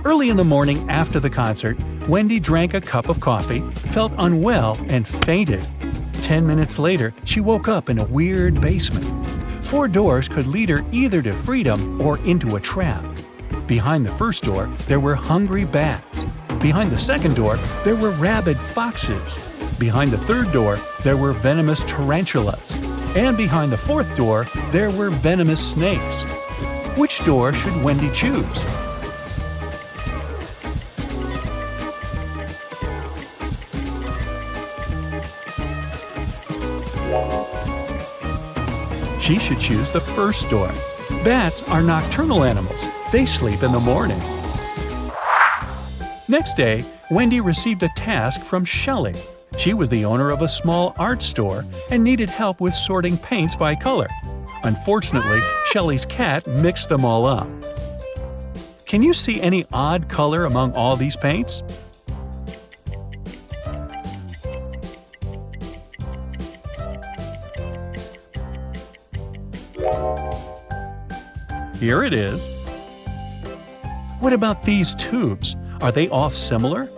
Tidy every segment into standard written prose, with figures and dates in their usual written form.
Early in the morning after the concert, Wendy drank a cup of coffee, felt unwell, and fainted. 10 minutes later, she woke up in a weird basement. 4 doors could lead her either to freedom or into a trap. Behind the first door, there were hungry bats. Behind the second door, there were rabid foxes. Behind the third door, there were venomous tarantulas. And behind the fourth door, there were venomous snakes. Which door should Wendy choose? She should choose the first door. Bats are nocturnal animals. They sleep in the morning. Next day, Wendy received a task from Shelley. She was the owner of a small art store and needed help with sorting paints by color. Unfortunately, Shelley's cat mixed them all up. Can you see any odd color among all these paints? Here it is. What about these tubes? Are they all similar?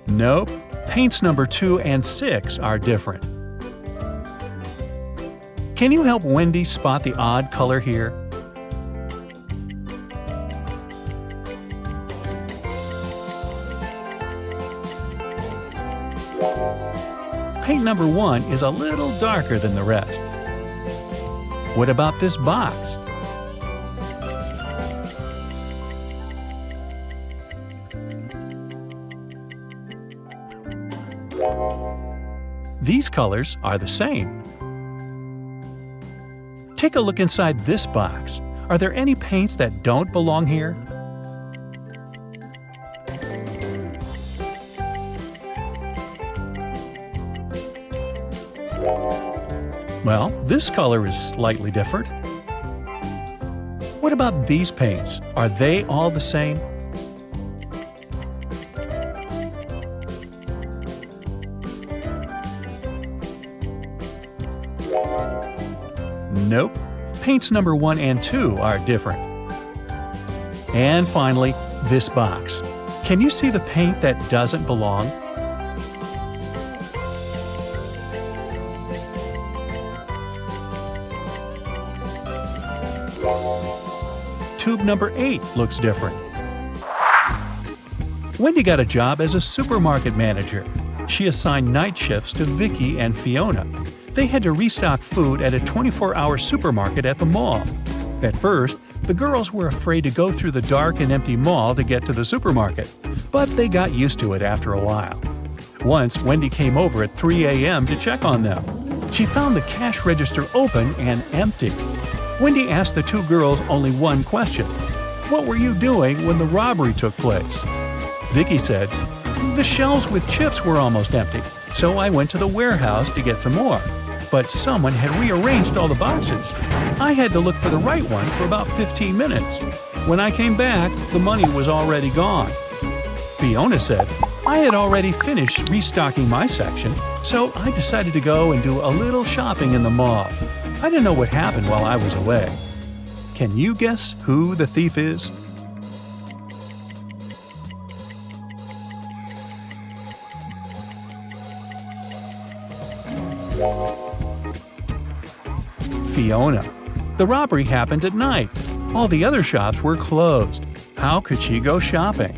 Nope. Paints number 2 and 6 are different. Can you help Wendy spot the odd color here? Paint number 1 is a little darker than the rest. What about this box? These colors are the same. Take a look inside this box. Are there any paints that don't belong here? Well, this color is slightly different. What about these paints? Are they all the same? Nope. Paints number 1 and 2 are different. And finally, this box. Can you see the paint that doesn't belong? Tube number 8 looks different. Wendy got a job as a supermarket manager. She assigned night shifts to Vicki and Fiona. They had to restock food at a 24-hour supermarket at the mall. At first, the girls were afraid to go through the dark and empty mall to get to the supermarket, but they got used to it after a while. Once, Wendy came over at 3 a.m. to check on them. She found the cash register open and empty. Wendy asked the 2 girls only one question. What were you doing when the robbery took place? Vicki said, the shelves with chips were almost empty, so I went to the warehouse to get some more. But someone had rearranged all the boxes. I had to look for the right one for about 15 minutes. When I came back, the money was already gone. Fiona said, I had already finished restocking my section, so I decided to go and do a little shopping in the mall. I didn't know what happened while I was away. Can you guess who the thief is? Fiona. The robbery happened at night. All the other shops were closed. How could she go shopping?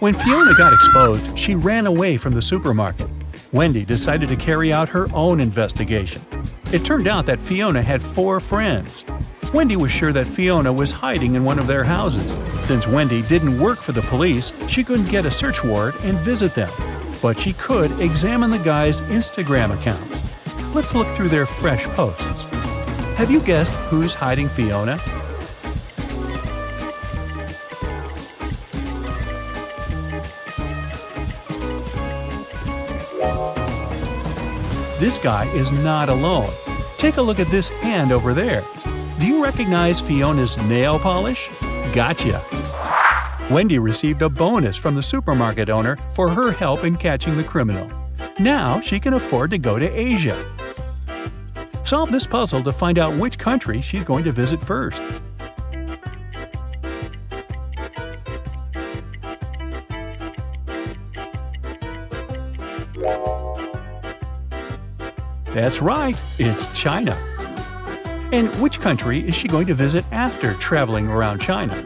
When Fiona got exposed, she ran away from the supermarket. Wendy decided to carry out her own investigation. It turned out that Fiona had 4 friends. Wendy was sure that Fiona was hiding in one of their houses. Since Wendy didn't work for the police, she couldn't get a search warrant and visit them. But she could examine the guys' Instagram accounts. Let's look through their fresh posts. Have you guessed who's hiding Fiona? This guy is not alone. Take a look at this hand over there. Do you recognize Fiona's nail polish? Gotcha! Wendy received a bonus from the supermarket owner for her help in catching the criminal. Now she can afford to go to Asia. Solve this puzzle to find out which country she's going to visit first. That's right, it's China. And which country is she going to visit after traveling around China?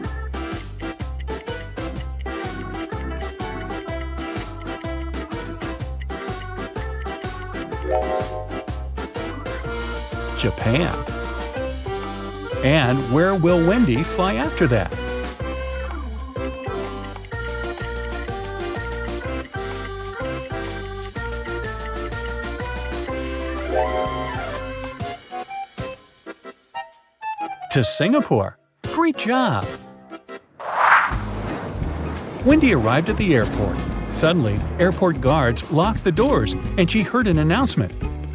Japan. And where will Wendy fly after that? To Singapore. Great job! Wendy arrived at the airport. Suddenly, airport guards locked the doors and she heard an announcement.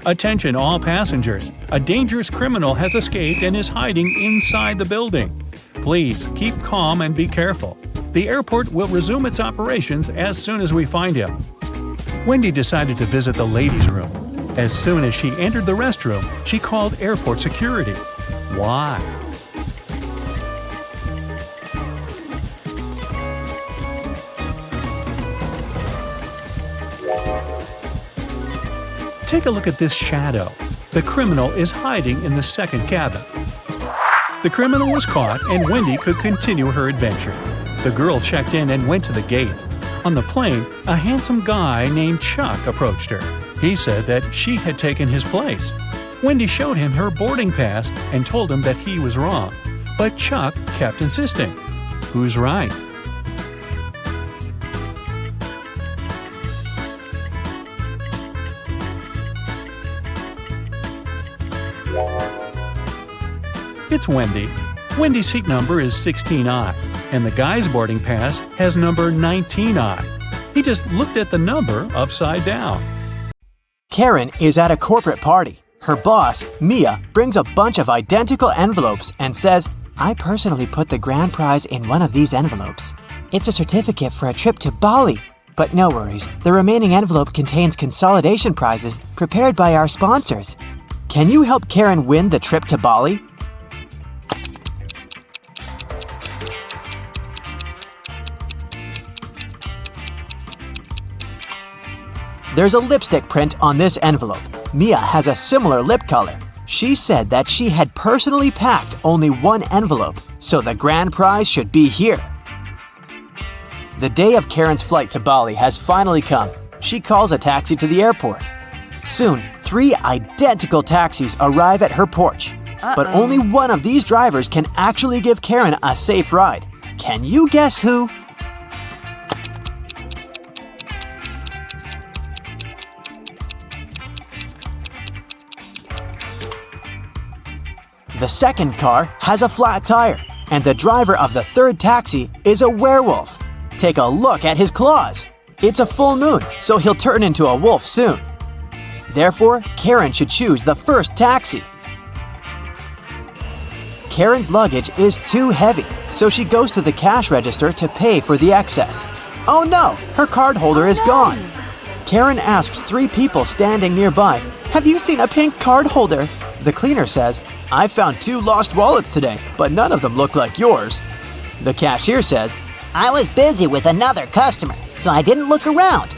Attention all passengers! A dangerous criminal has escaped and is hiding inside the building. Please keep calm and be careful. The airport will resume its operations as soon as we find him. Wendy decided to visit the ladies' room. As soon as she entered the restroom, she called airport security. Why? Take a look at this shadow. The criminal is hiding in the second cabin. The criminal was caught and Wendy could continue her adventure. The girl checked in and went to the gate. On the plane, a handsome guy named Chuck approached her. He said that she had taken his place. Wendy showed him her boarding pass and told him that he was wrong. But Chuck kept insisting. Who's right? It's Wendy. Wendy's seat number is 16I, and the guy's boarding pass has number 19I. He just looked at the number upside down. Karen is at a corporate party. Her boss, Mia, brings a bunch of identical envelopes and says, "I personally put the grand prize in one of these envelopes. It's a certificate for a trip to Bali. But no worries, the remaining envelope contains consolidation prizes prepared by our sponsors. Can you help Karen win the trip to Bali?" There's a lipstick print on this envelope. Mia has a similar lip color. She said that she had personally packed only one envelope, so the grand prize should be here. The day of Karen's flight to Bali has finally come. She calls a taxi to the airport. Soon, 3 identical taxis arrive at her porch. But only one of these drivers can actually give Karen a safe ride. Can you guess who? The second car has a flat tire, and the driver of the third taxi is a werewolf. Take a look at his claws. It's a full moon, so he'll turn into a wolf soon. Therefore, Karen should choose the first taxi. Karen's luggage is too heavy, so she goes to the cash register to pay for the excess. Oh no, her card holder is gone. Karen asks 3 people standing nearby, "Have you seen a pink card holder?" The cleaner says, "I found 2 lost wallets today, but none of them look like yours." The cashier says, "I was busy with another customer, so I didn't look around."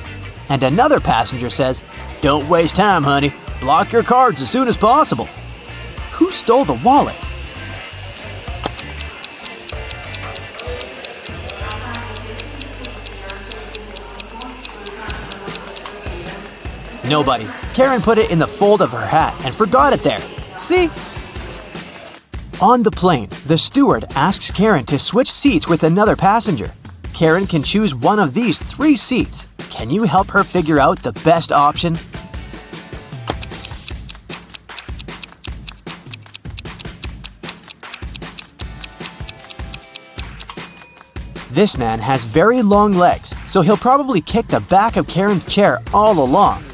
and another passenger says, "Don't waste time, honey. Block your cards as soon as possible." Who stole the wallet? Nobody. Karen put it in the fold of her hat and forgot it there. See? On the plane, the steward asks Karen to switch seats with another passenger. Karen can choose one of these 3 seats. Can you help her figure out the best option? This man has very long legs, so he'll probably kick the back of Karen's chair all along.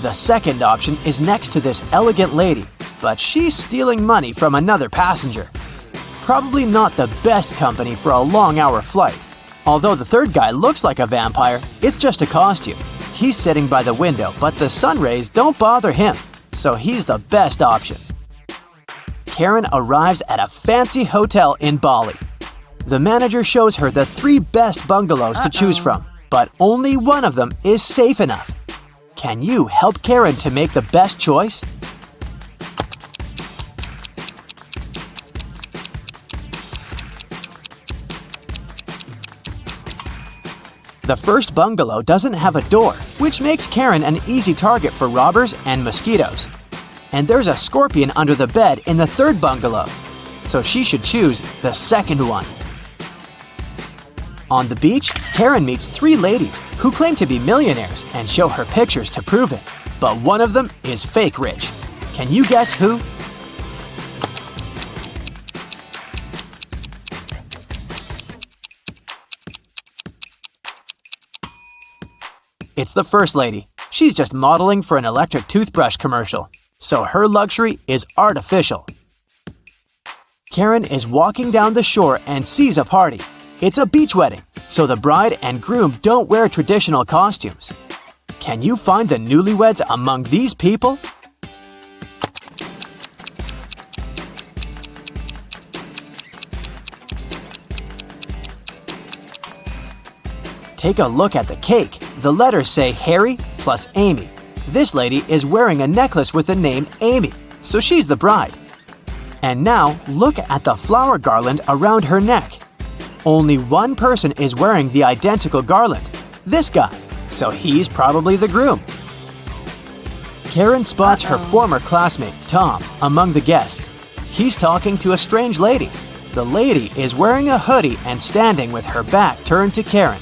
The second option is next to this elegant lady, but she's stealing money from another passenger. Probably not the best company for a long-hour flight. Although the third guy looks like a vampire, it's just a costume. He's sitting by the window, but the sun rays don't bother him, so he's the best option. Karen arrives at a fancy hotel in Bali. The manager shows her the 3 best bungalows to choose from, but only one of them is safe enough. Can you help Karen to make the best choice? The first bungalow doesn't have a door, which makes Karen an easy target for robbers and mosquitoes. And there's a scorpion under the bed in the third bungalow, so she should choose the second one. On the beach, Karen meets 3 ladies who claim to be millionaires and show her pictures to prove it. But one of them is fake rich. Can you guess who? It's the first lady. She's just modeling for an electric toothbrush commercial, so her luxury is artificial. Karen is walking down the shore and sees a party. It's a beach wedding, so the bride and groom don't wear traditional costumes. Can you find the newlyweds among these people? Take a look at the cake. The letters say Harry plus Amy. This lady is wearing a necklace with the name Amy, so she's the bride. And now, look at the flower garland around her neck. Only one person is wearing the identical garland, this guy, so he's probably the groom. Karen spots her former classmate, Tom, among the guests. He's talking to a strange lady. The lady is wearing a hoodie and standing with her back turned to Karen,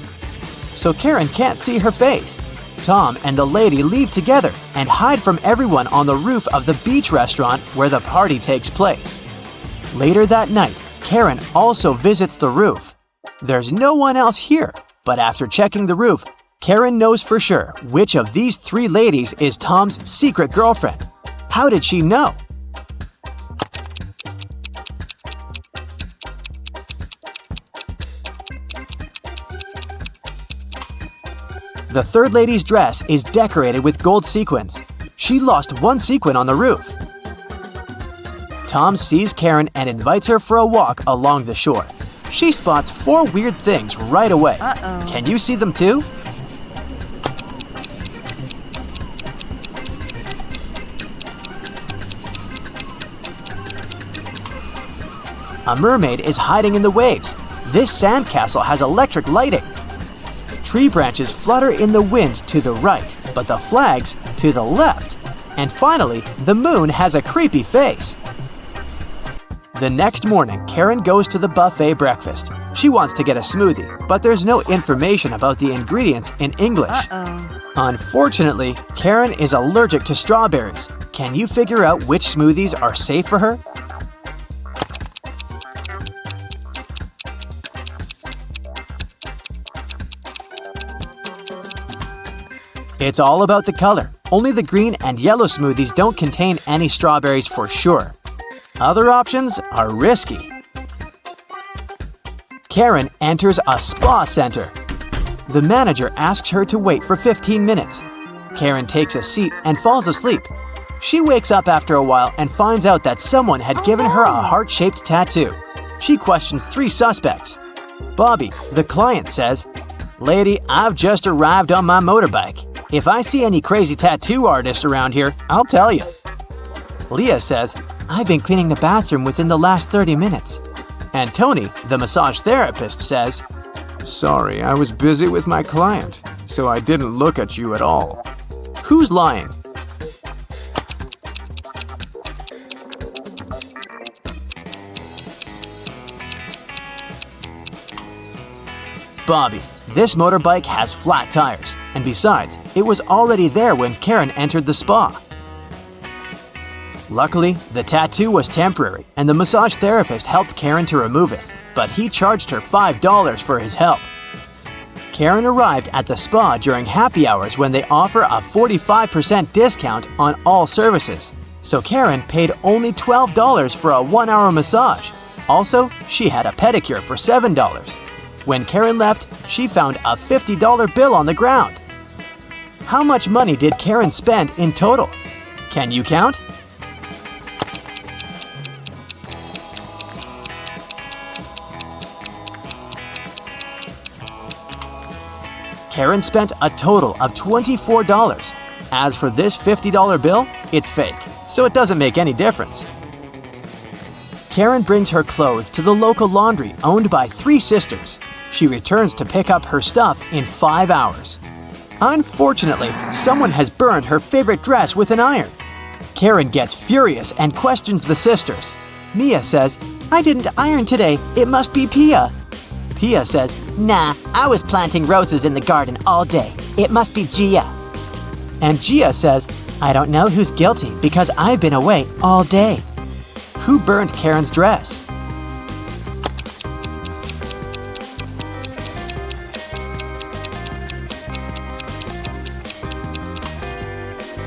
so Karen can't see her face. Tom and the lady leave together and hide from everyone on the roof of the beach restaurant where the party takes place. Later that night, Karen also visits the roof. There's no one else here, but after checking the roof, Karen knows for sure which of these 3 ladies is Tom's secret girlfriend. How did she know? The third lady's dress is decorated with gold sequins. She lost one sequin on the roof. Tom sees Karen and invites her for a walk along the shore. She spots 4 weird things right away. Can you see them too? A mermaid is hiding in the waves. This sandcastle has electric lighting. Tree branches flutter in the wind to the right, but the flags to the left. And finally, the moon has a creepy face. The next morning, Karen goes to the buffet breakfast. She wants to get a smoothie, but there's no information about the ingredients in English. Unfortunately, Karen is allergic to strawberries. Can you figure out which smoothies are safe for her? It's all about the color. Only the green and yellow smoothies don't contain any strawberries for sure. Other options are risky. Karen enters a spa center. The manager asks her to wait for 15 minutes. Karen takes a seat and falls asleep. She wakes up after a while and finds out that someone had given her a heart-shaped tattoo. She questions 3 suspects. Bobby, the client, says, "Lady, I've just arrived on my motorbike. If I see any crazy tattoo artists around here, I'll tell you." Leah says, "I've been cleaning the bathroom within the last 30 minutes. And Tony, the massage therapist, says, "Sorry, I was busy with my client, so I didn't look at you at all." Who's lying? Bobby. This motorbike has flat tires, and besides, it was already there when Karen entered the spa. Luckily, the tattoo was temporary, and the massage therapist helped Karen to remove it, but he charged her $5 for his help. Karen arrived at the spa during happy hours when they offer a 45% discount on all services, so Karen paid only $12 for a 1-hour massage. Also, she had a pedicure for $7. When Karen left, she found a $50 bill on the ground. How much money did Karen spend in total? Can you count? Karen spent a total of $24. As for this $50 bill, it's fake, so it doesn't make any difference. Karen brings her clothes to the local laundry owned by 3 sisters. She returns to pick up her stuff in 5 hours. Unfortunately, someone has burned her favorite dress with an iron. Karen gets furious and questions the sisters. Mia says, "I didn't iron today, it must be Pia." Pia says, Nah, I was planting roses in the garden all day. It must be Gia. and Gia says, "I don't know who's guilty because I've been away all day." Who burned Karen's dress?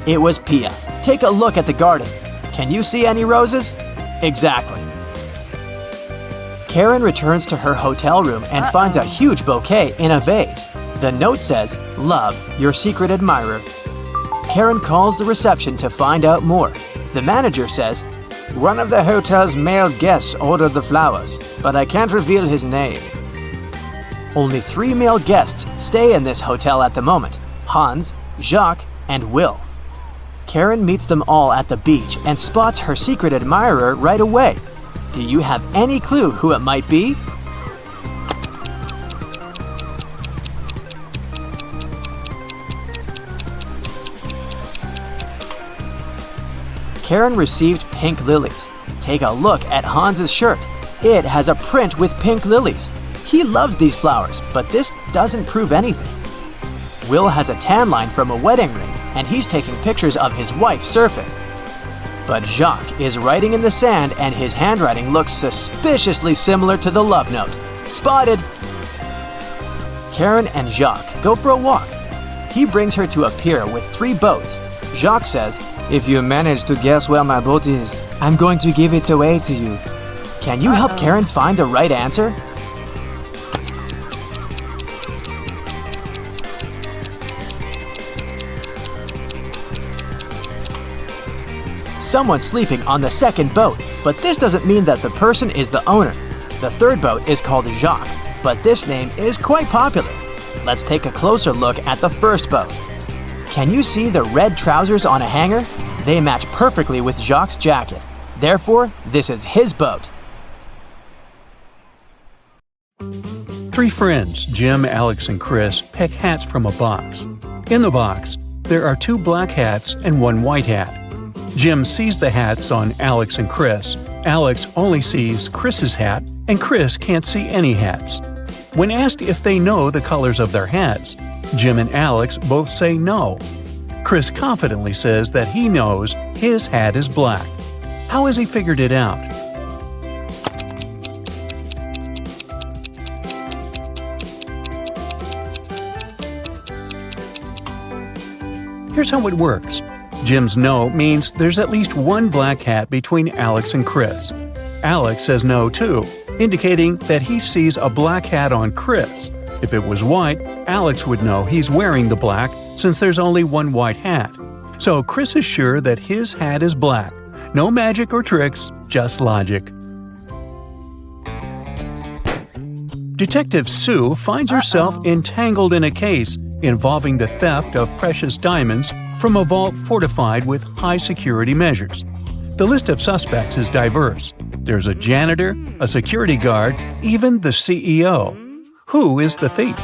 It was Pia. Take a look at the garden. Can you see any roses? Exactly. Karen returns to her hotel room and finds a huge bouquet in a vase. The note says, "Love, your secret admirer." Karen calls the reception to find out more. The manager says, "One of the hotel's male guests ordered the flowers, but I can't reveal his name." Only 3 male guests stay in this hotel at the moment: Hans, Jacques, and Will. Karen meets them all at the beach and spots her secret admirer right away. Do you have any clue who it might be? Karen received pink lilies. Take a look at Hans's shirt. It has a print with pink lilies. He loves these flowers, but this doesn't prove anything. Will has a tan line from a wedding ring, and he's taking pictures of his wife surfing. But Jacques is writing in the sand, and his handwriting looks suspiciously similar to the love note. Spotted! Karen and Jacques go for a walk. He brings her to a pier with 3 boats. Jacques says, "If you manage to guess where my boat is, I'm going to give it away to you." Can you help Karen find the right answer? Someone's sleeping on the second boat, but this doesn't mean that the person is the owner. The third boat is called Jacques, but this name is quite popular. Let's take a closer look at the first boat. Can you see the red trousers on a hanger? They match perfectly with Jacques' jacket. Therefore, this is his boat. 3 friends, Jim, Alex, and Chris, pick hats from a box. In the box, there are 2 black hats and 1 white hat. Jim sees the hats on Alex and Chris. Alex only sees Chris's hat, and Chris can't see any hats. When asked if they know the colors of their hats, Jim and Alex both say no. Chris confidently says that he knows his hat is black. How has he figured it out? Here's how it works. Jim's no means there's at least 1 black hat between Alex and Chris. Alex says no too, indicating that he sees a black hat on Chris. If it was white, Alex would know he's wearing the black since there's only 1 white hat. So Chris is sure that his hat is black. No magic or tricks, just logic. Detective Sue finds herself entangled in a case involving the theft of precious diamonds from a vault fortified with high security measures. The list of suspects is diverse. There's a janitor, a security guard, even the CEO. Who is the thief?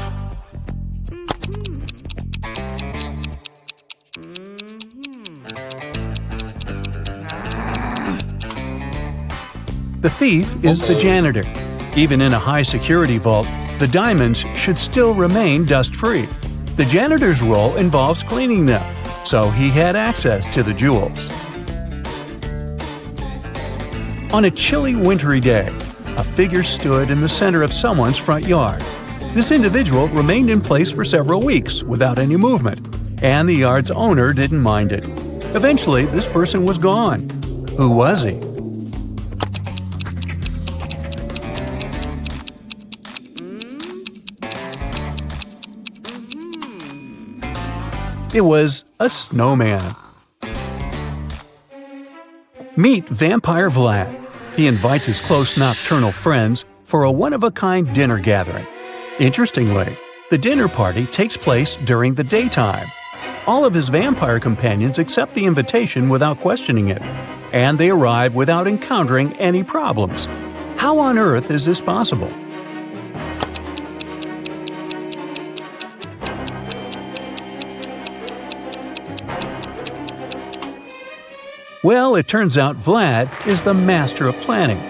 The thief is the janitor. Even in a high-security vault, the diamonds should still remain dust-free. The janitor's role involves cleaning them, so he had access to the jewels. On a chilly, wintry day, a figure stood in the center of someone's front yard. This individual remained in place for several weeks without any movement, and the yard's owner didn't mind it. Eventually, this person was gone. Who was he? It was a snowman. Meet Vampire Vlad. He invites his close nocturnal friends for a one-of-a-kind dinner gathering. Interestingly, The dinner party takes place during the daytime. All of his vampire companions accept the invitation without questioning it, and they arrive without encountering any problems. How on earth is this possible? Well, it turns out Vlad is the master of planning.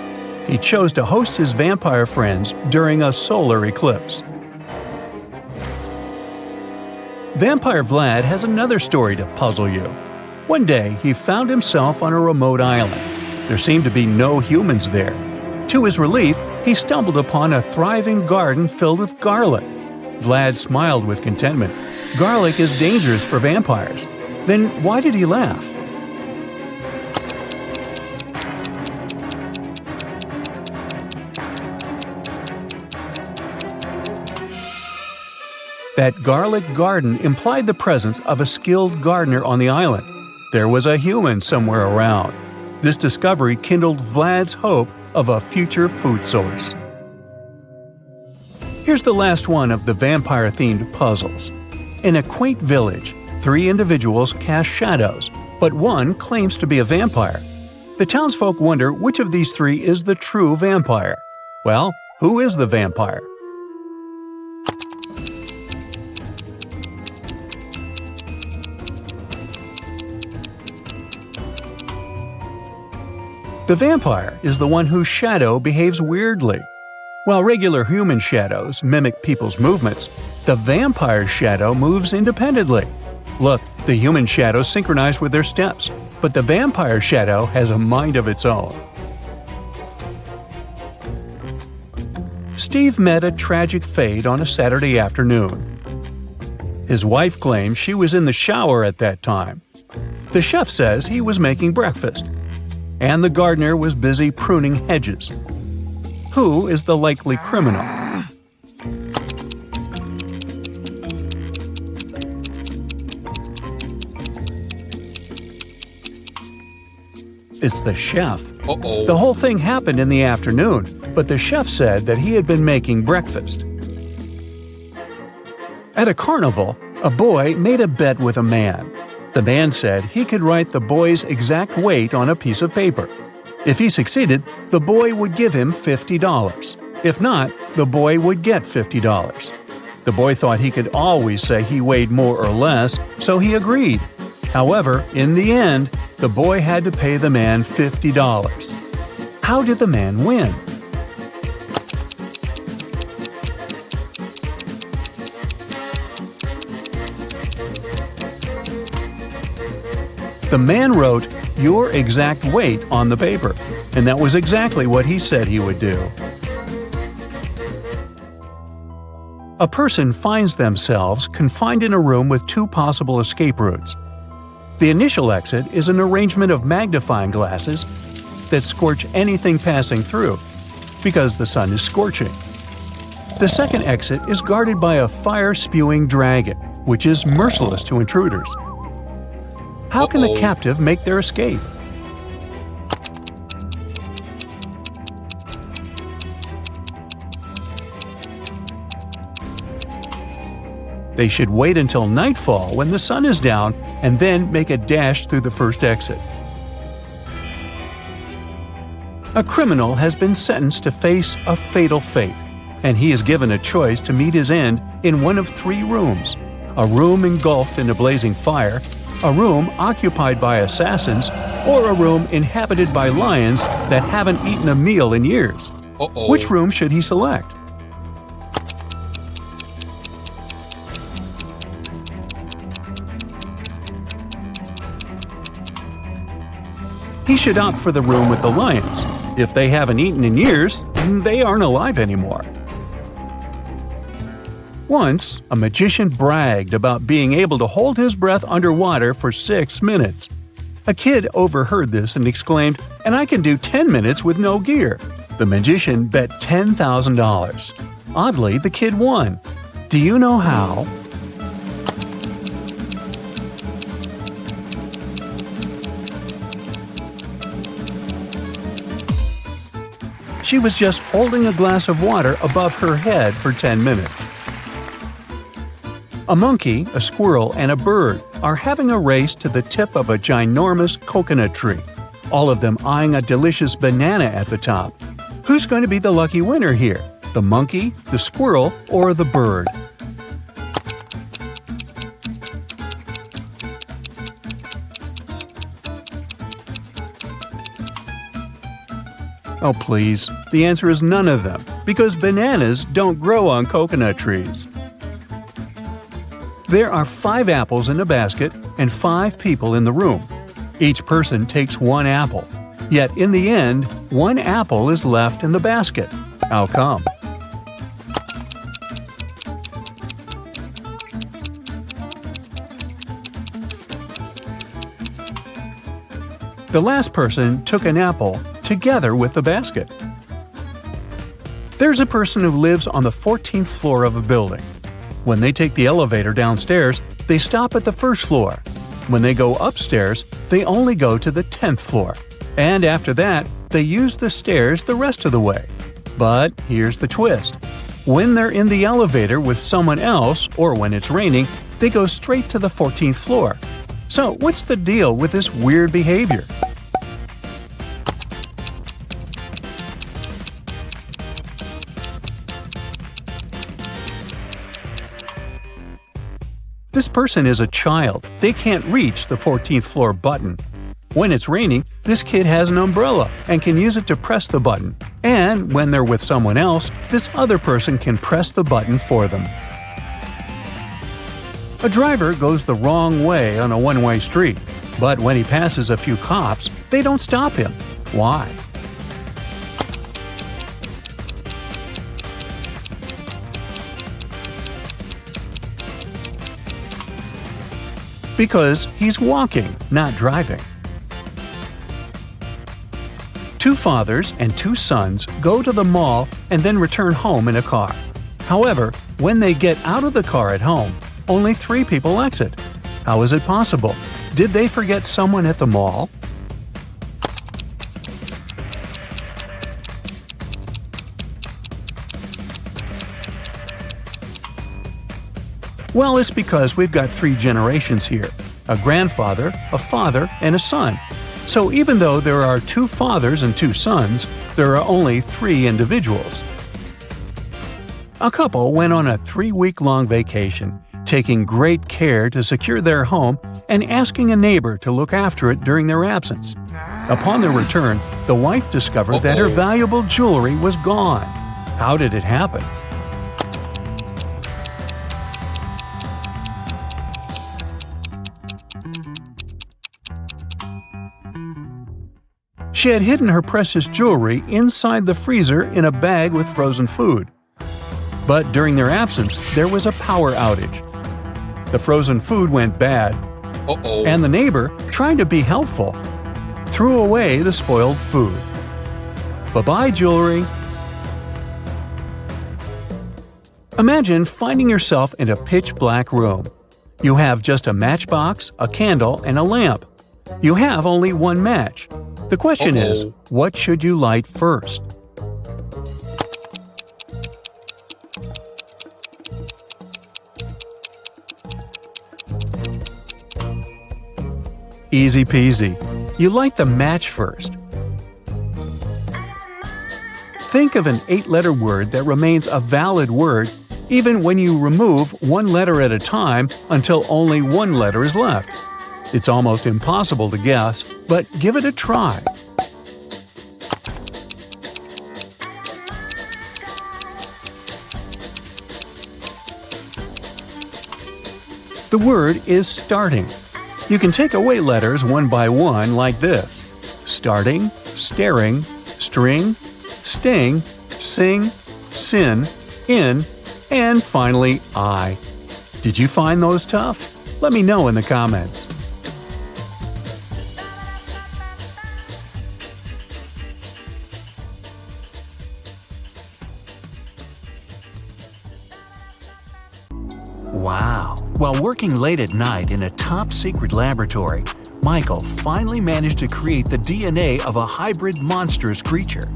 He chose to host his vampire friends during a solar eclipse. Vampire Vlad has another story to puzzle you. One day, he found himself on a remote island. There seemed to be no humans there. To his relief, he stumbled upon a thriving garden filled with garlic. Vlad smiled with contentment. Garlic is dangerous for vampires. Then why did he laugh? That garlic garden implied the presence of a skilled gardener on the island. There was a human somewhere around. This discovery kindled Vlad's hope of a future food source. Here's the last one of the vampire-themed puzzles. In a quaint village, 3 individuals cast shadows, but one claims to be a vampire. The townsfolk wonder which of these 3 is the true vampire. Well, who is the vampire? The vampire is the one whose shadow behaves weirdly. While regular human shadows mimic people's movements, the vampire's shadow moves independently. Look, the human shadows synchronize with their steps, but the vampire shadow has a mind of its own. Steve met a tragic fate on a Saturday afternoon. His wife claims she was in the shower at that time. The chef says he was making breakfast, and the gardener was busy pruning hedges. Who is the likely criminal? It's the chef. Uh-oh. The whole thing happened in the afternoon, but the chef said that he had been making breakfast. At a carnival, a boy made a bet with a man. The man said he could write the boy's exact weight on a piece of paper. If he succeeded, the boy would give him $50. If not, the boy would get $50. The boy thought he could always say he weighed more or less, so he agreed. However, in the end, the boy had to pay the man $50. How did the man win? The man wrote your exact weight on the paper, and that was exactly what he said he would do. A person finds themselves confined in a room with 2 possible escape routes. The initial exit is an arrangement of magnifying glasses that scorch anything passing through, because the sun is scorching. The second exit is guarded by a fire-spewing dragon, which is merciless to intruders. How can the captive make their escape? They should wait until nightfall when the sun is down and then make a dash through the first exit. A criminal has been sentenced to face a fatal fate, and he is given a choice to meet his end in one of 3 rooms: a room engulfed in a blazing fire, a room occupied by assassins, or a room inhabited by lions that haven't eaten a meal in years. Which room should he select? He should opt for the room with the lions. If they haven't eaten in years, they aren't alive anymore. Once, a magician bragged about being able to hold his breath underwater for 6 minutes. A kid overheard this and exclaimed, "And I can do 10 minutes with no gear." The magician bet $10,000. Oddly, the kid won. Do you know how? She was just holding a glass of water above her head for 10 minutes. A monkey, a squirrel, and a bird are having a race to the tip of a ginormous coconut tree, all of them eyeing a delicious banana at the top. Who's going to be the lucky winner here? The monkey, the squirrel, or the bird? Oh please, the answer is none of them, because bananas don't grow on coconut trees. There are 5 apples in a basket and 5 people in the room. Each person takes 1 apple. Yet in the end, 1 apple is left in the basket. How come? The last person took an apple together with the basket. There's a person who lives on the 14th floor of a building. When they take the elevator downstairs, they stop at the first floor. When they go upstairs, they only go to the 10th floor. And after that, they use the stairs the rest of the way. But here's the twist. When they're in the elevator with someone else, or when it's raining, they go straight to the 14th floor. So what's the deal with this weird behavior? This person is a child. They can't reach the 14th floor button. When it's raining, this kid has an umbrella and can use it to press the button. And when they're with someone else, this other person can press the button for them. A driver goes the wrong way on a one-way street, but when he passes a few cops, they don't stop him. Why? Because he's walking, not driving. 2 fathers and 2 sons go to the mall and then return home in a car. However, when they get out of the car at home, only 3 people exit. How is it possible? Did they forget someone at the mall? Well, it's because we've got 3 generations here: a grandfather, a father, and a son. So even though there are 2 fathers and 2 sons, there are only 3 individuals. A couple went on a 3-week-long vacation, taking great care to secure their home and asking a neighbor to look after it during their absence. Upon their return, the wife discovered that her valuable jewelry was gone. How did it happen? She had hidden her precious jewelry inside the freezer in a bag with frozen food. But during their absence, there was a power outage. The frozen food went bad, and the neighbor, trying to be helpful, threw away the spoiled food. Bye-bye, jewelry. Imagine finding yourself in a pitch-black room. You have just a matchbox, a candle, and a lamp. You have only 1 match. The question is, what should you light first? Easy peasy. You light the match first. Think of an 8-letter word that remains a valid word even when you remove 1 letter at a time until only 1 letter is left. It's almost impossible to guess, but give it a try. The word is starting. You can take away letters one by one like this: starting, staring, string, sting, sing, sin, in, and finally I. Did you find those tough? Let me know in the comments. Wow! While working late at night in a top-secret laboratory, Michael finally managed to create the DNA of a hybrid monstrous creature.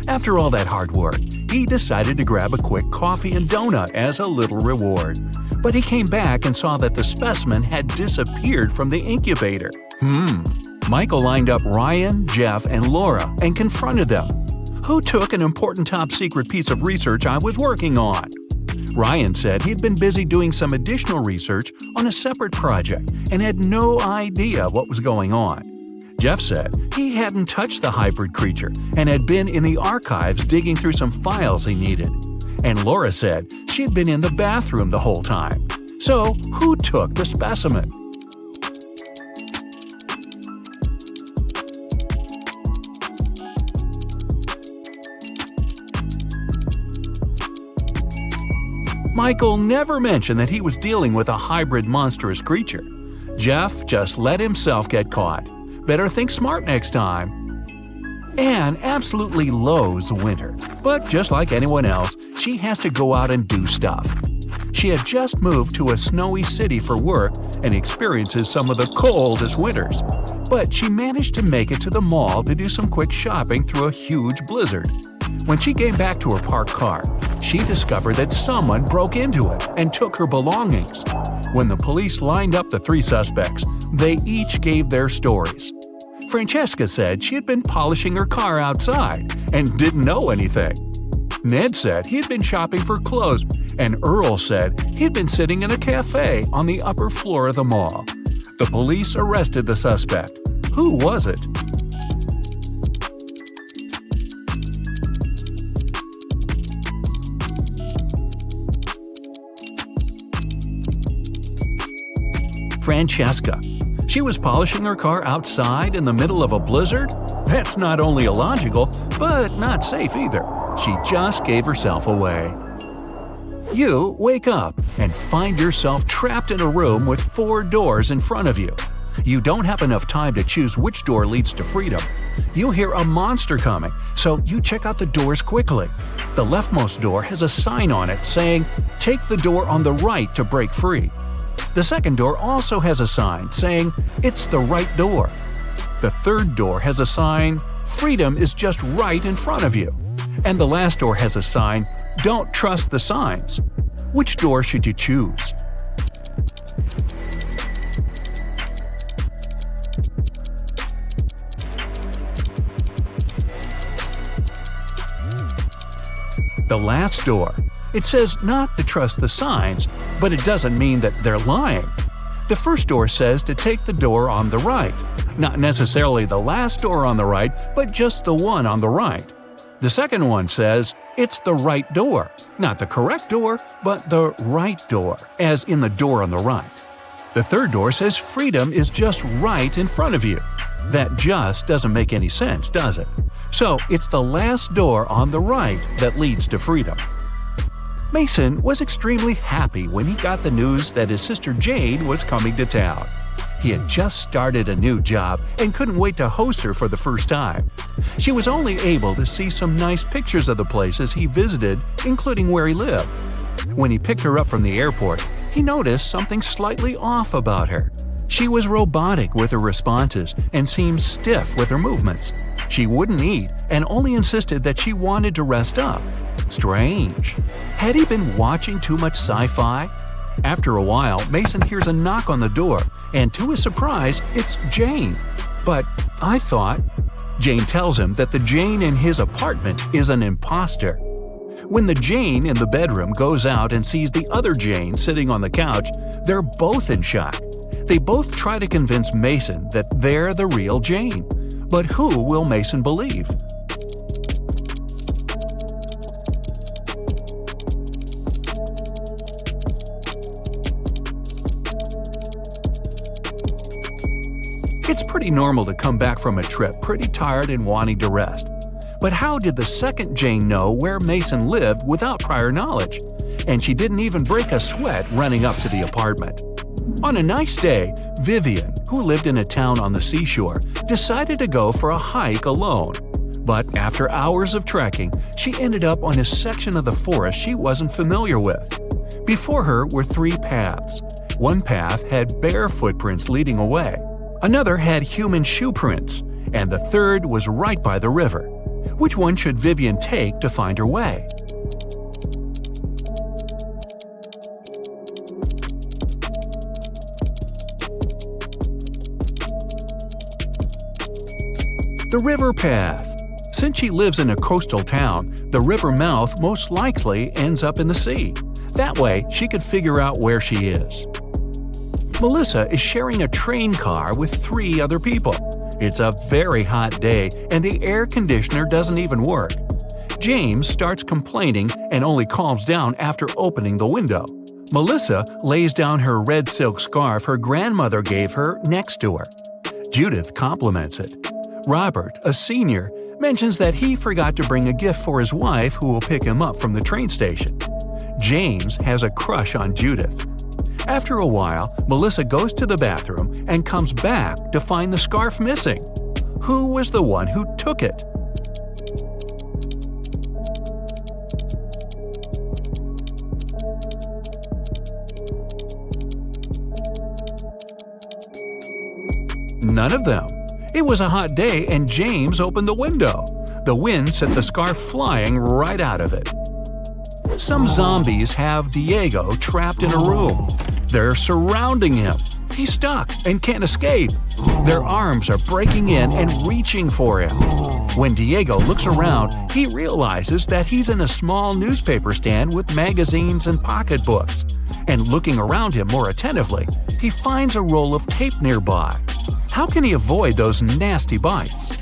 After all that hard work, he decided to grab a quick coffee and donut as a little reward. but he came back and saw that the specimen had disappeared from the incubator. Michael lined up Ryan, Jeff, and Laura and confronted them. "Who took an important top-secret piece of research I was working on?" Ryan said he'd been busy doing some additional research on a separate project and had no idea what was going on. Jeff said he hadn't touched the hybrid creature and had been in the archives digging through some files he needed. And Laura said she'd been in the bathroom the whole time. So, who took the specimen? Michael never mentioned that he was dealing with a hybrid monstrous creature. Jeff just let himself get caught. Better think smart next time. Anne absolutely loathes winter, but just like anyone else, she has to go out and do stuff. She had just moved to a snowy city for work and experiences some of the coldest winters. But she managed to make it to the mall to do some quick shopping through a huge blizzard. When she came back to her parked car, she discovered that someone broke into it and took her belongings. When the police lined up the three suspects, they each gave their stories. Francesca said she had been polishing her car outside and didn't know anything. Ned said he had been shopping for clothes, and Earl said he'd been sitting in a cafe on the upper floor of the mall. The police arrested the suspect. Who was it? Francesca. She was polishing her car outside in the middle of a blizzard? That's not only illogical, but not safe either. She just gave herself away. You wake up and find yourself trapped in a room with 4 doors in front of you. You don't have enough time to choose which door leads to freedom. You hear a monster coming, so you check out the doors quickly. The leftmost door has a sign on it saying, "Take the door on the right to break free." The second door also has a sign saying, "It's the right door." The third door has a sign, "Freedom is just right in front of you." And the last door has a sign, "Don't trust the signs." Which door should you choose? The last door. It says not to trust the signs, but it doesn't mean that they're lying. The first door says to take the door on the right. Not necessarily the last door on the right, but just the one on the right. The second one says it's the right door. Not the correct door, but the right door, as in the door on the right. The third door says freedom is just right in front of you. That just doesn't make any sense, does it? So it's the last door on the right that leads to freedom. Mason was extremely happy when he got the news that his sister Jane was coming to town. He had just started a new job and couldn't wait to host her for the first time. She was only able to see some nice pictures of the places he visited, including where he lived. When he picked her up from the airport, he noticed something slightly off about her. She was robotic with her responses and seemed stiff with her movements. She wouldn't eat and only insisted that she wanted to rest up. Strange. Had he been watching too much sci-fi? After a while, Mason hears a knock on the door, and to his surprise, it's Jane. "But I thought…" Jane tells him that the Jane in his apartment is an imposter. When the Jane in the bedroom goes out and sees the other Jane sitting on the couch, they're both in shock. They both try to convince Mason that they're the real Jane. But who will Mason believe? It's pretty normal to come back from a trip pretty tired and wanting to rest. But how did the second Jane know where Mason lived without prior knowledge? And she didn't even break a sweat running up to the apartment. On a nice day, Vivian, who lived in a town on the seashore, decided to go for a hike alone. But after hours of trekking, she ended up on a section of the forest she wasn't familiar with. Before her were 3 paths. One path had bear footprints leading away. Another had human shoe prints, and the third was right by the river. Which one should Vivian take to find her way? The river path. Since she lives in a coastal town, the river mouth most likely ends up in the sea. That way, she could figure out where she is. Melissa is sharing a train car with 3 other people. It's a very hot day and the air conditioner doesn't even work. James starts complaining and only calms down after opening the window. Melissa lays down her red silk scarf her grandmother gave her next to her. Judith compliments it. Robert, a senior, mentions that he forgot to bring a gift for his wife who will pick him up from the train station. James has a crush on Judith. After a while, Melissa goes to the bathroom and comes back to find the scarf missing. Who was the one who took it? None of them. It was a hot day and James opened the window. The wind sent the scarf flying right out of it. Some zombies have Diego trapped in a room. They're surrounding him. He's stuck and can't escape. Their arms are breaking in and reaching for him. When Diego looks around, he realizes that he's in a small newspaper stand with magazines and pocketbooks. And looking around him more attentively, he finds a roll of tape nearby. How can he avoid those nasty bites?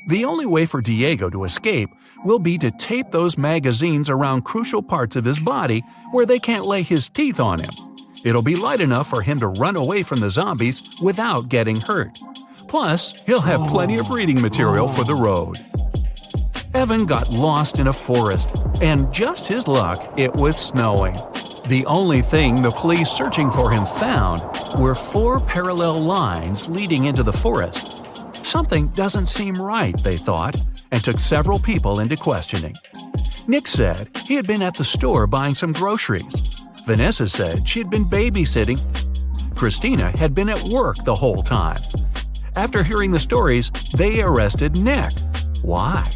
The only way for Diego to escape will be to tape those magazines around crucial parts of his body where they can't lay his teeth on him. It'll be light enough for him to run away from the zombies without getting hurt. Plus, he'll have plenty of reading material for the road. Evan got lost in a forest, and just his luck, it was snowing. The only thing the police searching for him found were 4 parallel lines leading into the forest. Something doesn't seem right, they thought, and took several people into questioning. Nick said he had been at the store buying some groceries. Vanessa said she had been babysitting. Christina had been at work the whole time. After hearing the stories, they arrested Nick. Why?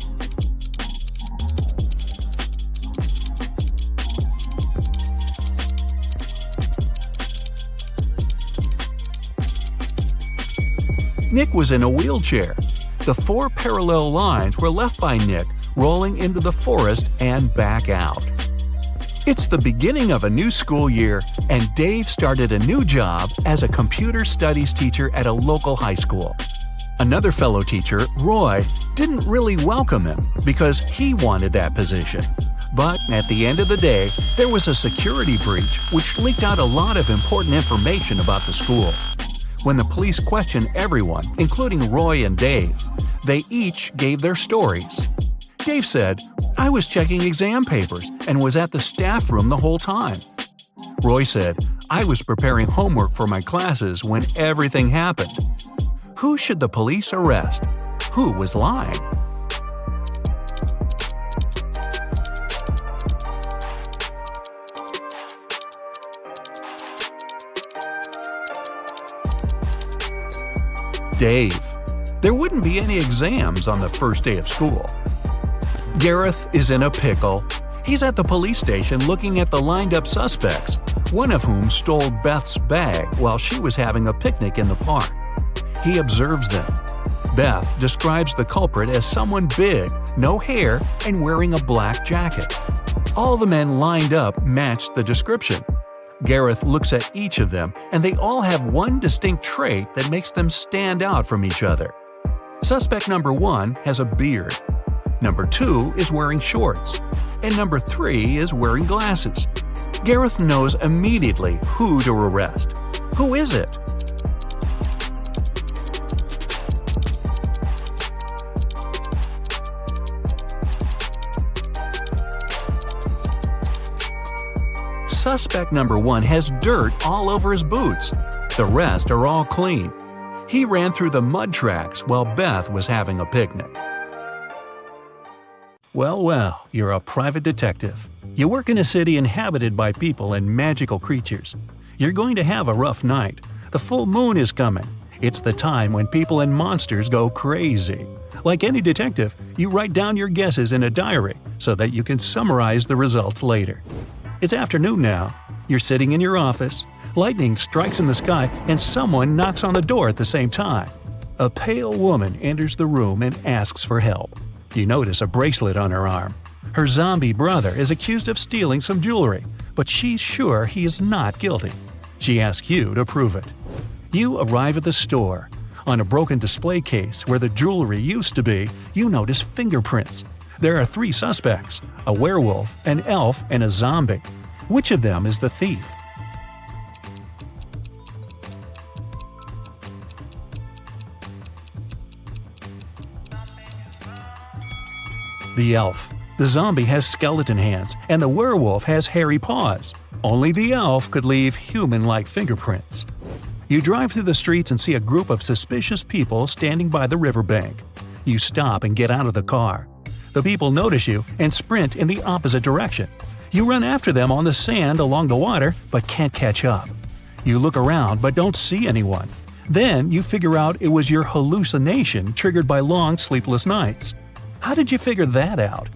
Nick was in a wheelchair. The 4 parallel lines were left by Nick rolling into the forest and back out. It's the beginning of a new school year, and Dave started a new job as a computer studies teacher at a local high school. Another fellow teacher, Roy, didn't really welcome him because he wanted that position. But at the end of the day, there was a security breach which leaked out a lot of important information about the school. When the police questioned everyone, including Roy and Dave, they each gave their stories. Dave said, "I was checking exam papers and was at the staff room the whole time." Roy said, "I was preparing homework for my classes when everything happened." Who should the police arrest? Who was lying? Dave. There wouldn't be any exams on the first day of school. Gareth is in a pickle. He's at the police station looking at the lined-up suspects, one of whom stole Beth's bag while she was having a picnic in the park. He observes them. Beth describes the culprit as someone big, no hair, and wearing a black jacket. All the men lined up matched the description. Gareth looks at each of them, and they all have one distinct trait that makes them stand out from each other. Suspect number 1 has a beard. Number 2 is wearing shorts. And number 3 is wearing glasses. Gareth knows immediately who to arrest. Who is it? Suspect number 1 has dirt all over his boots. The rest are all clean. He ran through the mud tracks while Beth was having a picnic. Well, you're a private detective. You work in a city inhabited by people and magical creatures. You're going to have a rough night. The full moon is coming. It's the time when people and monsters go crazy. Like any detective, you write down your guesses in a diary so that you can summarize the results later. It's afternoon now. You're sitting in your office. Lightning strikes in the sky and someone knocks on the door at the same time. A pale woman enters the room and asks for help. You notice a bracelet on her arm. Her zombie brother is accused of stealing some jewelry, but she's sure he is not guilty. She asks you to prove it. You arrive at the store. On a broken display case where the jewelry used to be, you notice fingerprints. There are 3 suspects: a werewolf, an elf, and a zombie. Which of them is the thief? The elf. The zombie has skeleton hands, and the werewolf has hairy paws. Only the elf could leave human-like fingerprints. You drive through the streets and see a group of suspicious people standing by the riverbank. You stop and get out of the car. The people notice you and sprint in the opposite direction. You run after them on the sand along the water, but can't catch up. You look around but don't see anyone. Then you figure out it was your hallucination triggered by long sleepless nights. How did you figure that out?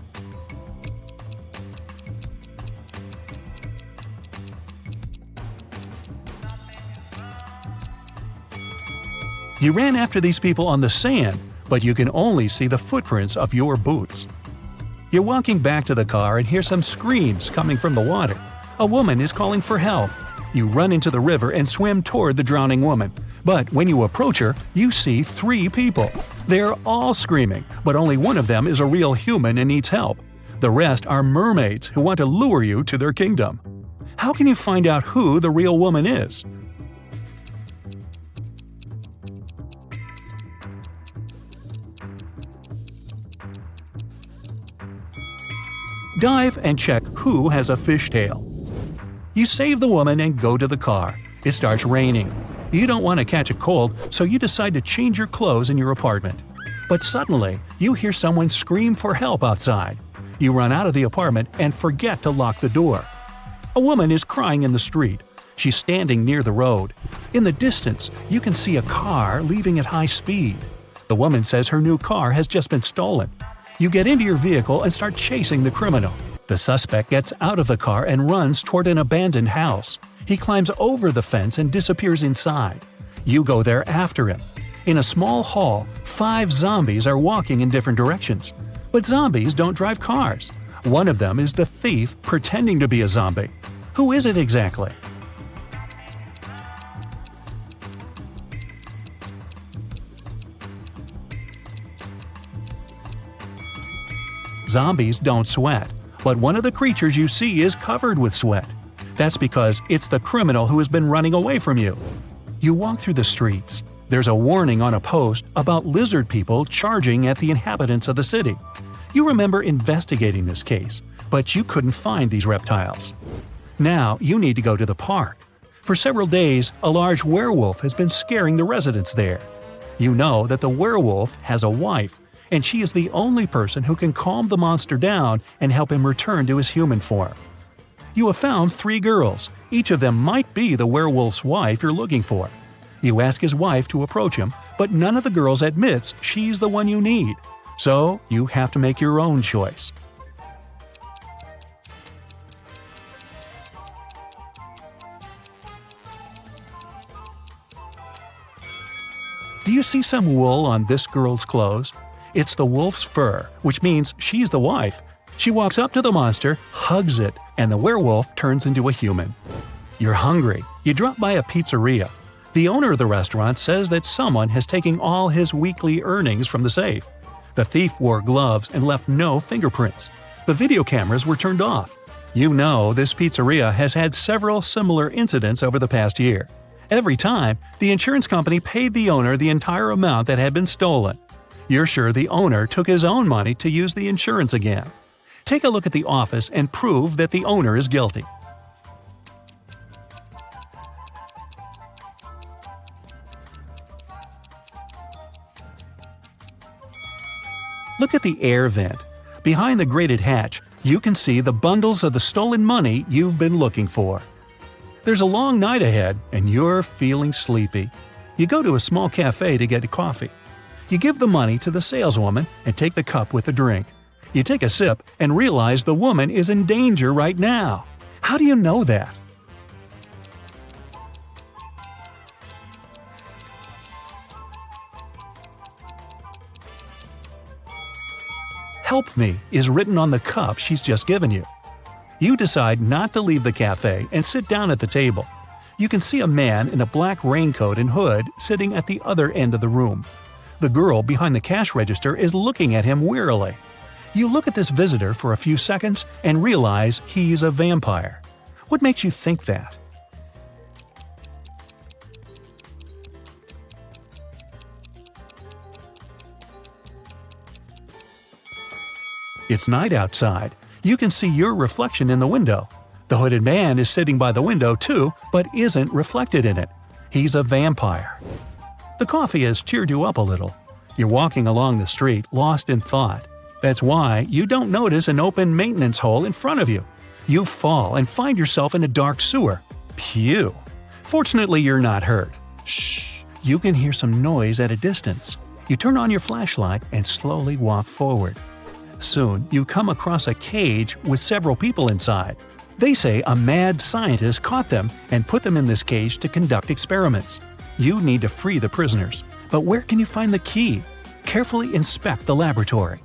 You ran after these people on the sand, but you can only see the footprints of your boots. You're walking back to the car and hear some screams coming from the water. A woman is calling for help. You run into the river and swim toward the drowning woman. But when you approach her, you see 3 people. They're all screaming, but only one of them is a real human and needs help. The rest are mermaids who want to lure you to their kingdom. How can you find out who the real woman is? Dive and check who has a fishtail. You save the woman and go to the car. It starts raining. You don't want to catch a cold, so you decide to change your clothes in your apartment. But suddenly, you hear someone scream for help outside. You run out of the apartment and forget to lock the door. A woman is crying in the street. She's standing near the road. In the distance, you can see a car leaving at high speed. The woman says her new car has just been stolen. You get into your vehicle and start chasing the criminal. The suspect gets out of the car and runs toward an abandoned house. He climbs over the fence and disappears inside. You go there after him. In a small hall, 5 zombies are walking in different directions. But zombies don't drive cars. One of them is the thief pretending to be a zombie. Who is it exactly? Zombies don't sweat, but one of the creatures you see is covered with sweat. That's because it's the criminal who has been running away from you. You walk through the streets. There's a warning on a post about lizard people charging at the inhabitants of the city. You remember investigating this case, but you couldn't find these reptiles. Now you need to go to the park. For several days, a large werewolf has been scaring the residents there. You know that the werewolf has a wife, and she is the only person who can calm the monster down and help him return to his human form. You have found 3 girls. Each of them might be the werewolf's wife you're looking for. You ask his wife to approach him, but none of the girls admits she's the one you need. So you have to make your own choice. Do you see some wool on this girl's clothes? It's the wolf's fur, which means she's the wife. She walks up to the monster, hugs it, and the werewolf turns into a human. You're hungry. You drop by a pizzeria. The owner of the restaurant says that someone has taken all his weekly earnings from the safe. The thief wore gloves and left no fingerprints. The video cameras were turned off. You know this pizzeria has had several similar incidents over the past year. Every time, the insurance company paid the owner the entire amount that had been stolen. You're sure the owner took his own money to use the insurance again. Take a look at the office and prove that the owner is guilty. Look at the air vent. Behind the grated hatch, you can see the bundles of the stolen money you've been looking for. There's a long night ahead, and you're feeling sleepy. You go to a small cafe to get a coffee. You give the money to the saleswoman and take the cup with the drink. You take a sip and realize the woman is in danger right now. How do you know that? "Help me" is written on the cup she's just given you. You decide not to leave the cafe and sit down at the table. You can see a man in a black raincoat and hood sitting at the other end of the room. The girl behind the cash register is looking at him wearily. You look at this visitor for a few seconds and realize he's a vampire. What makes you think that? It's night outside. You can see your reflection in the window. The hooded man is sitting by the window too, but isn't reflected in it. He's a vampire. The coffee has cheered you up a little. You're walking along the street, lost in thought. That's why you don't notice an open maintenance hole in front of you. You fall and find yourself in a dark sewer. Phew! Fortunately, you're not hurt. Shh! You can hear some noise at a distance. You turn on your flashlight and slowly walk forward. Soon, you come across a cage with several people inside. They say a mad scientist caught them and put them in this cage to conduct experiments. You need to free the prisoners. But where can you find the key? Carefully inspect the laboratory.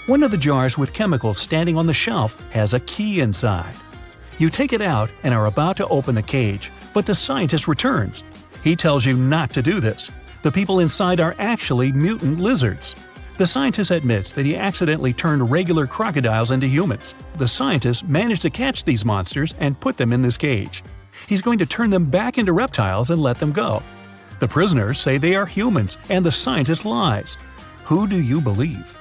One of the jars with chemicals standing on the shelf has a key inside. You take it out and are about to open the cage, but the scientist returns. He tells you not to do this. The people inside are actually mutant lizards. The scientist admits that he accidentally turned regular crocodiles into humans. The scientist managed to catch these monsters and put them in this cage. He's going to turn them back into reptiles and let them go. The prisoners say they are humans, and the scientist lies. Who do you believe?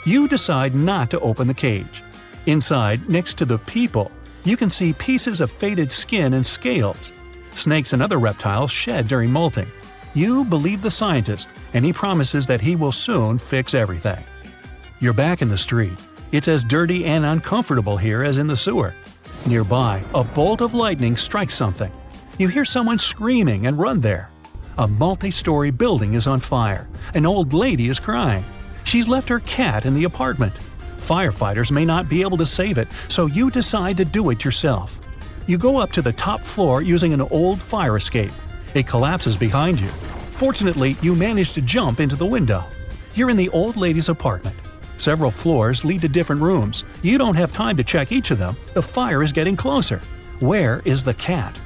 You decide not to open the cage. Inside, next to the people, you can see pieces of faded skin and scales. Snakes and other reptiles shed during molting. You believe the scientist, and he promises that he will soon fix everything. You're back in the street. It's as dirty and uncomfortable here as in the sewer. Nearby, a bolt of lightning strikes something. You hear someone screaming and run there. A multi-story building is on fire. An old lady is crying. She's left her cat in the apartment. Firefighters may not be able to save it, so you decide to do it yourself. You go up to the top floor using an old fire escape. It collapses behind you. Fortunately, you manage to jump into the window. You're in the old lady's apartment. Several floors lead to different rooms. You don't have time to check each of them. The fire is getting closer. Where is the cat?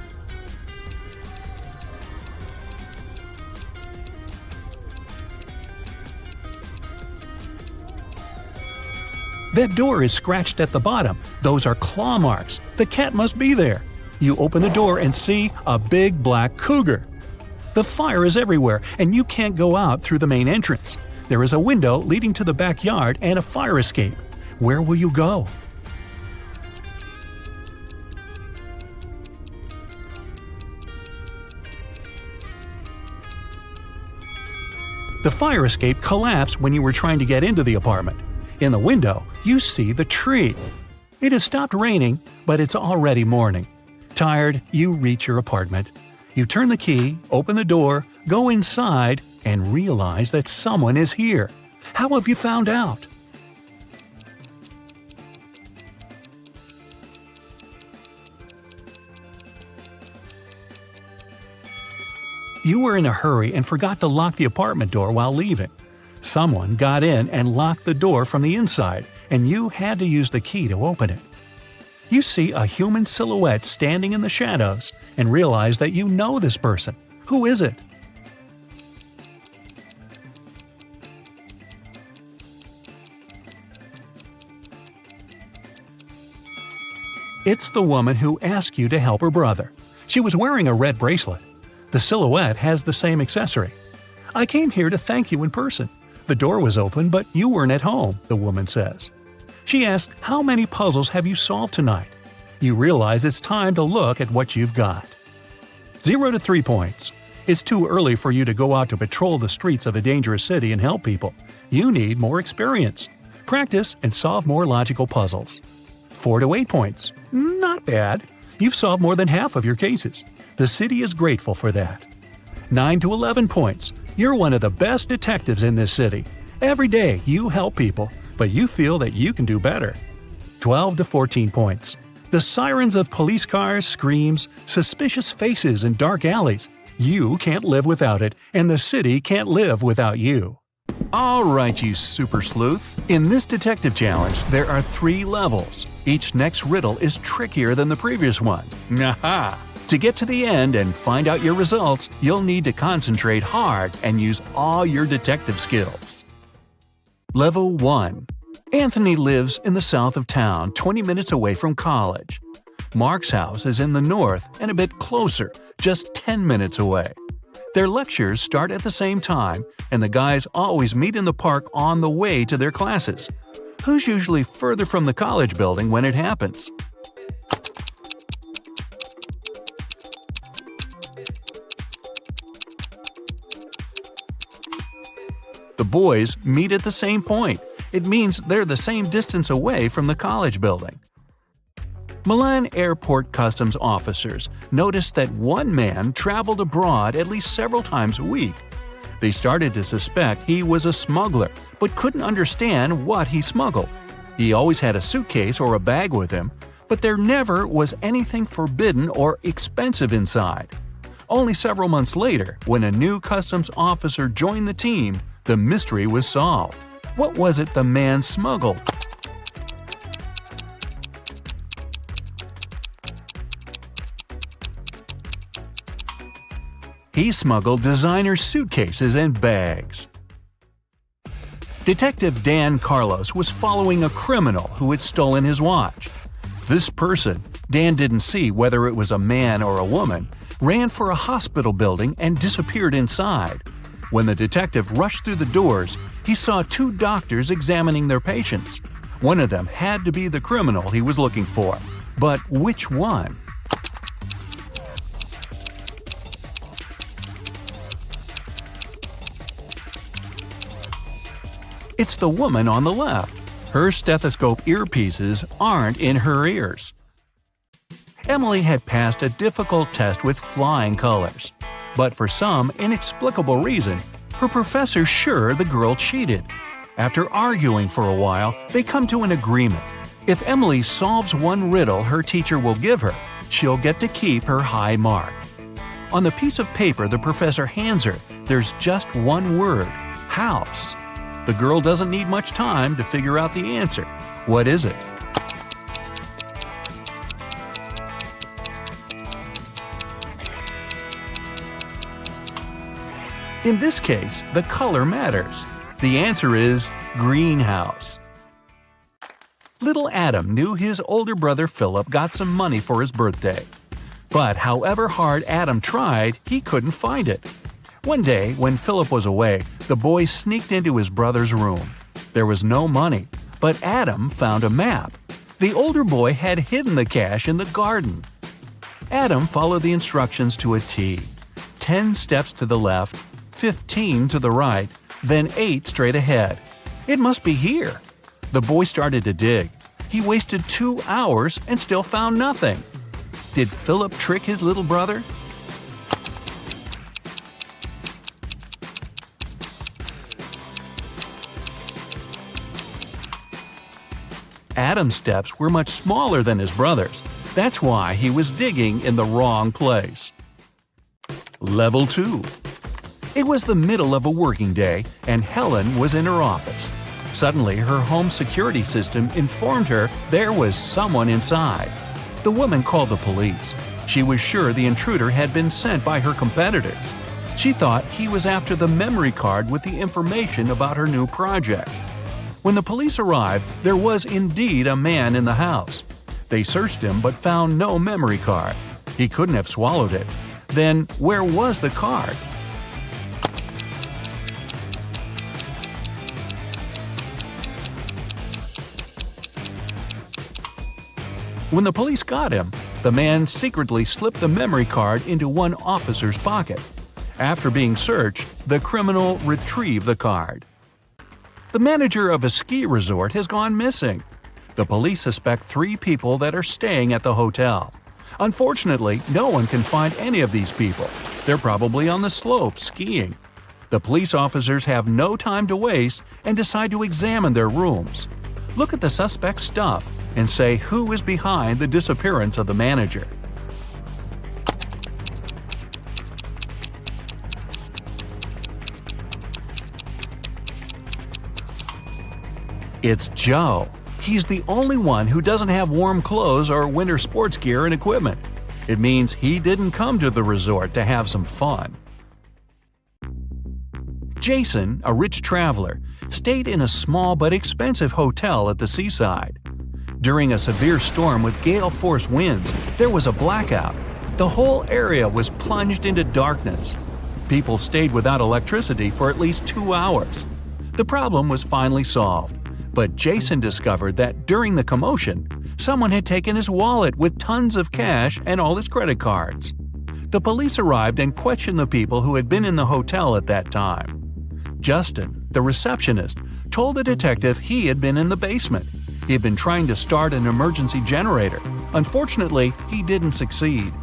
That door is scratched at the bottom. Those are claw marks. The cat must be there. You open the door and see a big black cougar. The fire is everywhere, and you can't go out through the main entrance. There is a window leading to the backyard and a fire escape. Where will you go? The fire escape collapsed when you were trying to get into the apartment. In the window, you see the tree. It has stopped raining, but it's already morning. Tired, you reach your apartment. You turn the key, open the door, go inside, and realize that someone is here. How have you found out? You were in a hurry and forgot to lock the apartment door while leaving. Someone got in and locked the door from the inside, and you had to use the key to open it. You see a human silhouette standing in the shadows and realize that you know this person. Who is it? It's the woman who asked you to help her brother. She was wearing a red bracelet. The silhouette has the same accessory. "I came here to thank you in person. The door was open, but you weren't at home," the woman says. She asks, "How many puzzles have you solved tonight?" You realize it's time to look at what you've got. 0 to 3 points. It's too early for you to go out to patrol the streets of a dangerous city and help people. You need more experience. Practice and solve more logical puzzles. 4 to 8 points. Not bad. You've solved more than half of your cases. The city is grateful for that. 9 to 11 points. You're one of the best detectives in this city. Every day you help people, but you feel that you can do better. 12 to 14 points. The sirens of police cars, screams, suspicious faces in dark alleys. You can't live without it, and the city can't live without you. Alright, you super sleuth. In this detective challenge, there are 3 levels. Each next riddle is trickier than the previous one. Aha! To get to the end and find out your results, you'll need to concentrate hard and use all your detective skills. Level 1. Anthony lives in the south of town, 20 minutes away from college. Mark's house is in the north and a bit closer, just 10 minutes away. Their lectures start at the same time, and the guys always meet in the park on the way to their classes. Who's usually further from the college building when it happens? The boys meet at the same point. It means they're the same distance away from the college building. Milan airport customs officers noticed that one man traveled abroad at least several times a week. They started to suspect he was a smuggler, but couldn't understand what he smuggled. He always had a suitcase or a bag with him, but there never was anything forbidden or expensive inside. Only several months later, when a new customs officer joined the team, the mystery was solved. What was it the man smuggled? He smuggled designer suitcases and bags. Detective Dan Carlos was following a criminal who had stolen his watch. This person, Dan didn't see whether it was a man or a woman, ran for a hospital building and disappeared inside. When the detective rushed through the doors, he saw 2 doctors examining their patients. One of them had to be the criminal he was looking for. But which one? It's the woman on the left. Her stethoscope earpieces aren't in her ears. Emily had passed a difficult test with flying colors. But for some inexplicable reason, her professor's sure the girl cheated. After arguing for a while, they come to an agreement. If Emily solves one riddle her teacher will give her, she'll get to keep her high mark. On the piece of paper the professor hands her, there's just one word: house. The girl doesn't need much time to figure out the answer. What is it? In this case, the color matters. The answer is greenhouse. Little Adam knew his older brother Philip got some money for his birthday. But however hard Adam tried, he couldn't find it. One day, when Philip was away, the boy sneaked into his brother's room. There was no money, but Adam found a map. The older boy had hidden the cash in the garden. Adam followed the instructions to a T. 10 steps to the left, 15 to the right, then 8 straight ahead. It must be here. The boy started to dig. He wasted 2 hours and still found nothing. Did Philip trick his little brother? Adam's steps were much smaller than his brother's. That's why he was digging in the wrong place. Level 2. It was the middle of a working day, and Helen was in her office. Suddenly, her home security system informed her there was someone inside. The woman called the police. She was sure the intruder had been sent by her competitors. She thought he was after the memory card with the information about her new project. When the police arrived, there was indeed a man in the house. They searched him but found no memory card. He couldn't have swallowed it. Then, where was the card? When the police got him, the man secretly slipped the memory card into one officer's pocket. After being searched, the criminal retrieved the card. The manager of a ski resort has gone missing. The police suspect 3 people that are staying at the hotel. Unfortunately, no one can find any of these people. They're probably on the slopes skiing. The police officers have no time to waste and decide to examine their rooms. Look at the suspect's stuff and say who is behind the disappearance of the manager. It's Joe. He's the only one who doesn't have warm clothes or winter sports gear and equipment. It means he didn't come to the resort to have some fun. Jason, a rich traveler, stayed in a small but expensive hotel at the seaside. During a severe storm with gale-force winds, there was a blackout. The whole area was plunged into darkness. People stayed without electricity for at least 2 hours. The problem was finally solved. But Jason discovered that during the commotion, someone had taken his wallet with tons of cash and all his credit cards. The police arrived and questioned the people who had been in the hotel at that time. Justin, the receptionist, told the detective he had been in the basement. He had been trying to start an emergency generator. Unfortunately, he didn't succeed.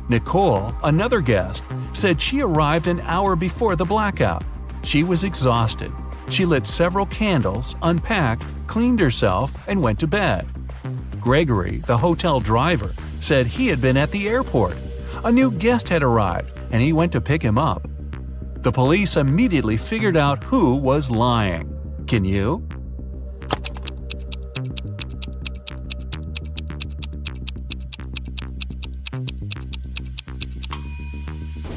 Nicole, another guest, said she arrived an hour before the blackout. She was exhausted. She lit several candles, unpacked, cleaned herself, and went to bed. Gregory, the hotel driver, said he had been at the airport. A new guest had arrived, and he went to pick him up. The police immediately figured out who was lying. Can you?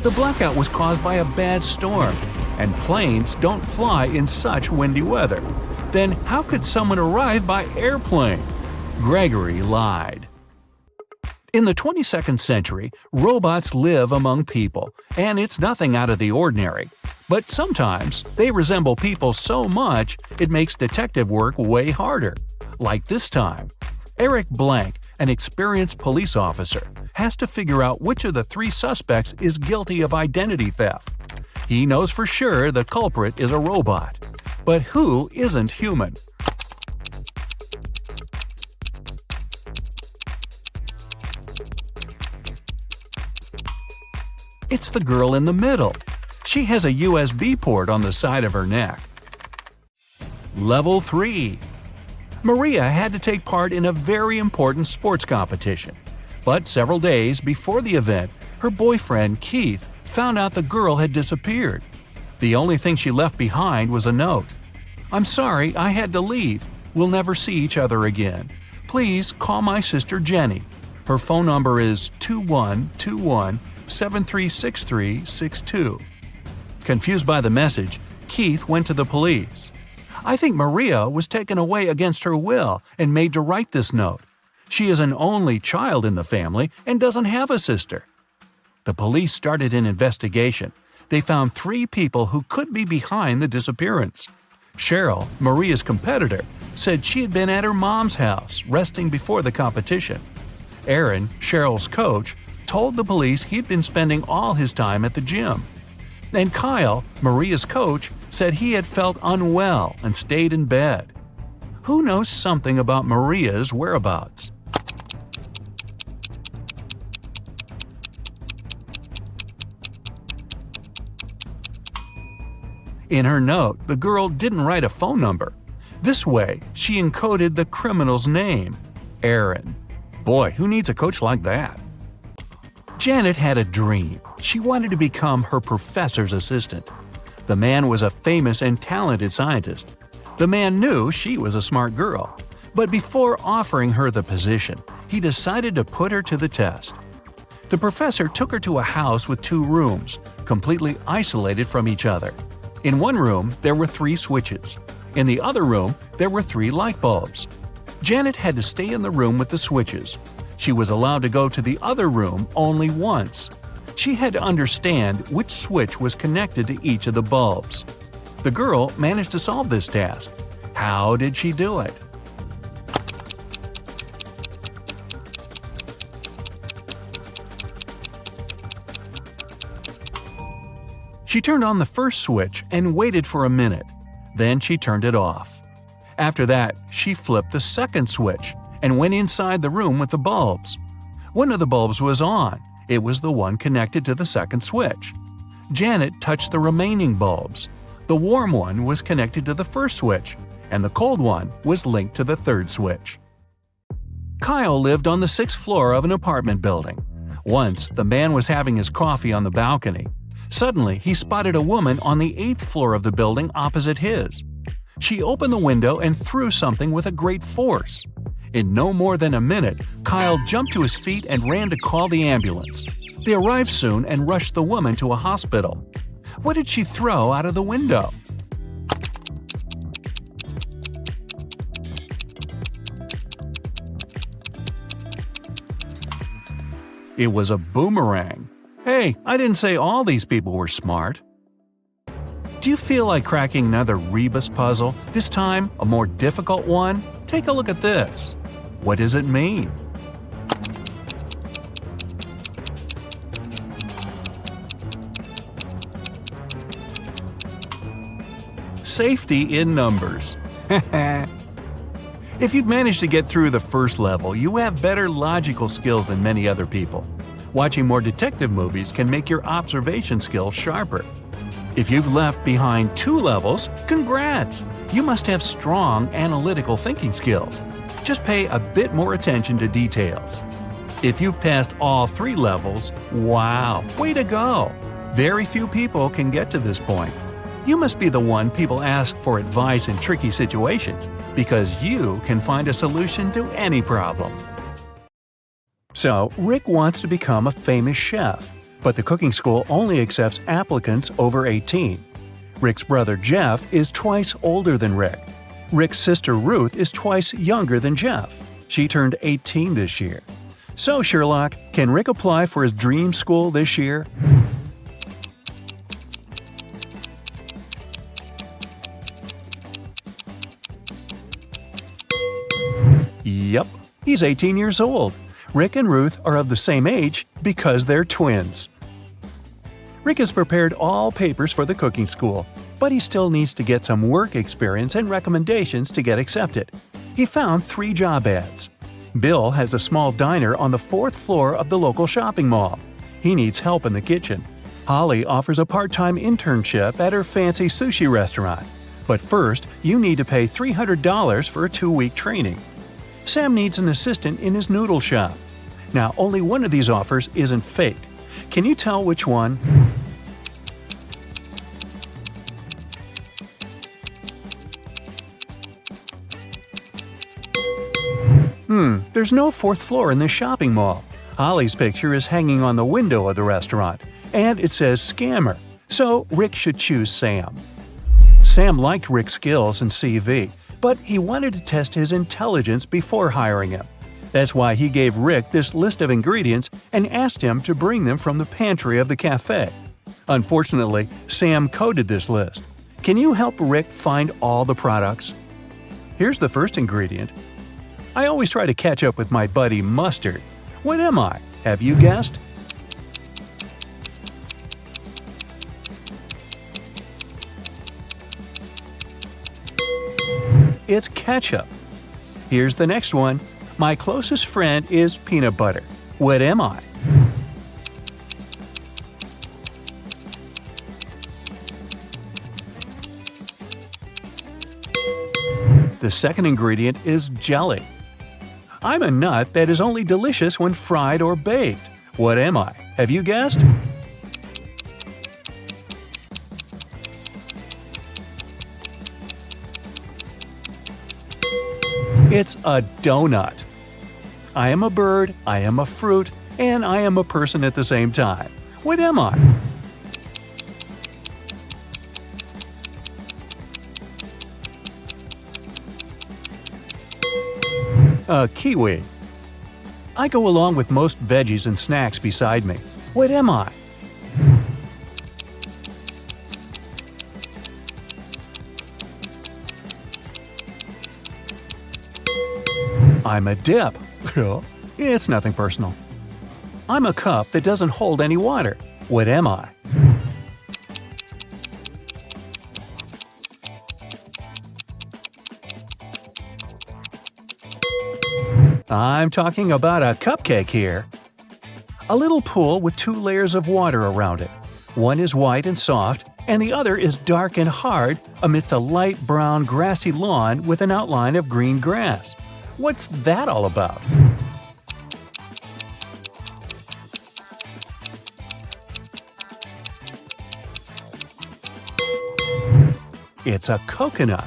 The blackout was caused by a bad storm, and planes don't fly in such windy weather. Then how could someone arrive by airplane? Gregory lied. In the 22nd century, robots live among people, and it's nothing out of the ordinary. But sometimes they resemble people so much it makes detective work way harder. Like this time. Eric Blank, an experienced police officer, has to figure out which of the 3 suspects is guilty of identity theft. He knows for sure the culprit is a robot. But who isn't human? It's the girl in the middle. She has a USB port on the side of her neck. Level 3. Maria had to take part in a very important sports competition. But several days before the event, her boyfriend, Keith, found out the girl had disappeared. The only thing she left behind was a note. "I'm sorry, I had to leave. We'll never see each other again. Please call my sister Jenny. Her phone number is 2121-736362. Confused by the message, Keith went to the police. "I think Maria was taken away against her will and made to write this note. She is an only child in the family and doesn't have a sister." The police started an investigation. They found 3 people who could be behind the disappearance. Cheryl, Maria's competitor, said she had been at her mom's house resting before the competition. Aaron, Cheryl's coach, told the police he'd been spending all his time at the gym. And Kyle, Maria's coach, said he had felt unwell and stayed in bed. Who knows something about Maria's whereabouts? In her note, the girl didn't write a phone number. This way, she encoded the criminal's name, Aaron. Boy, who needs a coach like that? Janet had a dream. She wanted to become her professor's assistant. The man was a famous and talented scientist. The man knew she was a smart girl. But before offering her the position, he decided to put her to the test. The professor took her to a house with 2 rooms, completely isolated from each other. In one room, there were 3 switches. In the other room, there were 3 light bulbs. Janet had to stay in the room with the switches. She was allowed to go to the other room only once. She had to understand which switch was connected to each of the bulbs. The girl managed to solve this task. How did she do it? She turned on the first switch and waited for a minute. Then she turned it off. After that, she flipped the second switch and went inside the room with the bulbs. One of the bulbs was on. It was the one connected to the second switch. Janet touched the remaining bulbs. The warm one was connected to the first switch, and the cold one was linked to the third switch. Kyle lived on the 6th floor of an apartment building. Once, the man was having his coffee on the balcony. Suddenly, he spotted a woman on the 8th floor of the building opposite his. She opened the window and threw something with a great force. In no more than a minute, Kyle jumped to his feet and ran to call the ambulance. They arrived soon and rushed the woman to a hospital. What did she throw out of the window? It was a boomerang. Hey, I didn't say all these people were smart. Do you feel like cracking another rebus puzzle, this time a more difficult one? Take a look at this. What does it mean? Safety in numbers. If you've managed to get through the first level, you have better logical skills than many other people. Watching more detective movies can make your observation skills sharper. If you've left behind 2 levels, congrats! You must have strong analytical thinking skills. Just pay a bit more attention to details. If you've passed all 3 levels, wow, way to go! Very few people can get to this point. You must be the one people ask for advice in tricky situations, because you can find a solution to any problem. So, Rick wants to become a famous chef, but the cooking school only accepts applicants over 18. Rick's brother Jeff is twice older than Rick. Rick's sister Ruth is twice younger than Jeff. She turned 18 this year. So, Sherlock, can Rick apply for his dream school this year? Yep, he's 18 years old. Rick and Ruth are of the same age because they're twins. Rick has prepared all papers for the cooking school, but he still needs to get some work experience and recommendations to get accepted. He found 3 job ads. Bill has a small diner on the 4th floor of the local shopping mall. He needs help in the kitchen. Holly offers a part-time internship at her fancy sushi restaurant. But first, you need to pay $300 for a 2-week training. Sam needs an assistant in his noodle shop. Now, only one of these offers isn't fake. Can you tell which one? There's no 4th floor in this shopping mall. Holly's picture is hanging on the window of the restaurant, and it says scammer, so Rick should choose Sam. Sam liked Rick's skills and CV, but he wanted to test his intelligence before hiring him. That's why he gave Rick this list of ingredients and asked him to bring them from the pantry of the cafe. Unfortunately, Sam coded this list. Can you help Rick find all the products? Here's the first ingredient. I always try to catch up with my buddy Mustard. What am I? Have you guessed? It's ketchup. Here's the next one. My closest friend is peanut butter. What am I? The second ingredient is jelly. I'm a nut that is only delicious when fried or baked. What am I? Have you guessed? It's a donut. I am a bird, I am a fruit, and I am a person at the same time. What am I? A kiwi. I go along with most veggies and snacks beside me. What am I? I'm a dip. It's nothing personal. I'm a cup that doesn't hold any water. What am I? I'm talking about a cupcake here. A little pool with 2 layers of water around it. One is white and soft, and the other is dark and hard amidst a light brown grassy lawn with an outline of green grass. What's that all about? It's a coconut.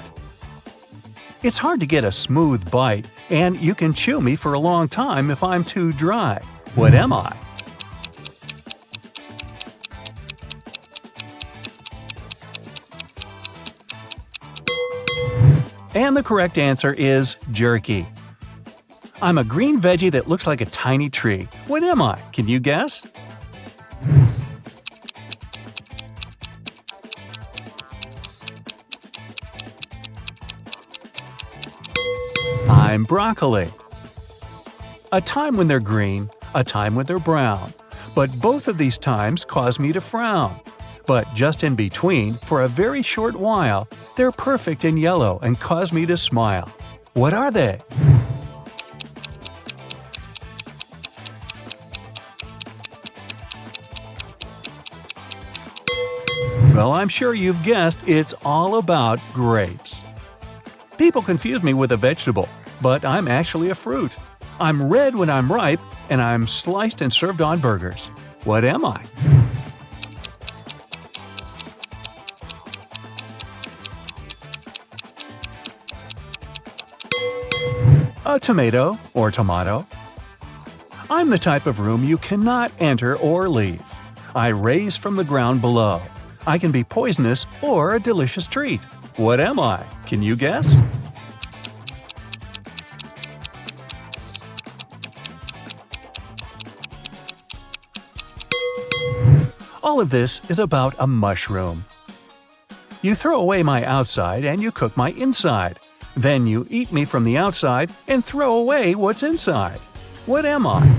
It's hard to get a smooth bite, and you can chew me for a long time if I'm too dry. What am I? And the correct answer is jerky. I'm a green veggie that looks like a tiny tree. What am I? Can you guess? I'm broccoli. A time when they're green, a time when they're brown. But both of these times cause me to frown. But just in between, for a very short while, they're perfect and yellow and cause me to smile. What are they? Well, I'm sure you've guessed it's all about grapes. People confuse me with a vegetable, but I'm actually a fruit. I'm red when I'm ripe, and I'm sliced and served on burgers. What am I? A tomato or tomato. I'm the type of room you cannot enter or leave. I raise from the ground below. I can be poisonous or a delicious treat. What am I? Can you guess? All of this is about a mushroom. You throw away my outside and you cook my inside. Then you eat me from the outside and throw away what's inside. What am I?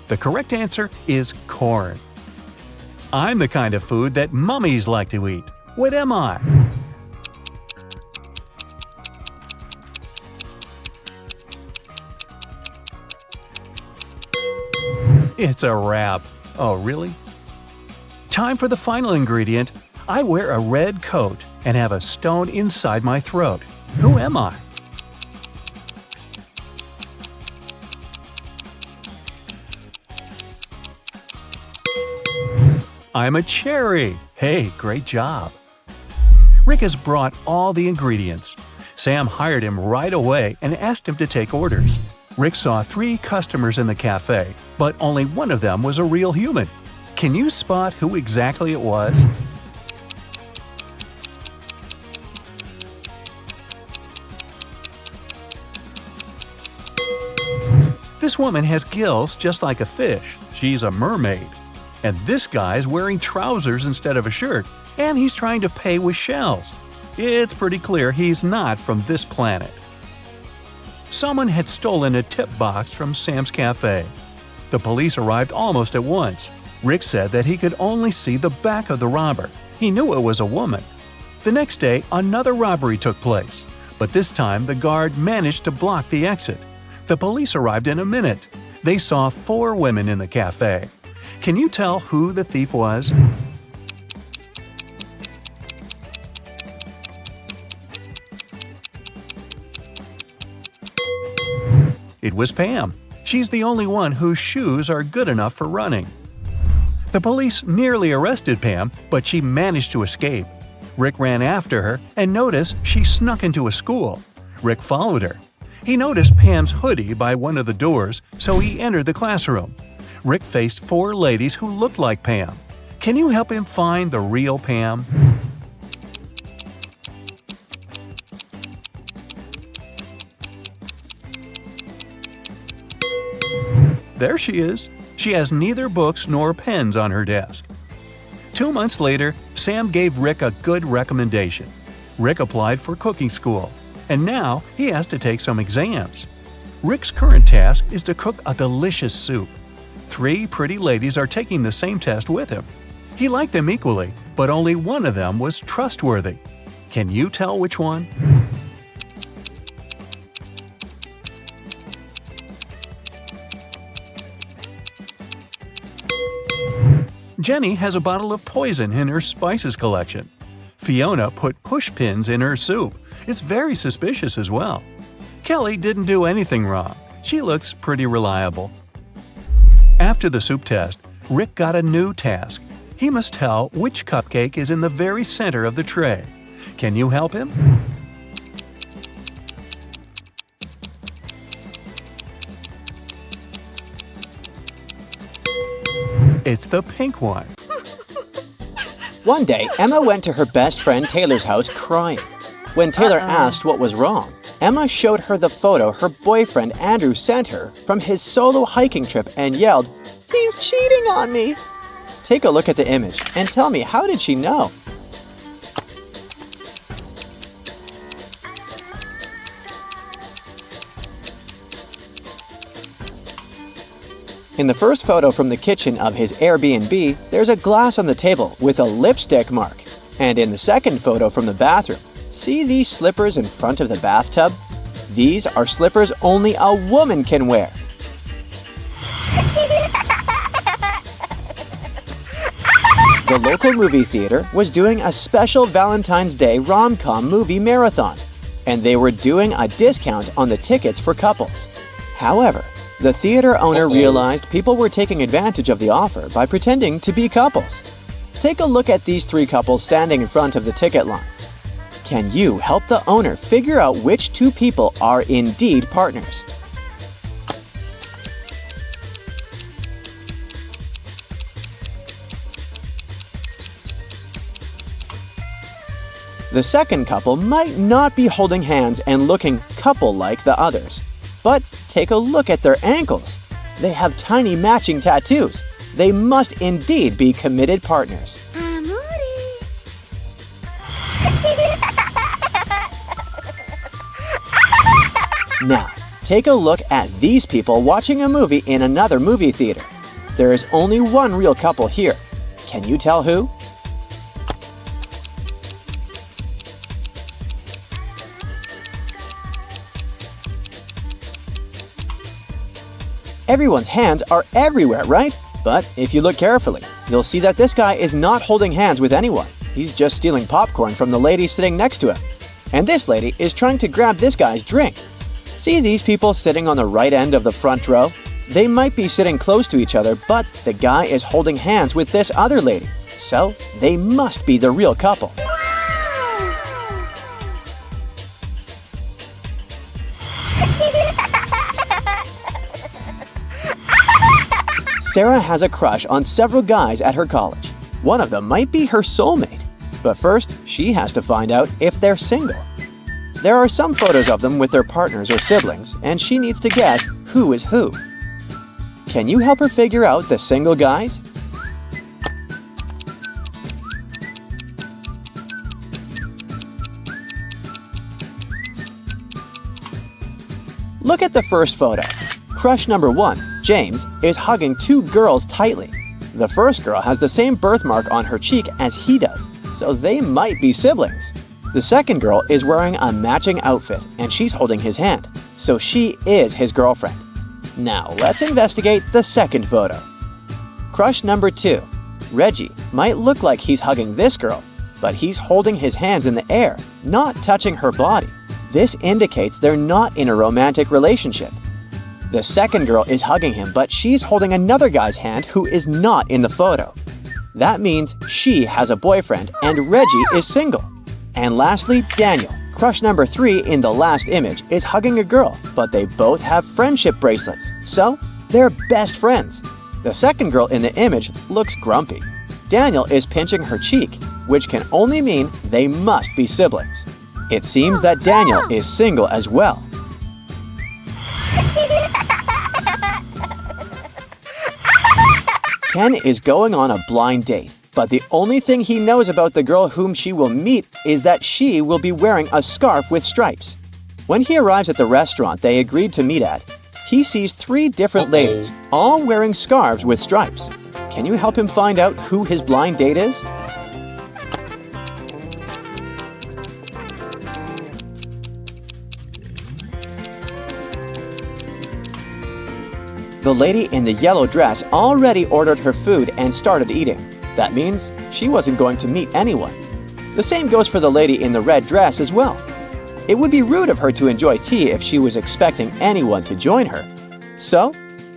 The correct answer is corn. I'm the kind of food that mummies like to eat. What am I? It's a wrap. Oh, really? Time for the final ingredient. I wear a red coat and have a stone inside my throat. Who am I? I'm a cherry. Hey, great job. Rick has brought all the ingredients. Sam hired him right away and asked him to take orders. Rick saw 3 customers in the cafe, but only one of them was a real human. Can you spot who exactly it was? This woman has gills just like a fish. She's a mermaid. And this guy's wearing trousers instead of a shirt, and he's trying to pay with shells. It's pretty clear he's not from this planet. Someone had stolen a tip box from Sam's cafe. The police arrived almost at once. Rick said that he could only see the back of the robber. He knew it was a woman. The next day, another robbery took place, but this time the guard managed to block the exit. The police arrived in a minute. They saw 4 women in the cafe. Can you tell who the thief was? It was Pam. She's the only one whose shoes are good enough for running. The police nearly arrested Pam, but she managed to escape. Rick ran after her and noticed she snuck into a school. Rick followed her. He noticed Pam's hoodie by one of the doors, so he entered the classroom. Rick faced 4 ladies who looked like Pam. Can you help him find the real Pam? There she is. She has neither books nor pens on her desk. 2 months later, Sam gave Rick a good recommendation. Rick applied for cooking school, and now he has to take some exams. Rick's current task is to cook a delicious soup. 3 pretty ladies are taking the same test with him. He liked them equally, but only one of them was trustworthy. Can you tell which one? Jenny has a bottle of poison in her spices collection. Fiona put push pins in her soup. It's very suspicious as well. Kelly didn't do anything wrong. She looks pretty reliable. After the soup test, Rick got a new task. He must tell which cupcake is in the very center of the tray. Can you help him? It's the pink one. One day, Emma went to her best friend Taylor's house crying. When Taylor asked what was wrong, Emma showed her the photo her boyfriend Andrew sent her from his solo hiking trip and yelled, "He's cheating on me!" Take a look at the image and tell me, how did she know? In the first photo from the kitchen of his Airbnb, there's a glass on the table with a lipstick mark. And in the second photo from the bathroom, see these slippers in front of the bathtub? These are slippers only a woman can wear. The local movie theater was doing a special Valentine's Day rom-com movie marathon, and they were doing a discount on the tickets for couples. However, the theater owner realized people were taking advantage of the offer by pretending to be couples. Take a look at these three couples standing in front of the ticket line. Can you help the owner figure out which two people are indeed partners? The second couple might not be holding hands and looking couple-like the others. But take a look at their ankles. They have tiny matching tattoos. They must indeed be committed partners. Now, take a look at these people watching a movie in another movie theater. There is only one real couple here. Can you tell who? Everyone's hands are everywhere, right? But if you look carefully, you'll see that this guy is not holding hands with anyone. He's just stealing popcorn from the lady sitting next to him. And this lady is trying to grab this guy's drink. See these people sitting on the right end of the front row? They might be sitting close to each other, but the guy is holding hands with this other lady. So they must be the real couple. Sarah has a crush on several guys at her college. One of them might be her soulmate. But first, she has to find out if they're single. There are some photos of them with their partners or siblings, and she needs to guess who is who. Can you help her figure out the single guys? Look at the first photo. Crush number 1, James, is hugging two girls tightly. The first girl has the same birthmark on her cheek as he does, so they might be siblings. The second girl is wearing a matching outfit, and she's holding his hand, so she is his girlfriend. Now let's investigate the second photo. Crush number 2, Reggie, might look like he's hugging this girl, but he's holding his hands in the air, not touching her body. This indicates they're not in a romantic relationship. The second girl is hugging him, but she's holding another guy's hand who is not in the photo. That means she has a boyfriend and Reggie is single. And lastly, Daniel, crush number 3 in the last image, is hugging a girl, but they both have friendship bracelets, so they're best friends. The second girl in the image looks grumpy. Daniel is pinching her cheek, which can only mean they must be siblings. It seems that Daniel is single as well. Ken is going on a blind date, but the only thing he knows about the girl whom she will meet is that she will be wearing a scarf with stripes. When he arrives at the restaurant they agreed to meet at, he sees 3 different ladies, all wearing scarves with stripes. Can you help him find out who his blind date is? The lady in the yellow dress already ordered her food and started eating. That means she wasn't going to meet anyone. The same goes for the lady in the red dress as well. It would be rude of her to enjoy tea if she was expecting anyone to join her. So,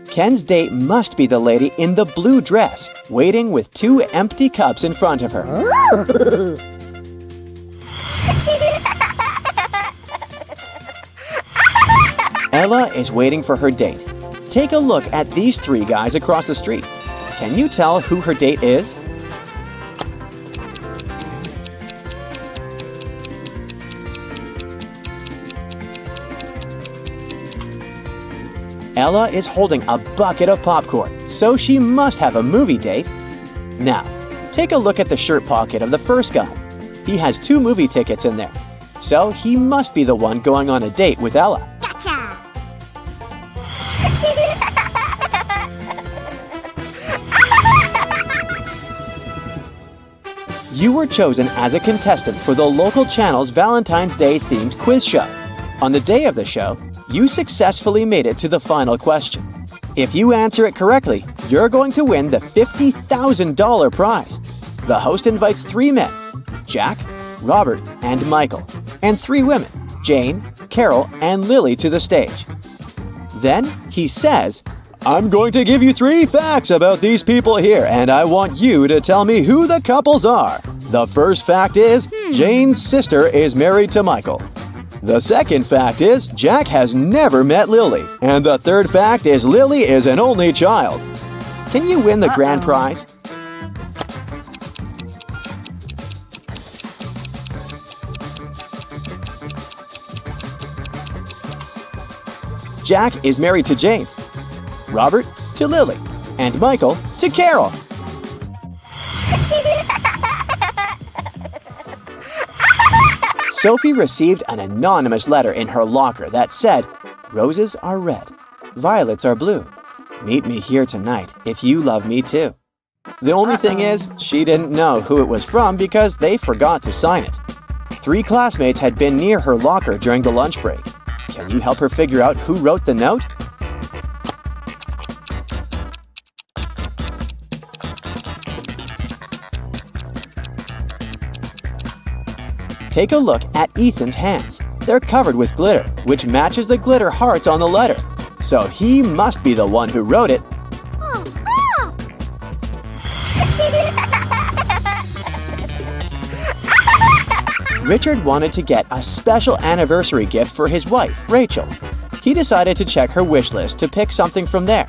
Ken's date must be the lady in the blue dress, waiting with 2 empty cups in front of her. Ella is waiting for her date. Take a look at these 3 guys across the street. Can you tell who her date is? Ella is holding a bucket of popcorn, so she must have a movie date. Now, take a look at the shirt pocket of the first guy. He has 2 movie tickets in there, so he must be the one going on a date with Ella. Gotcha! You were chosen as a contestant for the local channel's Valentine's Day themed quiz show. On the day of the show, you successfully made it to the final question. If you answer it correctly, you're going to win the $50,000 prize. The host invites 3 men, Jack, Robert, and Michael, and 3 women, Jane, Carol, and Lily, to the stage. Then he says, "I'm going to give you 3 facts about these people here, and I want you to tell me who the couples are. The first fact is, Jane's sister is married to Michael. The second fact is, Jack has never met Lily. And the third fact is, Lily is an only child." Can you win the grand prize? Jack is married to Jane, Robert to Lily, and Michael to Carol. Sophie received an anonymous letter in her locker that said, "Roses are red, violets are blue. Meet me here tonight if you love me too." The only thing is, she didn't know who it was from because they forgot to sign it. 3 classmates had been near her locker during the lunch break. Can you help her figure out who wrote the note? Take a look at Ethan's hands. They're covered with glitter, which matches the glitter hearts on the letter. So he must be the one who wrote it. Richard wanted to get a special anniversary gift for his wife, Rachel. He decided to check her wish list to pick something from there.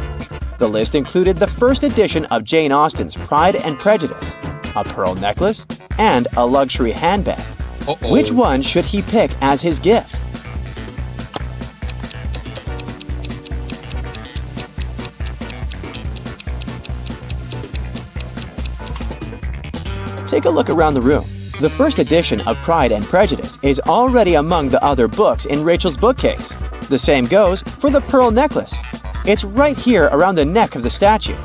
The list included the first edition of Jane Austen's Pride and Prejudice, a pearl necklace, and a luxury handbag. Which one should he pick as his gift? Take a look around the room. The first edition of Pride and Prejudice is already among the other books in Rachel's bookcase. The same goes for the pearl necklace. It's right here around the neck of the statue.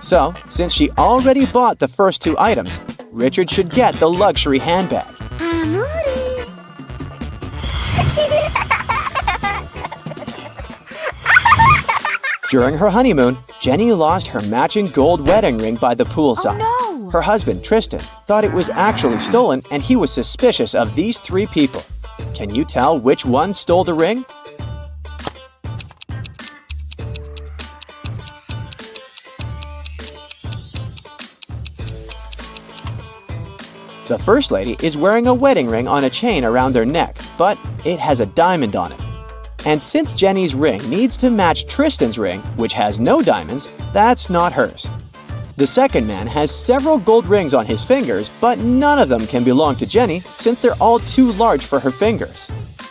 So, since she already bought the first 2 items, Richard should get the luxury handbag. During her honeymoon, Jenny lost her matching gold wedding ring by the poolside. Oh, no. Her husband, Tristan, thought it was actually stolen and he was suspicious of these 3 people. Can you tell which one stole the ring? The first lady is wearing a wedding ring on a chain around their neck, but it has a diamond on it. And since Jenny's ring needs to match Tristan's ring, which has no diamonds, that's not hers. The second man has several gold rings on his fingers, but none of them can belong to Jenny since they're all too large for her fingers.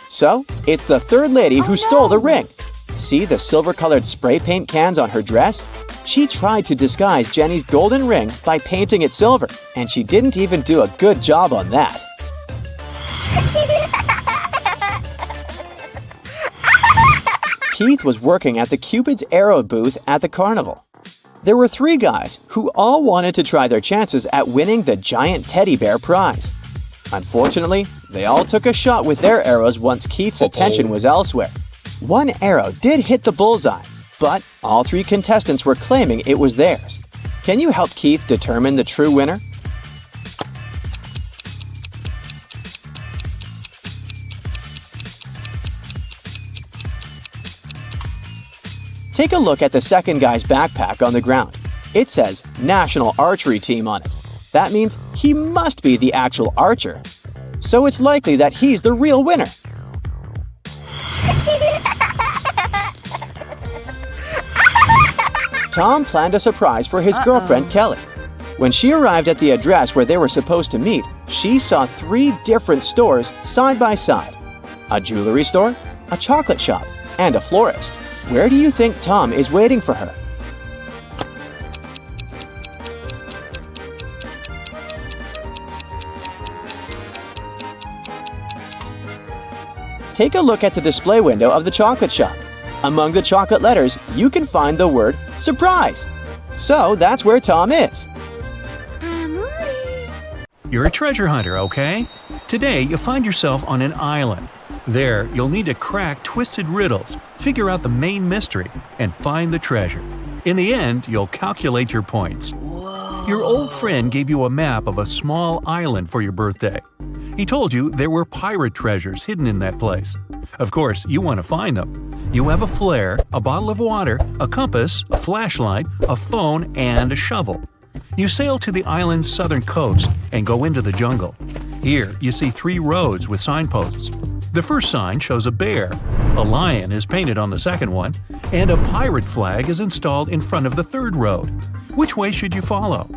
So, it's the third lady who stole the ring. See the silver-colored spray paint cans on her dress? She tried to disguise Jenny's golden ring by painting it silver, and she didn't even do a good job on that. Keith was working at the Cupid's Arrow booth at the carnival. There were 3 guys who all wanted to try their chances at winning the giant teddy bear prize. Unfortunately, they all took a shot with their arrows once Keith's attention was elsewhere. One arrow did hit the bullseye, but all 3 contestants were claiming it was theirs. Can you help Keith determine the true winner? Take a look at the second guy's backpack on the ground. It says National Archery Team on it. That means he must be the actual archer. So it's likely that he's the real winner. Tom planned a surprise for his girlfriend Kelly. When she arrived at the address where they were supposed to meet, she saw 3 different stores side by side. A jewelry store, a chocolate shop, and a florist. Where do you think Tom is waiting for her? Take a look at the display window of the chocolate shop. Among the chocolate letters, you can find the word surprise. So that's where Tom is. You're a treasure hunter, okay? Today, you'll find yourself on an island. There, you'll need to crack twisted riddles, figure out the main mystery, and find the treasure. In the end, you'll calculate your points. Your old friend gave you a map of a small island for your birthday. He told you there were pirate treasures hidden in that place. Of course, you want to find them. You have a flare, a bottle of water, a compass, a flashlight, a phone, and a shovel. You sail to the island's southern coast and go into the jungle. Here, you see 3 roads with signposts. The first sign shows a bear, a lion is painted on the second one, and a pirate flag is installed in front of the third road. Which way should you follow?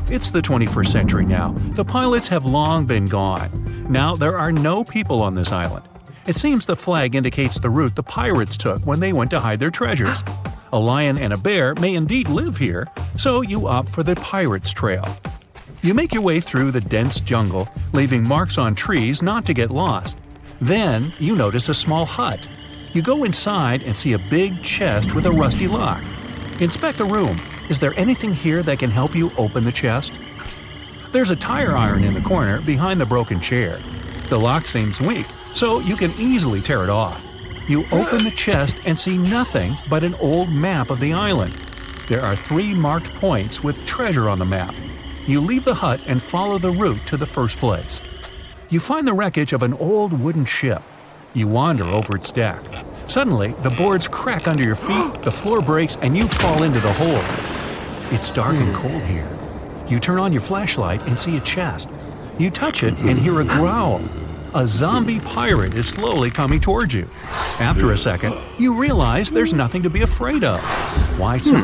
It's the 21st century now. The pilots have long been gone. Now there are no people on this island. It seems the flag indicates the route the pirates took when they went to hide their treasures. A lion and a bear may indeed live here, so you opt for the pirates' trail. You make your way through the dense jungle, leaving marks on trees not to get lost. Then you notice a small hut. You go inside and see a big chest with a rusty lock. Inspect the room. Is there anything here that can help you open the chest? There's a tire iron in the corner behind the broken chair. The lock seems weak, so you can easily tear it off. You open the chest and see nothing but an old map of the island. There are 3 marked points with treasure on the map. You leave the hut and follow the route to the first place. You find the wreckage of an old wooden ship. You wander over its deck. Suddenly, the boards crack under your feet, the floor breaks, and you fall into the hole. It's dark and cold here. You turn on your flashlight and see a chest. You touch it and hear a growl. A zombie pirate is slowly coming towards you. After a second, you realize there's nothing to be afraid of. Why so?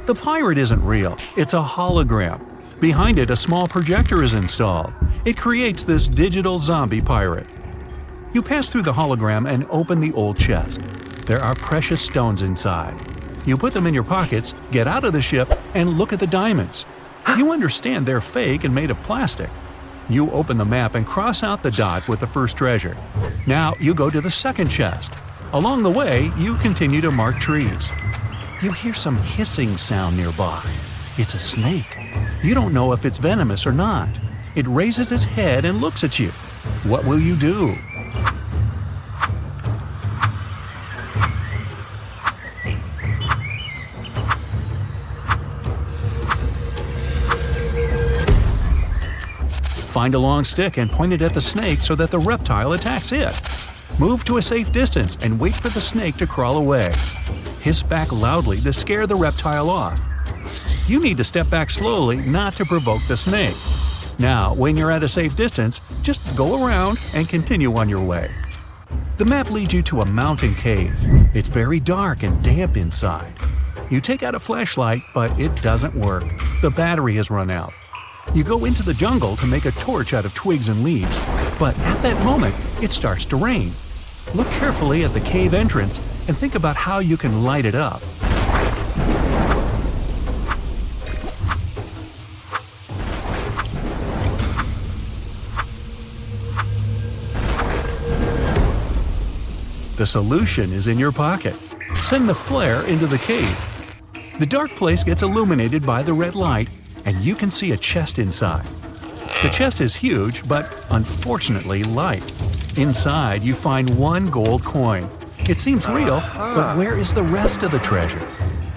The pirate isn't real. It's a hologram. Behind it, a small projector is installed. It creates this digital zombie pirate. You pass through the hologram and open the old chest. There are precious stones inside. You put them in your pockets, get out of the ship, and look at the diamonds. You understand they're fake and made of plastic. You open the map and cross out the dot with the first treasure. Now you go to the second chest. Along the way, you continue to mark trees. You hear some hissing sound nearby. It's a snake. You don't know if it's venomous or not. It raises its head and looks at you. What will you do? Find a long stick and point it at the snake so that the reptile attacks it. Move to a safe distance and wait for the snake to crawl away. Hiss back loudly to scare the reptile off. You need to step back slowly not to provoke the snake. Now, when you're at a safe distance, just go around and continue on your way. The map leads you to a mountain cave. It's very dark and damp inside. You take out a flashlight, but it doesn't work. The battery has run out. You go into the jungle to make a torch out of twigs and leaves. But at that moment, it starts to rain. Look carefully at the cave entrance and think about how you can light it up. The solution is in your pocket. Send the flare into the cave. The dark place gets illuminated by the red light, and you can see a chest inside. The chest is huge, but unfortunately light. Inside, you find one gold coin. It seems real, but where is the rest of the treasure?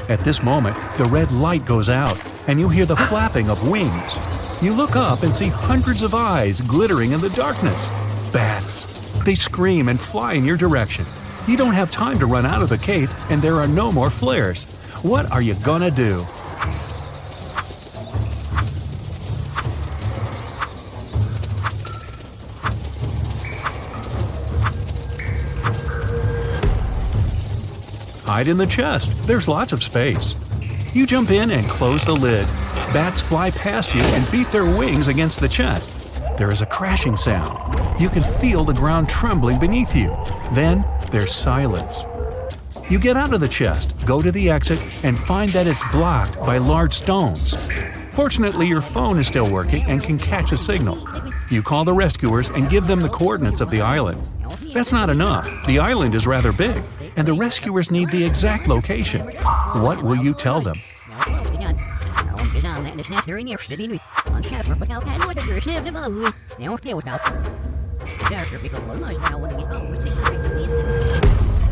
At this moment, the red light goes out, and you hear the flapping of wings. You look up and see hundreds of eyes glittering in the darkness. Bats. They scream and fly in your direction. You don't have time to run out of the cave, and there are no more flares. What are you gonna do? Hide in the chest. There's lots of space. You jump in and close the lid. Bats fly past you and beat their wings against the chest. There is a crashing sound. You can feel the ground trembling beneath you. Then there's silence. You get out of the chest, go to the exit, and find that it's blocked by large stones. Fortunately, your phone is still working and can catch a signal. You call the rescuers and give them the coordinates of the island. That's not enough. The island is rather big, and the rescuers need the exact location. What will you tell them?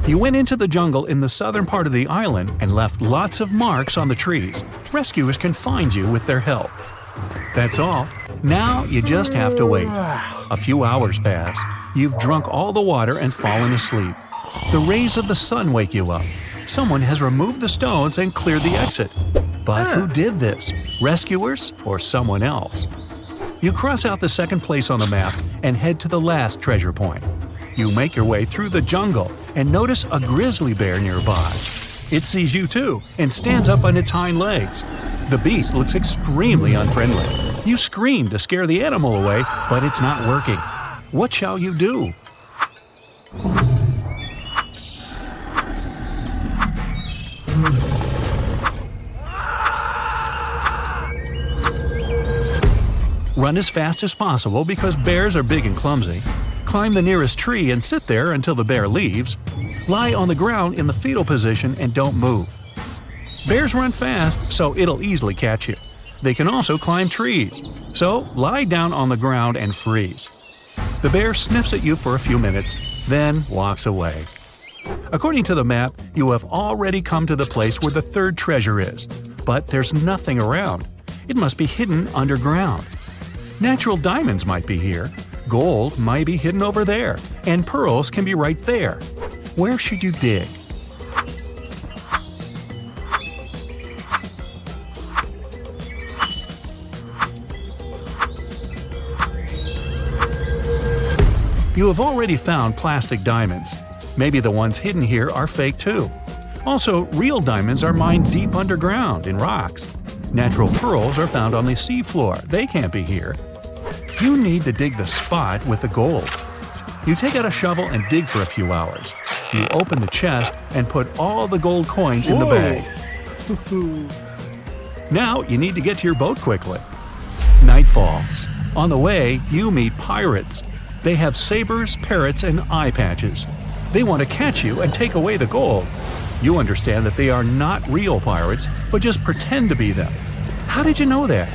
You went into the jungle in the southern part of the island and left lots of marks on the trees. Rescuers can find you with their help. That's all. Now you just have to wait. A few hours pass. You've drunk all the water and fallen asleep. The rays of the sun wake you up. Someone has removed the stones and cleared the exit. But who did this? Rescuers or someone else? You cross out the second place on the map and head to the last treasure point. You make your way through the jungle and notice a grizzly bear nearby. It sees you too and stands up on its hind legs. The beast looks extremely unfriendly. You scream to scare the animal away, but it's not working. What shall you do? Run as fast as possible because bears are big and clumsy. Climb the nearest tree and sit there until the bear leaves. Lie on the ground in the fetal position and don't move. Bears run fast, so it'll easily catch you. They can also climb trees. So lie down on the ground and freeze. The bear sniffs at you for a few minutes, then walks away. According to the map, you have already come to the place where the third treasure is, but there's nothing around. It must be hidden underground. Natural diamonds might be here, gold might be hidden over there, and pearls can be right there. Where should you dig? You have already found plastic diamonds. Maybe the ones hidden here are fake too. Also, real diamonds are mined deep underground in rocks. Natural pearls are found on the seafloor. They can't be here. You need to dig the spot with the gold. You take out a shovel and dig for a few hours. You open the chest and put all the gold coins in the bag. Now you need to get to your boat quickly. Night falls. On the way, you meet pirates. They have sabers, parrots, and eye patches. They want to catch you and take away the gold. You understand that they are not real pirates, but just pretend to be them. How did you know that?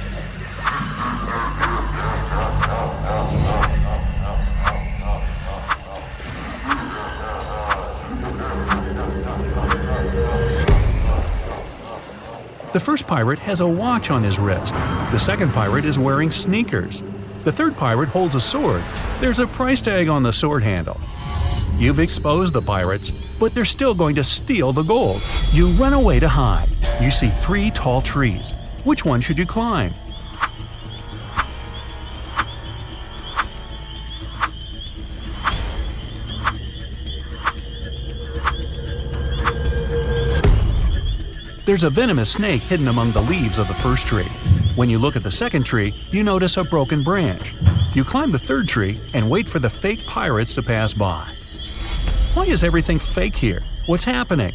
The first pirate has a watch on his wrist. The second pirate is wearing sneakers. The third pirate holds a sword. There's a price tag on the sword handle. You've exposed the pirates, but they're still going to steal the gold. You run away to hide. You see 3 tall trees. Which one should you climb? There's a venomous snake hidden among the leaves of the first tree. When you look at the second tree, you notice a broken branch. You climb the third tree and wait for the fake pirates to pass by. Why is everything fake here? What's happening?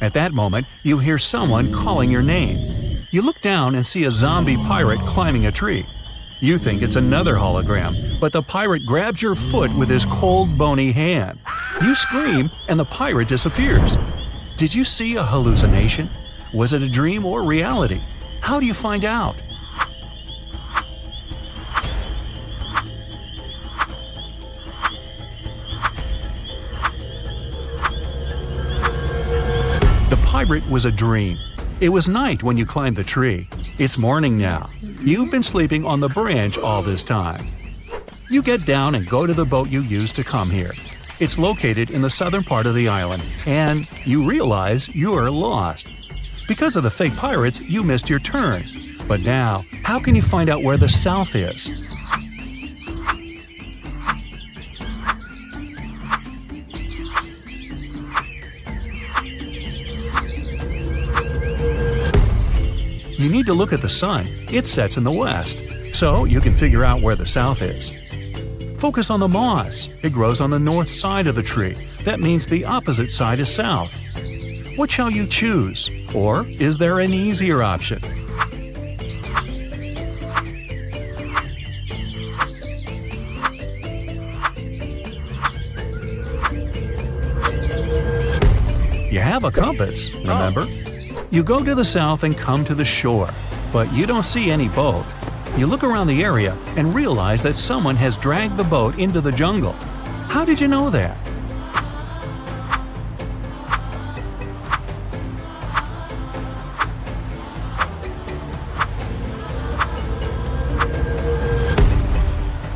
At that moment, you hear someone calling your name. You look down and see a zombie pirate climbing a tree. You think it's another hologram, but the pirate grabs your foot with his cold, bony hand. You scream, and the pirate disappears. Did you see a hallucination? Was it a dream or reality? How do you find out? The pirate was a dream. It was night when you climbed the tree. It's morning now. You've been sleeping on the branch all this time. You get down and go to the boat you used to come here. It's located in the southern part of the island, and you realize you're lost. Because of the fake pirates, you missed your turn. But now, how can you find out where the south is? You need to look at the sun. It sets in the west, so you can figure out where the south is. Focus on the moss. It grows on the north side of the tree. That means the opposite side is south. What shall you choose? Or is there an easier option? You have a compass, remember? You go to the south and come to the shore, but you don't see any boat. You look around the area and realize that someone has dragged the boat into the jungle. How did you know that?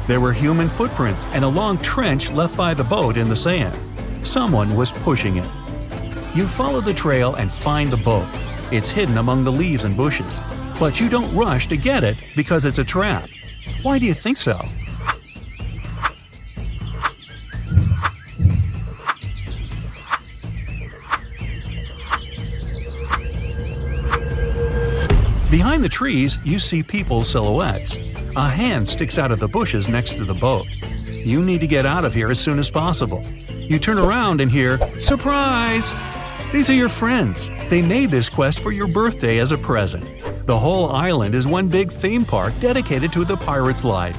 There were human footprints and a long trench left by the boat in the sand. Someone was pushing it. You follow the trail and find the boat. It's hidden among the leaves and bushes. But you don't rush to get it because it's a trap. Why do you think so? Behind the trees, you see people's silhouettes. A hand sticks out of the bushes next to the boat. You need to get out of here as soon as possible. You turn around and hear, "Surprise!" These are your friends. They made this quest for your birthday as a present. The whole island is one big theme park dedicated to the pirate's life.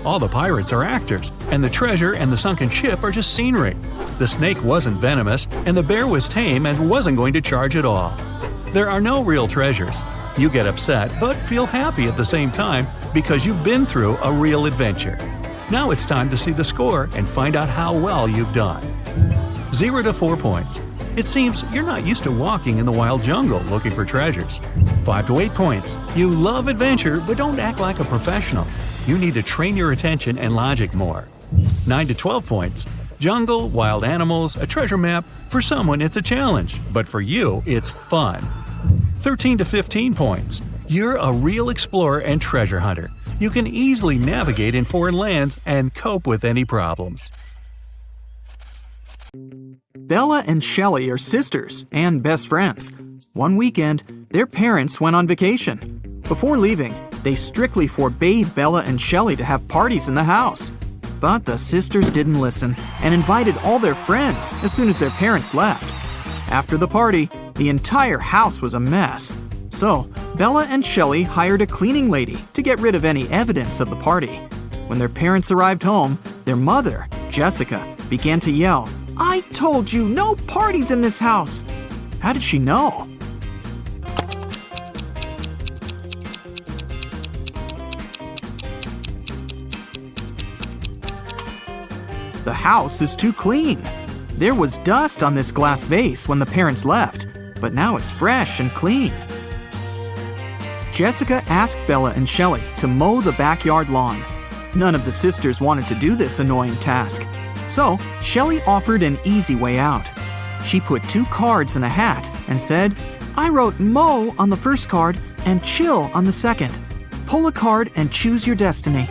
All the pirates are actors, and the treasure and the sunken ship are just scenery. The snake wasn't venomous, and the bear was tame and wasn't going to charge at all. There are no real treasures. You get upset, but feel happy at the same time because you've been through a real adventure. Now it's time to see the score and find out how well you've done. 0 to 4 points. It seems you're not used to walking in the wild jungle looking for treasures. 5 to 8 points. You love adventure, but don't act like a professional. You need to train your attention and logic more. 9 to 12 points. Jungle, wild animals, a treasure map. For someone, it's a challenge, but for you, it's fun. 13 to 15 points. You're a real explorer and treasure hunter. You can easily navigate in foreign lands and cope with any problems. Bella and Shelley are sisters and best friends. One weekend, their parents went on vacation. Before leaving, they strictly forbade Bella and Shelley to have parties in the house. But the sisters didn't listen and invited all their friends as soon as their parents left. After the party, the entire house was a mess. So, Bella and Shelley hired a cleaning lady to get rid of any evidence of the party. When their parents arrived home, their mother, Jessica, began to yell, "I told you, no parties in this house!" How did she know? The house is too clean. There was dust on this glass vase when the parents left, but now it's fresh and clean. Jessica asked Bella and Shelley to mow the backyard lawn. None of the sisters wanted to do this annoying task. So, Shelley offered an easy way out. She put 2 cards in a hat and said, "I wrote mow on the first card and chill on the second. Pull a card and choose your destiny."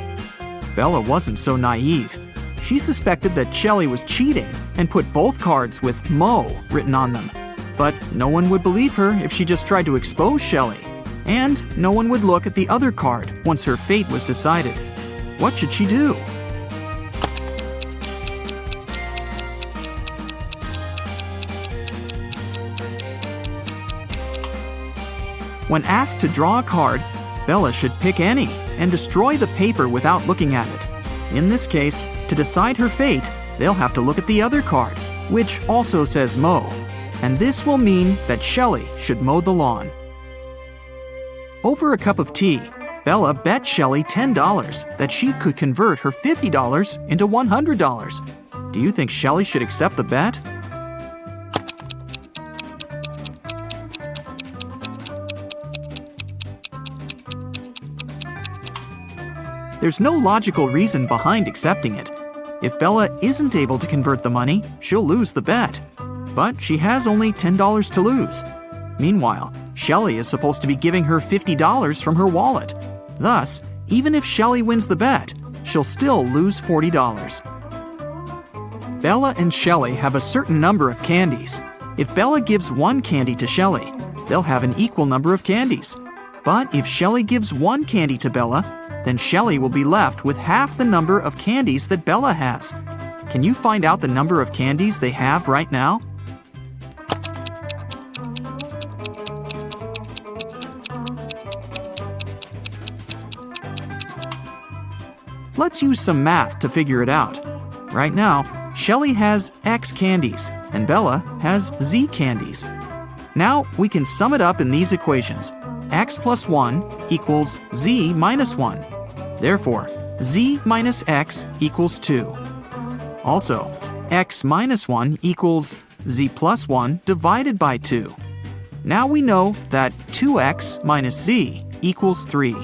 Bella wasn't so naive. She suspected that Shelley was cheating and put both cards with mow written on them. But no one would believe her if she just tried to expose Shelley. And no one would look at the other card once her fate was decided. What should she do? When asked to draw a card, Bella should pick any and destroy the paper without looking at it. In this case, to decide her fate, they'll have to look at the other card, which also says mow. And this will mean that Shelley should mow the lawn. Over a cup of tea, Bella bet Shelley $10 that she could convert her $50 into $100. Do you think Shelley should accept the bet? There's no logical reason behind accepting it. If Bella isn't able to convert the money, she'll lose the bet. But she has only $10 to lose. Meanwhile, Shelley is supposed to be giving her $50 from her wallet. Thus, even if Shelley wins the bet, she'll still lose $40. Bella and Shelley have a certain number of candies. If Bella gives one candy to Shelley, they'll have an equal number of candies. But if Shelley gives one candy to Bella, then Shelley will be left with half the number of candies that Bella has. Can you find out the number of candies they have right now? Let's use some math to figure it out. Right now, Shelley has X candies and Bella has Z candies. Now we can sum it up in these equations. X plus 1 equals Z minus 1. Therefore, Z minus X equals 2. Also, X minus 1 equals Z plus 1 divided by 2. Now we know that 2X minus Z equals 3.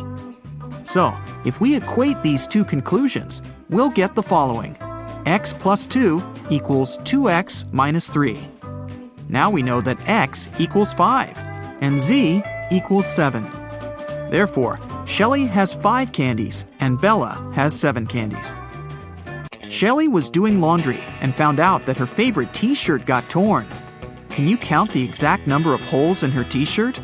So, if we equate these two conclusions, we'll get the following. X plus 2 equals 2X minus 3. Now we know that X equals 5 and Z equals 7. Therefore, Shelley has 5 candies and Bella has 7 candies. Shelley was doing laundry and found out that her favorite t-shirt got torn. Can you count the exact number of holes in her t-shirt?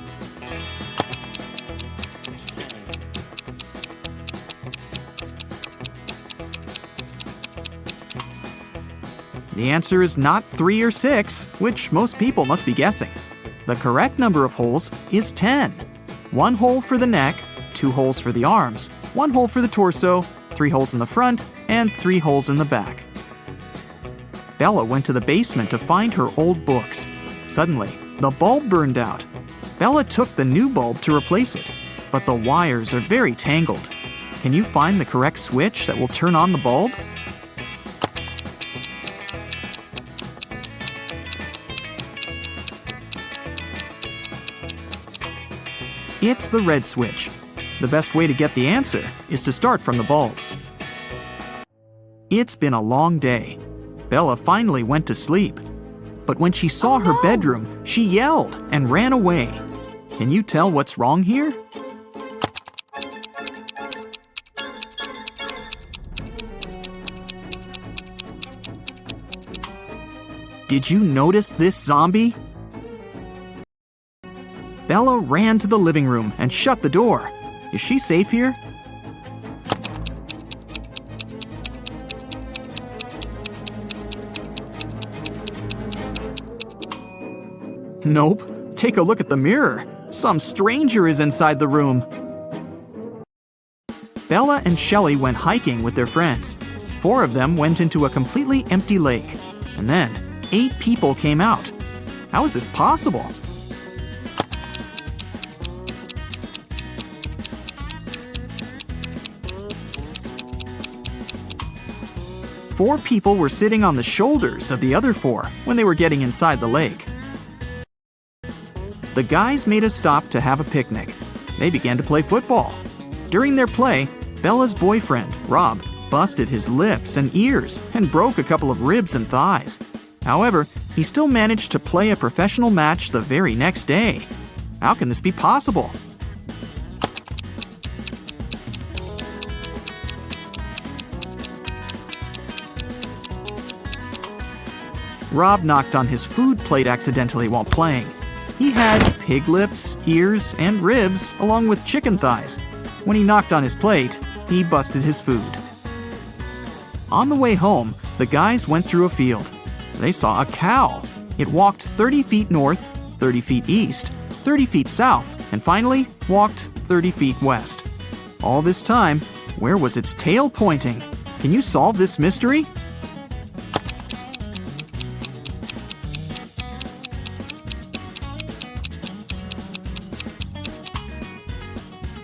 The answer is not 3 or 6, which most people must be guessing. The correct number of holes is 10. 1 hole for the neck, 2 holes for the arms, 1 hole for the torso, 3 holes in the front, and 3 holes in the back. Bella went to the basement to find her old books. Suddenly, the bulb burned out. Bella took the new bulb to replace it, but the wires are very tangled. Can you find the correct switch that will turn on the bulb? It's the red switch. The best way to get the answer is to start from the bulb. It's been a long day. Bella finally went to sleep. But when she saw her bedroom, she yelled and ran away. Can you tell what's wrong here? Did you notice this zombie? Bella ran to the living room and shut the door. Is she safe here? Nope. Take a look at the mirror. Some stranger is inside the room. Bella and Shelley went hiking with their friends. 4 of them went into a completely empty lake. And then 8 people came out. How is this possible? Four people were sitting on the shoulders of the other 4 when they were getting inside the lake. The guys made a stop to have a picnic. They began to play football. During their play, Bella's boyfriend, Rob, busted his lips and ears and broke a couple of ribs and thighs. However, he still managed to play a professional match the very next day. How can this be possible? Rob knocked on his food plate accidentally while playing. He had pig lips, ears, and ribs, along with chicken thighs. When he knocked on his plate, he busted his food. On the way home, the guys went through a field. They saw a cow. It walked 30 feet north, 30 feet east, 30 feet south, and finally walked 30 feet west. All this time, where was its tail pointing? Can you solve this mystery?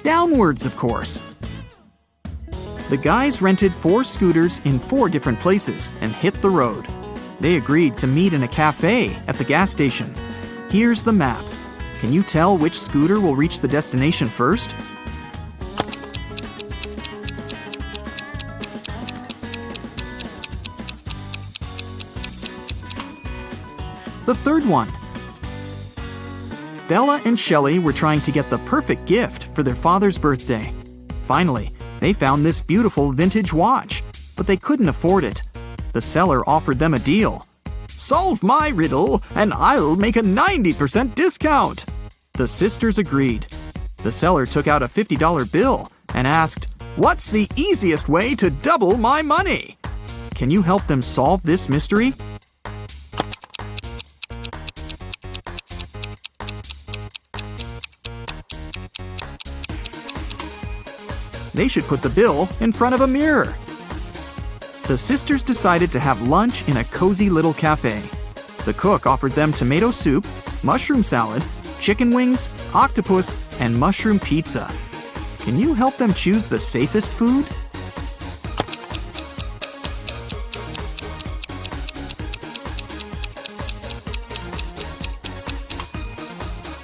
Downwards, of course. The guys rented 4 scooters in 4 different places and hit the road. They agreed to meet in a cafe at the gas station. Here's the map. Can you tell which scooter will reach the destination first? The third one. Bella and Shelley were trying to get the perfect gift for their father's birthday. Finally, they found this beautiful vintage watch, but they couldn't afford it. The seller offered them a deal. "Solve my riddle, and I'll make a 90% discount." The sisters agreed. The seller took out a $50 bill and asked, "What's the easiest way to double my money?" Can you help them solve this mystery? They should put the bill in front of a mirror. The sisters decided to have lunch in a cozy little cafe. The cook offered them tomato soup, mushroom salad, chicken wings, octopus, and mushroom pizza. Can you help them choose the safest food?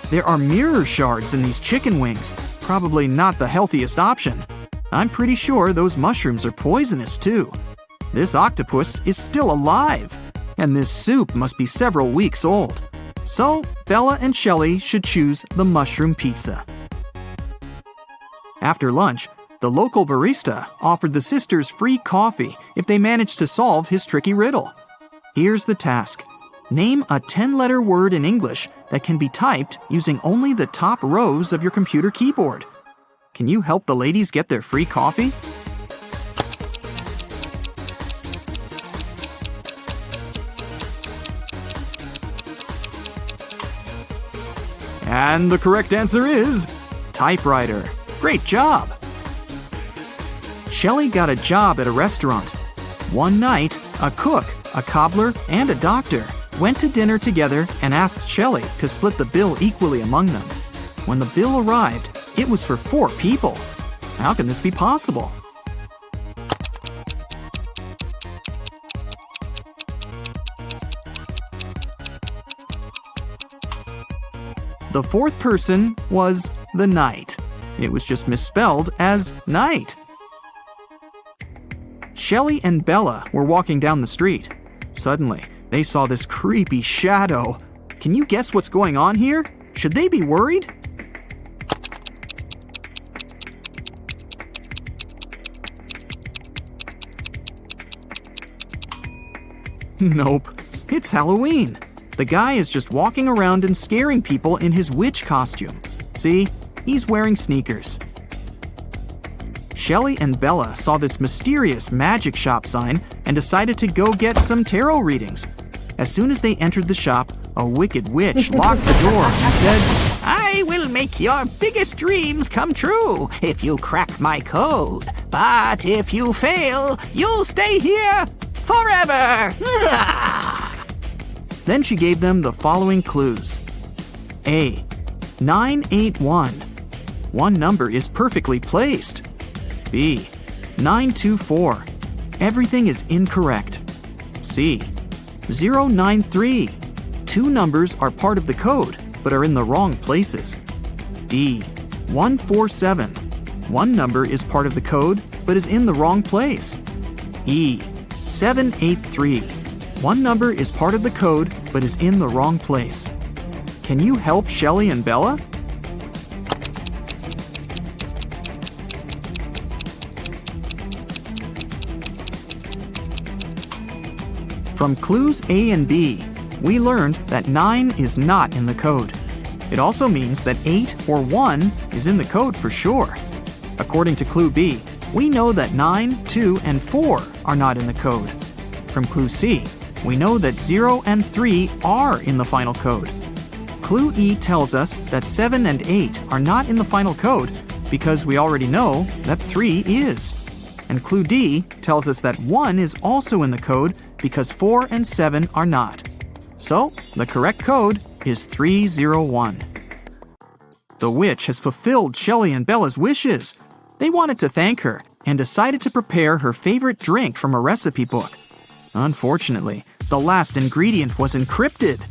There are mirror shards in these chicken wings, probably not the healthiest option. I'm pretty sure those mushrooms are poisonous too. This octopus is still alive, and this soup must be several weeks old. So, Bella and Shelley should choose the mushroom pizza. After lunch, the local barista offered the sisters free coffee if they managed to solve his tricky riddle. Here's the task. Name a 10-letter word in English that can be typed using only the top rows of your computer keyboard. Can you help the ladies get their free coffee? And the correct answer is typewriter. Great job! Shelley got a job at a restaurant. One night, a cook, a cobbler, and a doctor went to dinner together and asked Shelley to split the bill equally among them. When the bill arrived, it was for 4 people. How can this be possible? The 4th person was the knight. It was just misspelled as night. Shelley and Bella were walking down the street. Suddenly, they saw this creepy shadow. Can you guess what's going on here? Should they be worried? Nope, it's Halloween. The guy is just walking around and scaring people in his witch costume. See, he's wearing sneakers. Shelley and Bella saw this mysterious magic shop sign and decided to go get some tarot readings. As soon as they entered the shop, a wicked witch locked the door and said, "I will make your biggest dreams come true if you crack my code. But if you fail, you'll stay here forever." Then she gave them the following clues. A. 981. One number is perfectly placed. B. 924. Everything is incorrect. C. 093. 2 numbers are part of the code, but are in the wrong places. D. 147. One number is part of the code, but is in the wrong place. E. 783. One number is part of the code, but is in the wrong place. Can you help Shelley and Bella? From clues A and B, we learned that 9 is not in the code. It also means that 8 or 1 is in the code for sure. According to clue B, we know that 9, 2, and 4 are not in the code. From clue C, we know that 0 and 3 are in the final code. Clue E tells us that 7 and 8 are not in the final code because we already know that 3 is. And clue D tells us that 1 is also in the code because 4 and 7 are not. So, the correct code is 301. The witch has fulfilled Shelley and Bella's wishes. They wanted to thank her and decided to prepare her favorite drink from a recipe book. Unfortunately, the last ingredient was encrypted.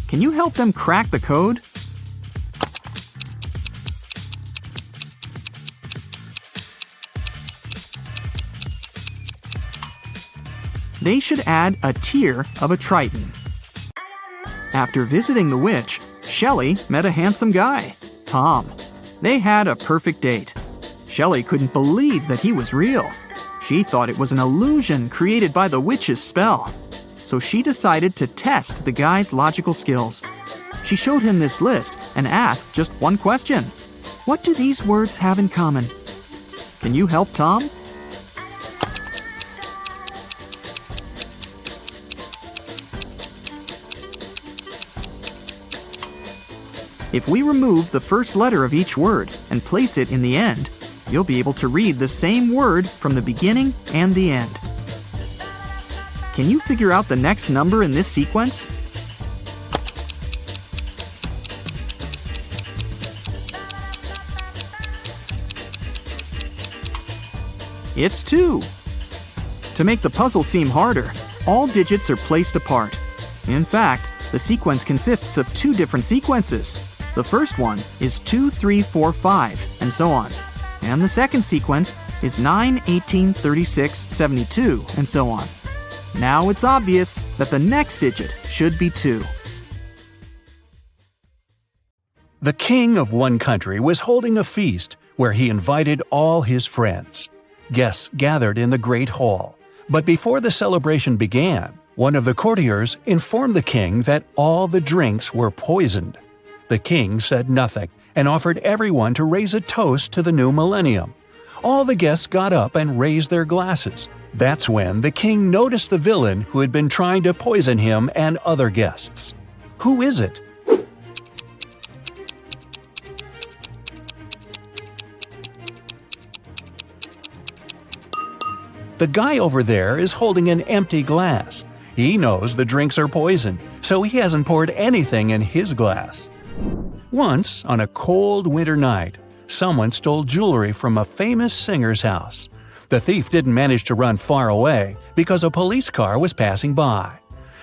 Can you help them crack the code? They should add a tier of a Triton. After visiting the witch, Shelley met a handsome guy, Tom. They had a perfect date. Shelley couldn't believe that he was real. She thought it was an illusion created by the witch's spell. So she decided to test the guy's logical skills. She showed him this list and asked just one question. What do these words have in common? Can you help Tom? If we remove the first letter of each word and place it in the end, you'll be able to read the same word from the beginning and the end. Can you figure out the next number in this sequence? It's 2. To make the puzzle seem harder, all digits are placed apart. In fact, the sequence consists of 2 different sequences. The first one is 2, 3, 4, 5, and so on. And the second sequence is 9, 18, 36, 72, and so on. Now it's obvious that the next digit should be 2. The king of one country was holding a feast where he invited all his friends. Guests gathered in the great hall. But before the celebration began, one of the courtiers informed the king that all the drinks were poisoned. The king said nothing and offered everyone to raise a toast to the new millennium. All the guests got up and raised their glasses. That's when the king noticed the villain who had been trying to poison him and other guests. Who is it? The guy over there is holding an empty glass. He knows the drinks are poison, so he hasn't poured anything in his glass. Once, on a cold winter night, someone stole jewelry from a famous singer's house. The thief didn't manage to run far away because a police car was passing by.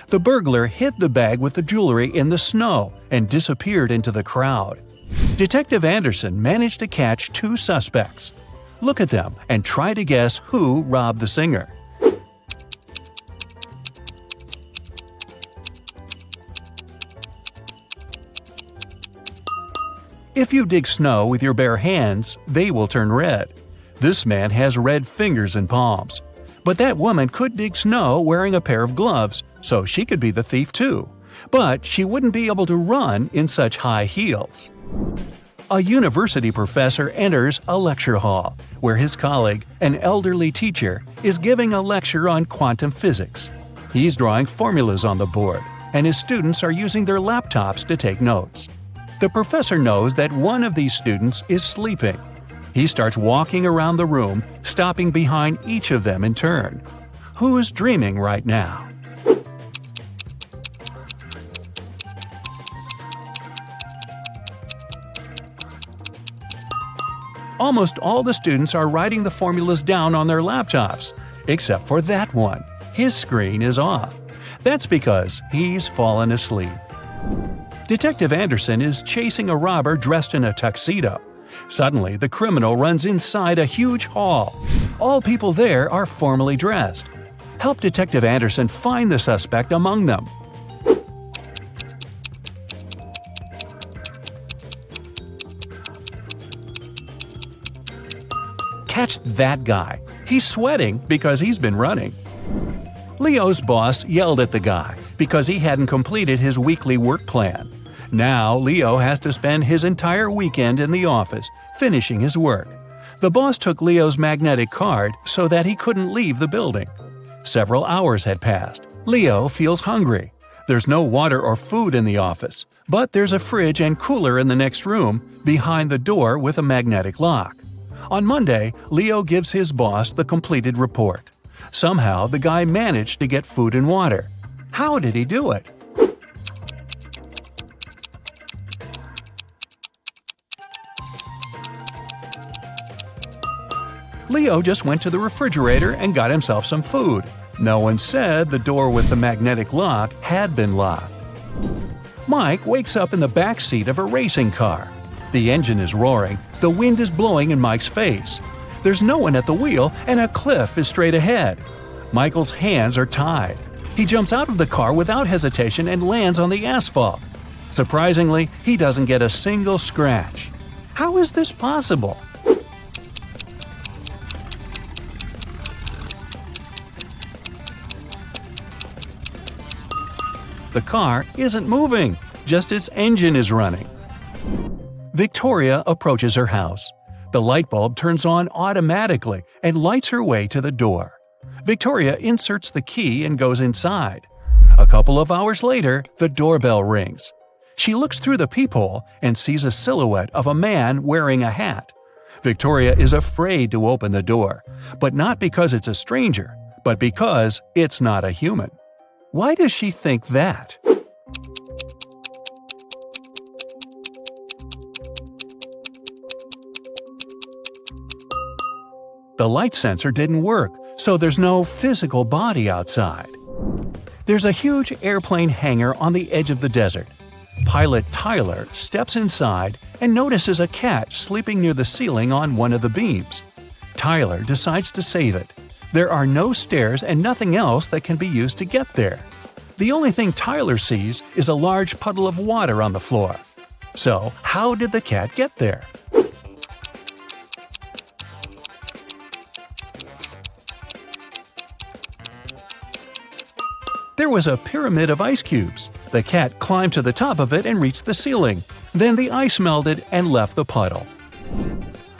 The burglar hid the bag with the jewelry in the snow and disappeared into the crowd. Detective Anderson managed to catch 2 suspects. Look at them and try to guess who robbed the singer. If you dig snow with your bare hands, they will turn red. This man has red fingers and palms. But that woman could dig snow wearing a pair of gloves, so she could be the thief too. But she wouldn't be able to run in such high heels. A university professor enters a lecture hall, where his colleague, an elderly teacher, is giving a lecture on quantum physics. He's drawing formulas on the board, and his students are using their laptops to take notes. The professor knows that one of these students is sleeping. He starts walking around the room, stopping behind each of them in turn. Who is dreaming right now? Almost all the students are writing the formulas down on their laptops, except for that one. His screen is off. That's because he's fallen asleep. Detective Anderson is chasing a robber dressed in a tuxedo. Suddenly, the criminal runs inside a huge hall. All people there are formally dressed. Help Detective Anderson find the suspect among them. Catch that guy. He's sweating because he's been running. Leo's boss yelled at the guy because he hadn't completed his weekly work plan. Now Leo has to spend his entire weekend in the office finishing his work. The boss took Leo's magnetic card so that he couldn't leave the building. Several hours had passed. Leo feels hungry. There's no water or food in the office, but there's a fridge and cooler in the next room, behind the door with a magnetic lock. On Monday, Leo gives his boss the completed report. Somehow, the guy managed to get food and water. How did he do it? Leo just went to the refrigerator and got himself some food. No one said the door with the magnetic lock had been locked. Mike wakes up in the back seat of a racing car. The engine is roaring, the wind is blowing in Mike's face. There's no one at the wheel and a cliff is straight ahead. Michael's hands are tied. He jumps out of the car without hesitation and lands on the asphalt. Surprisingly, he doesn't get a single scratch. How is this possible? The car isn't moving, just its engine is running. Victoria approaches her house. The light bulb turns on automatically and lights her way to the door. Victoria inserts the key and goes inside. A couple of hours later, the doorbell rings. She looks through the peephole and sees a silhouette of a man wearing a hat. Victoria is afraid to open the door, but not because it's a stranger, but because it's not a human. Why does she think that? The light sensor didn't work, so there's no physical body outside. There's a huge airplane hangar on the edge of the desert. Pilot Tyler steps inside and notices a cat sleeping near the ceiling on one of the beams. Tyler decides to save it. There are no stairs and nothing else that can be used to get there. The only thing Tyler sees is a large puddle of water on the floor. So, how did the cat get there? There was a pyramid of ice cubes. The cat climbed to the top of it and reached the ceiling. Then the ice melted and left the puddle.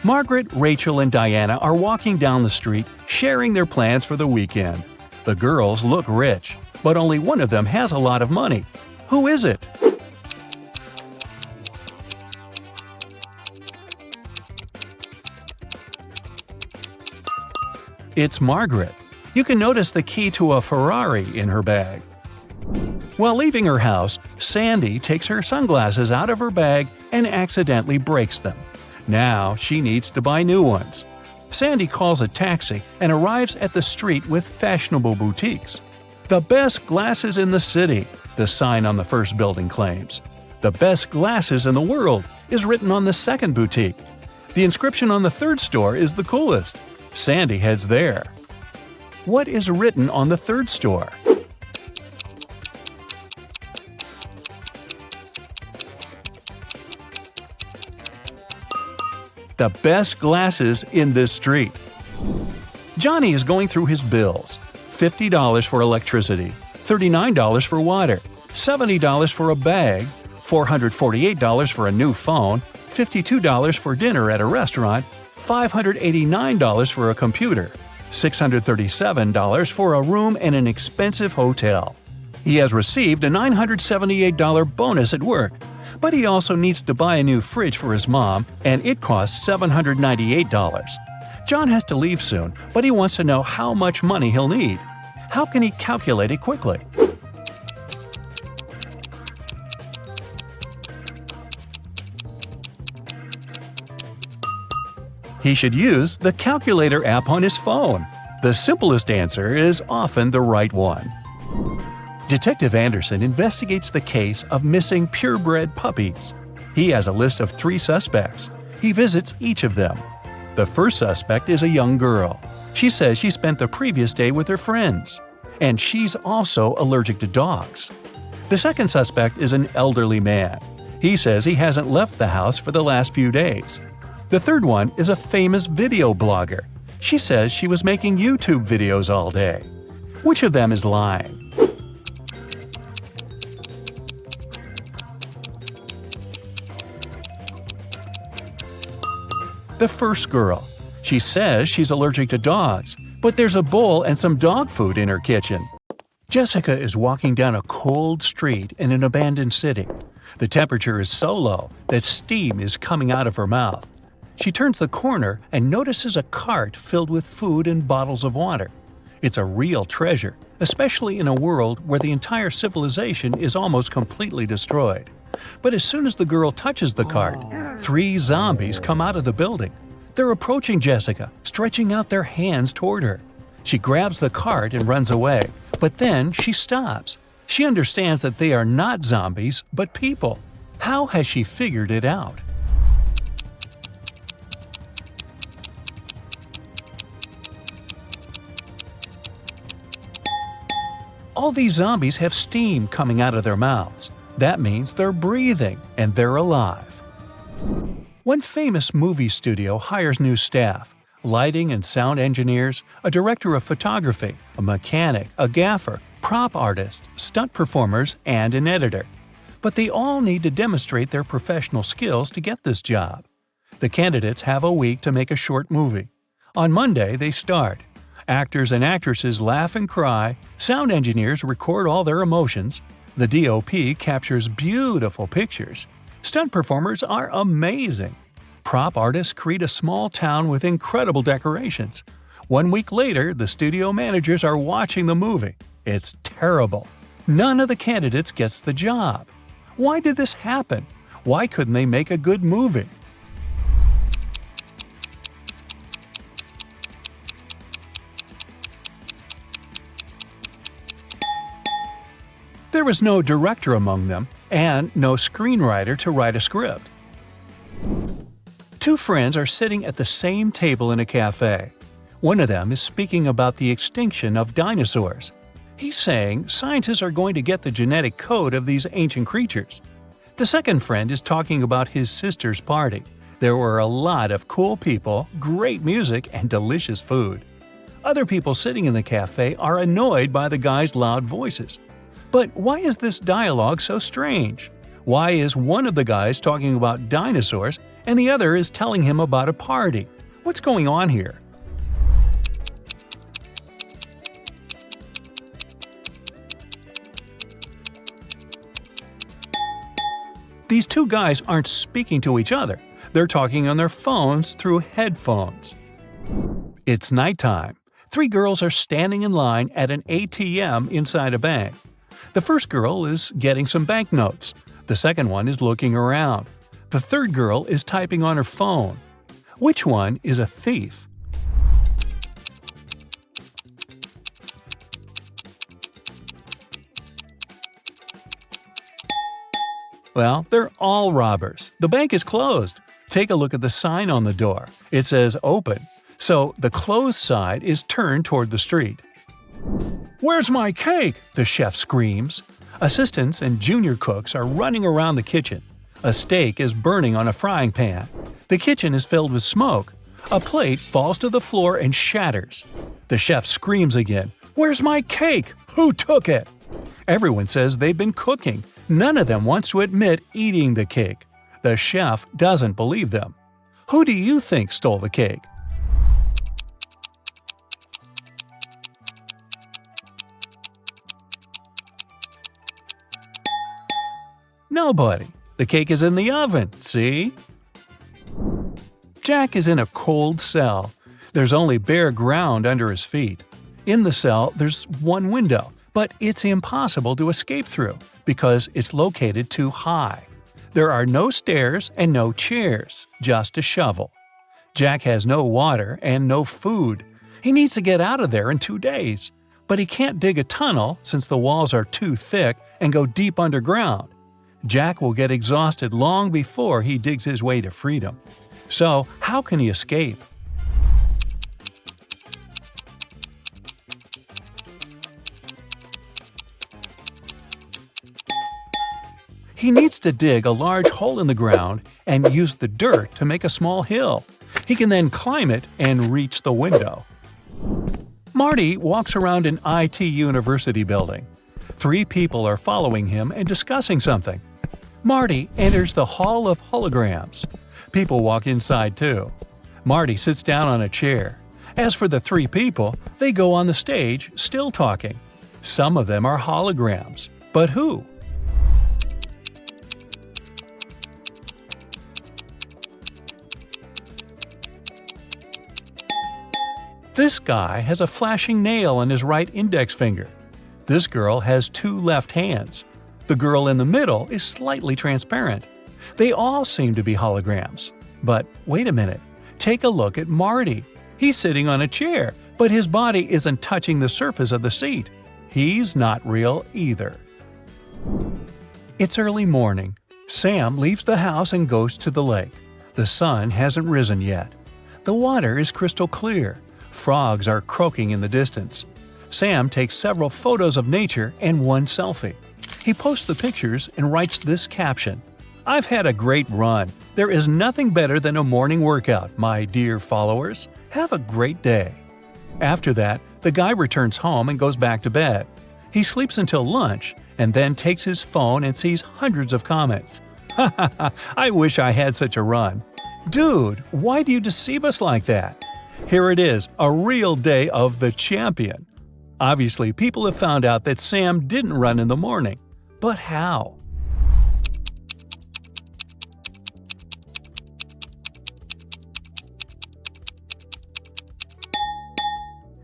Margaret, Rachel, and Diana are walking down the street, sharing their plans for the weekend. The girls look rich, but only one of them has a lot of money. Who is it? It's Margaret. You can notice the key to a Ferrari in her bag. While leaving her house, Sandy takes her sunglasses out of her bag and accidentally breaks them. Now she needs to buy new ones. Sandy calls a taxi and arrives at the street with fashionable boutiques. The best glasses in the city, the sign on the first building claims. The best glasses in the world is written on the second boutique. The inscription on the third store is the coolest. Sandy heads there. What is written on the third store? The best glasses in this street. Johnny is going through his bills. $50 for electricity, $39 for water, $70 for a bag, $448 for a new phone, $52 for dinner at a restaurant, $589 for a computer, $637 for a room in an expensive hotel. He has received a $978 bonus at work, but he also needs to buy a new fridge for his mom, and it costs $798. John has to leave soon, but he wants to know how much money he'll need. How can he calculate it quickly? He should use the calculator app on his phone. The simplest answer is often the right one. Detective Anderson investigates the case of missing purebred puppies. He has a list of 3 suspects. He visits each of them. The first suspect is a young girl. She says she spent the previous day with her friends. And she's also allergic to dogs. The second suspect is an elderly man. He says he hasn't left the house for the last few days. The third one is a famous video blogger. She says she was making YouTube videos all day. Which of them is lying? The first girl. She says she's allergic to dogs, but there's a bowl and some dog food in her kitchen. Jessica is walking down a cold street in an abandoned city. The temperature is so low that steam is coming out of her mouth. She turns the corner and notices a cart filled with food and bottles of water. It's a real treasure, especially in a world where the entire civilization is almost completely destroyed. But as soon as the girl touches the cart, 3 zombies come out of the building. They're approaching Jessica, stretching out their hands toward her. She grabs the cart and runs away, but then she stops. She understands that they are not zombies, but people. How has she figured it out? All these zombies have steam coming out of their mouths. That means they're breathing and they're alive. One famous movie studio hires new staff: lighting and sound engineers, a director of photography, a mechanic, a gaffer, prop artist, stunt performers, and an editor. But they all need to demonstrate their professional skills to get this job. The candidates have a week to make a short movie. On Monday, they start. Actors and actresses laugh and cry, sound engineers record all their emotions, the DOP captures beautiful pictures, stunt performers are amazing. Prop artists create a small town with incredible decorations. 1 week later, the studio managers are watching the movie. It's terrible. None of the candidates gets the job. Why did this happen? Why couldn't they make a good movie? There was no director among them, and no screenwriter to write a script. 2 friends are sitting at the same table in a cafe. One of them is speaking about the extinction of dinosaurs. He's saying scientists are going to get the genetic code of these ancient creatures. The second friend is talking about his sister's party. There were a lot of cool people, great music, and delicious food. Other people sitting in the cafe are annoyed by the guy's loud voices. But why is this dialogue so strange? Why is one of the guys talking about dinosaurs and the other is telling him about a party? What's going on here? These 2 guys aren't speaking to each other. They're talking on their phones through headphones. It's nighttime. 3 girls are standing in line at an ATM inside a bank. The first girl is getting some banknotes. The second one is looking around. The third girl is typing on her phone. Which one is a thief? Well, they're all robbers. The bank is closed. Take a look at the sign on the door. It says open, so the closed side is turned toward the street. "Where's my cake?" the chef screams. Assistants and junior cooks are running around the kitchen. A steak is burning on a frying pan. The kitchen is filled with smoke. A plate falls to the floor and shatters. The chef screams again, "Where's my cake? Who took it?" Everyone says they've been cooking. None of them wants to admit eating the cake. The chef doesn't believe them. Who do you think stole the cake? Nobody. The cake is in the oven, see? Jack is in a cold cell. There's only bare ground under his feet. In the cell, there's one window, but it's impossible to escape through because it's located too high. There are no stairs and no chairs, just a shovel. Jack has no water and no food. He needs to get out of there in 2 days, but he can't dig a tunnel since the walls are too thick and go deep underground. Jack will get exhausted long before he digs his way to freedom. So, how can he escape? He needs to dig a large hole in the ground and use the dirt to make a small hill. He can then climb it and reach the window. Marty walks around an IT university building. 3 people are following him and discussing something. Marty enters the Hall of Holograms. People walk inside too. Marty sits down on a chair. As for the three people, they go on the stage, still talking. Some of them are holograms. But who? This guy has a flashing nail on his right index finger. This girl has two left hands. The girl in the middle is slightly transparent. They all seem to be holograms. But wait a minute. Take a look at Marty. He's sitting on a chair, but his body isn't touching the surface of the seat. He's not real either. It's early morning. Sam leaves the house and goes to the lake. The sun hasn't risen yet. The water is crystal clear. Frogs are croaking in the distance. Sam takes several photos of nature and one selfie. He posts the pictures and writes this caption: "I've had a great run. There is nothing better than a morning workout, my dear followers. Have a great day." After that, the guy returns home and goes back to bed. He sleeps until lunch and then takes his phone and sees hundreds of comments. "Ha ha ha, I wish I had such a run." Dude, why do you deceive us like that? Here it is, a real day of the champion. Obviously, people have found out that Sam didn't run in the morning. But how?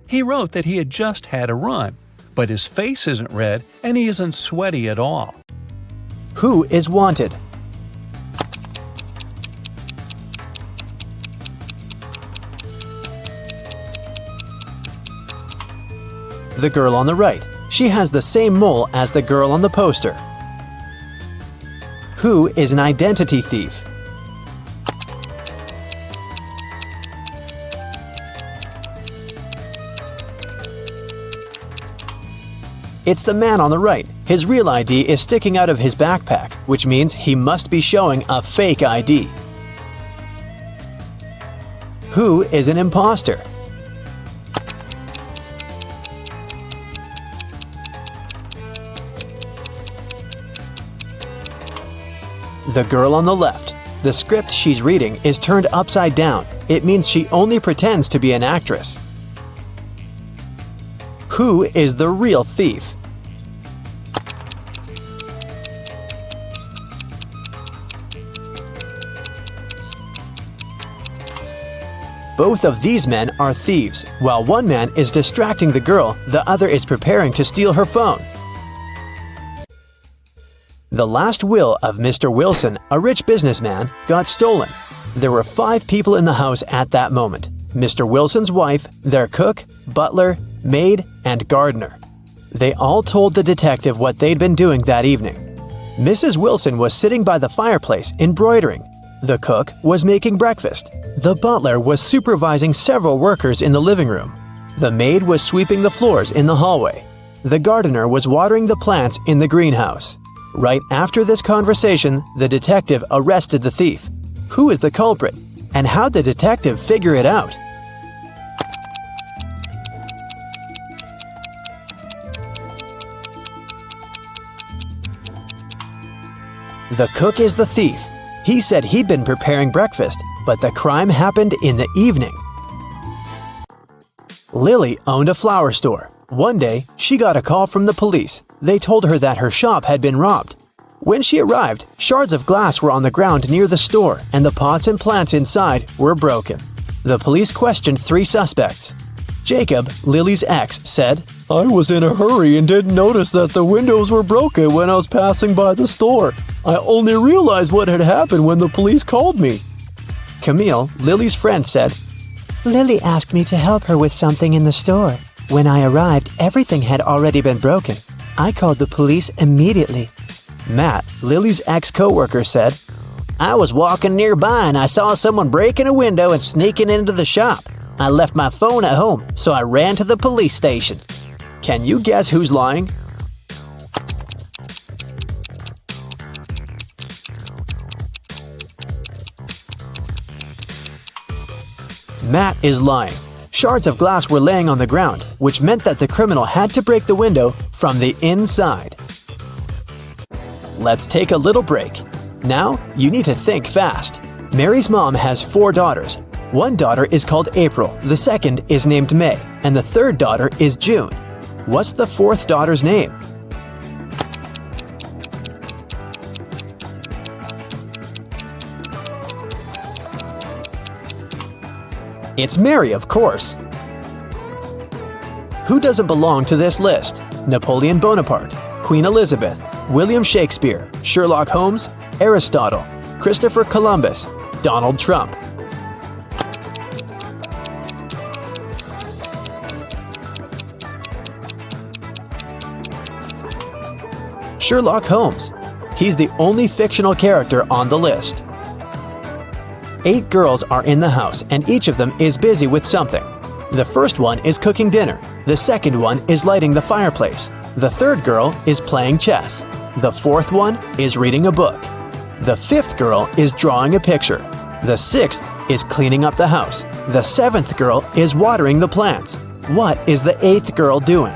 He wrote that he had just had a run, but his face isn't red and he isn't sweaty at all. Who is wanted? The girl on the right. She has the same mole as the girl on the poster. Who is an identity thief? It's the man on the right. His real ID is sticking out of his backpack, which means he must be showing a fake ID. Who is an imposter? The girl on the left. The script she's reading is turned upside down. It means she only pretends to be an actress. Who is the real thief? Both of these men are thieves. While one man is distracting the girl, the other is preparing to steal her phone. The last will of Mr. Wilson, a rich businessman, got stolen. There were 5 people in the house at that moment: Mr. Wilson's wife, their cook, butler, maid, and gardener. They all told the detective what they'd been doing that evening. Mrs. Wilson was sitting by the fireplace embroidering. The cook was making breakfast. The butler was supervising several workers in the living room. The maid was sweeping the floors in the hallway. The gardener was watering the plants in the greenhouse. Right after this conversation, the detective arrested the thief. Who is the culprit? And how'd the detective figure it out? The cook is the thief. He said he'd been preparing breakfast, but the crime happened in the evening. Lily owned a flower store. One day, she got a call from the police. They told her that her shop had been robbed. When she arrived, shards of glass were on the ground near the store, and the pots and plants inside were broken. The police questioned 3 suspects. Jacob, Lily's ex, said, "I was in a hurry and didn't notice that the windows were broken when I was passing by the store. I only realized what had happened when the police called me." Camille, Lily's friend, said, Lily asked me to help her with something in the store. When I arrived, everything had already been broken. I called the police immediately. Matt, Lily's ex-coworker, said, I was walking nearby and I saw someone breaking a window and sneaking into the shop. I left my phone at home, so I ran to the police station. "Can you guess who's lying?" Matt is lying. Shards of glass were laying on the ground, which meant that the criminal had to break the window from the inside. Let's take a little break. Now, you need to think fast. Mary's mom has 4 daughters. One daughter is called April, the second is named May, and the third daughter is June. What's the fourth daughter's name? It's Mary, of course. Who doesn't belong to this list? Napoleon Bonaparte, Queen Elizabeth, William Shakespeare, Sherlock Holmes, Aristotle, Christopher Columbus, Donald Trump. Sherlock Holmes. He's the only fictional character on the list. 8 girls are in the house and each of them is busy with something. The first one is cooking dinner. The second one is lighting the fireplace. The third girl is playing chess. The fourth one is reading a book. The fifth girl is drawing a picture. The sixth is cleaning up the house. The seventh girl is watering the plants. What is the eighth girl doing?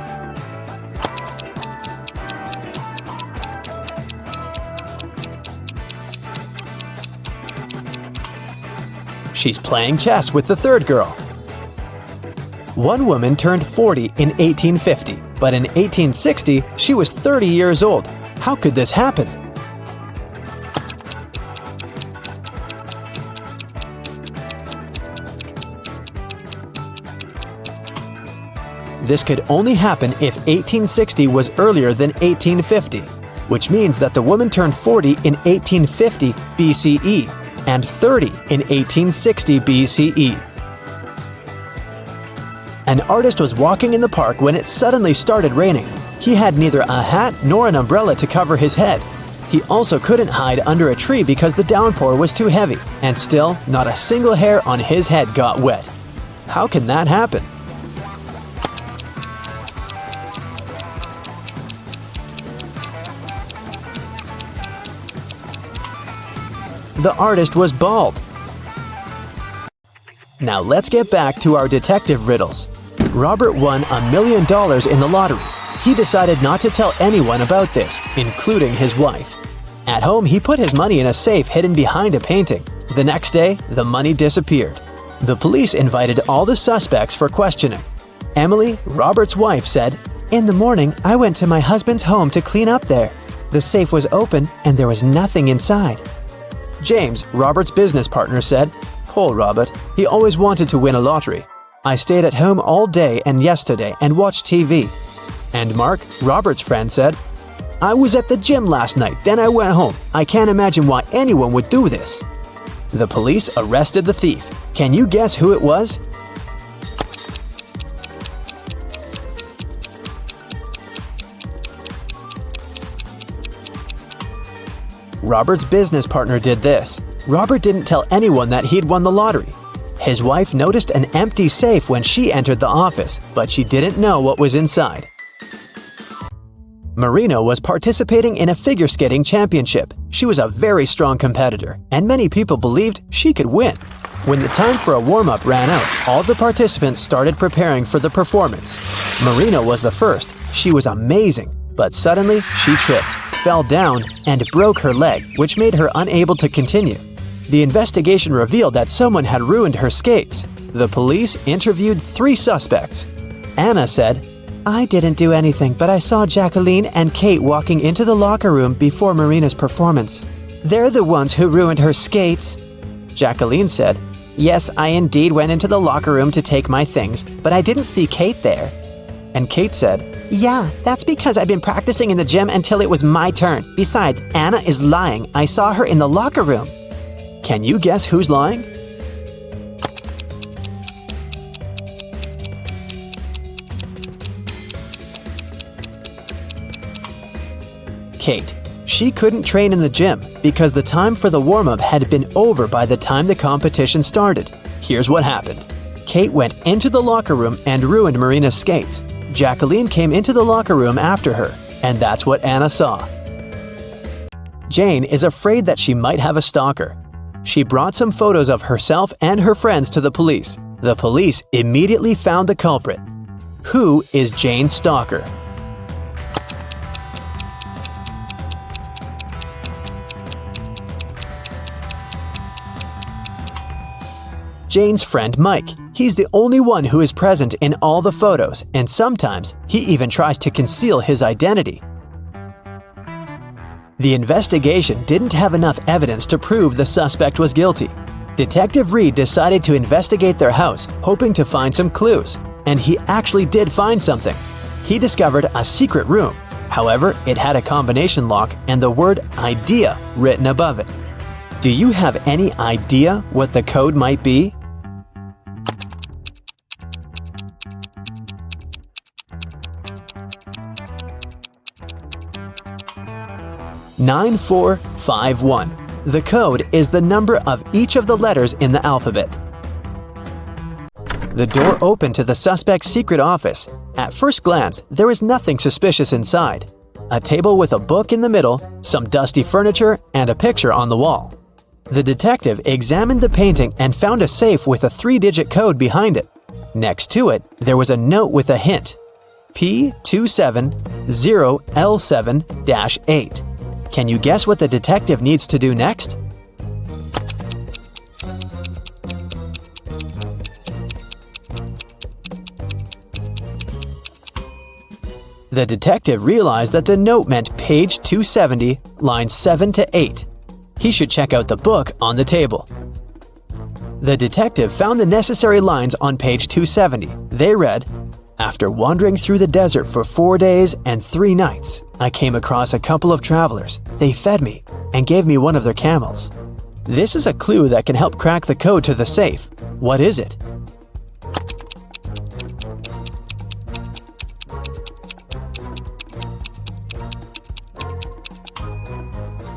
She's playing chess with the third girl. One woman turned 40 in 1850, but in 1860 she was 30 years old. How could this happen? This could only happen if 1860 was earlier than 1850, which means that the woman turned 40 in 1850 BCE and 30 in 1860 BCE. An artist was walking in the park when it suddenly started raining. He had neither a hat nor an umbrella to cover his head. He also couldn't hide under a tree because the downpour was too heavy, and still, not a single hair on his head got wet. How can that happen? The artist was bald. Now let's get back to our detective riddles. Robert won $1 million in the lottery. He decided not to tell anyone about this, including his wife. At home, he put his money in a safe hidden behind a painting. The next day, the money disappeared. The police invited all the suspects for questioning. Emily, Robert's wife, said, "In the morning, I went to my husband's home to clean up there. The safe was open and there was nothing inside." James, Robert's business partner, said, "Poor Robert, he always wanted to win a lottery. I stayed at home all day and yesterday and watched TV." And Mark, Robert's friend, said, "I was at the gym last night, then I went home. I can't imagine why anyone would do this." The police arrested the thief. Can you guess who it was? Robert's business partner did this. Robert didn't tell anyone that he'd won the lottery. His wife noticed an empty safe when she entered the office, but she didn't know what was inside. Marina was participating in a figure skating championship. She was a very strong competitor, and many people believed she could win. When the time for a warm-up ran out, all the participants started preparing for the performance. Marina was the first. She was amazing, but suddenly she tripped, fell down, and broke her leg, which made her unable to continue. The investigation revealed that someone had ruined her skates. The police interviewed 3 suspects. Anna said, "I didn't do anything, but I saw Jacqueline and Kate walking into the locker room before Marina's performance. They're the ones who ruined her skates." Jacqueline said, "Yes, I indeed went into the locker room to take my things, but I didn't see Kate there." And Kate said, "Yeah, that's because I've been practicing in the gym until it was my turn. Besides, Anna is lying. I saw her in the locker room." Can you guess who's lying? Kate. She couldn't train in the gym because the time for the warm-up had been over by the time the competition started. Here's what happened. Kate went into the locker room and ruined Marina's skates. Jacqueline came into the locker room after her, and that's what Anna saw. Jane is afraid that she might have a stalker. She brought some photos of herself and her friends to the police. The police immediately found the culprit. Who is Jane's stalker? Jane's friend Mike. He's the only one who is present in all the photos, and sometimes he even tries to conceal his identity. The investigation didn't have enough evidence to prove the suspect was guilty. Detective Reed decided to investigate their house, hoping to find some clues, and he actually did find something. He discovered a secret room. However, it had a combination lock and the word "idea" written above it. Do you have any idea what the code might be? "9451. The code is the number of each of the letters in the alphabet. The door opened to the suspect's secret office. At first glance, there is nothing suspicious inside. A table with a book in the middle, some dusty furniture, and a picture on the wall. The detective examined the painting and found a safe with a 3-digit code behind it. Next to it, there was a note with a hint: P270L7-8. Can you guess what the detective needs to do next? The detective realized that the note meant page 270, lines 7 to 8. He should check out the book on the table. The detective found the necessary lines on page 270. They read, "After wandering through the desert for 4 days and 3 nights, I came across a couple of travelers. They fed me and gave me one of their camels." This is a clue that can help crack the code to the safe. What is it?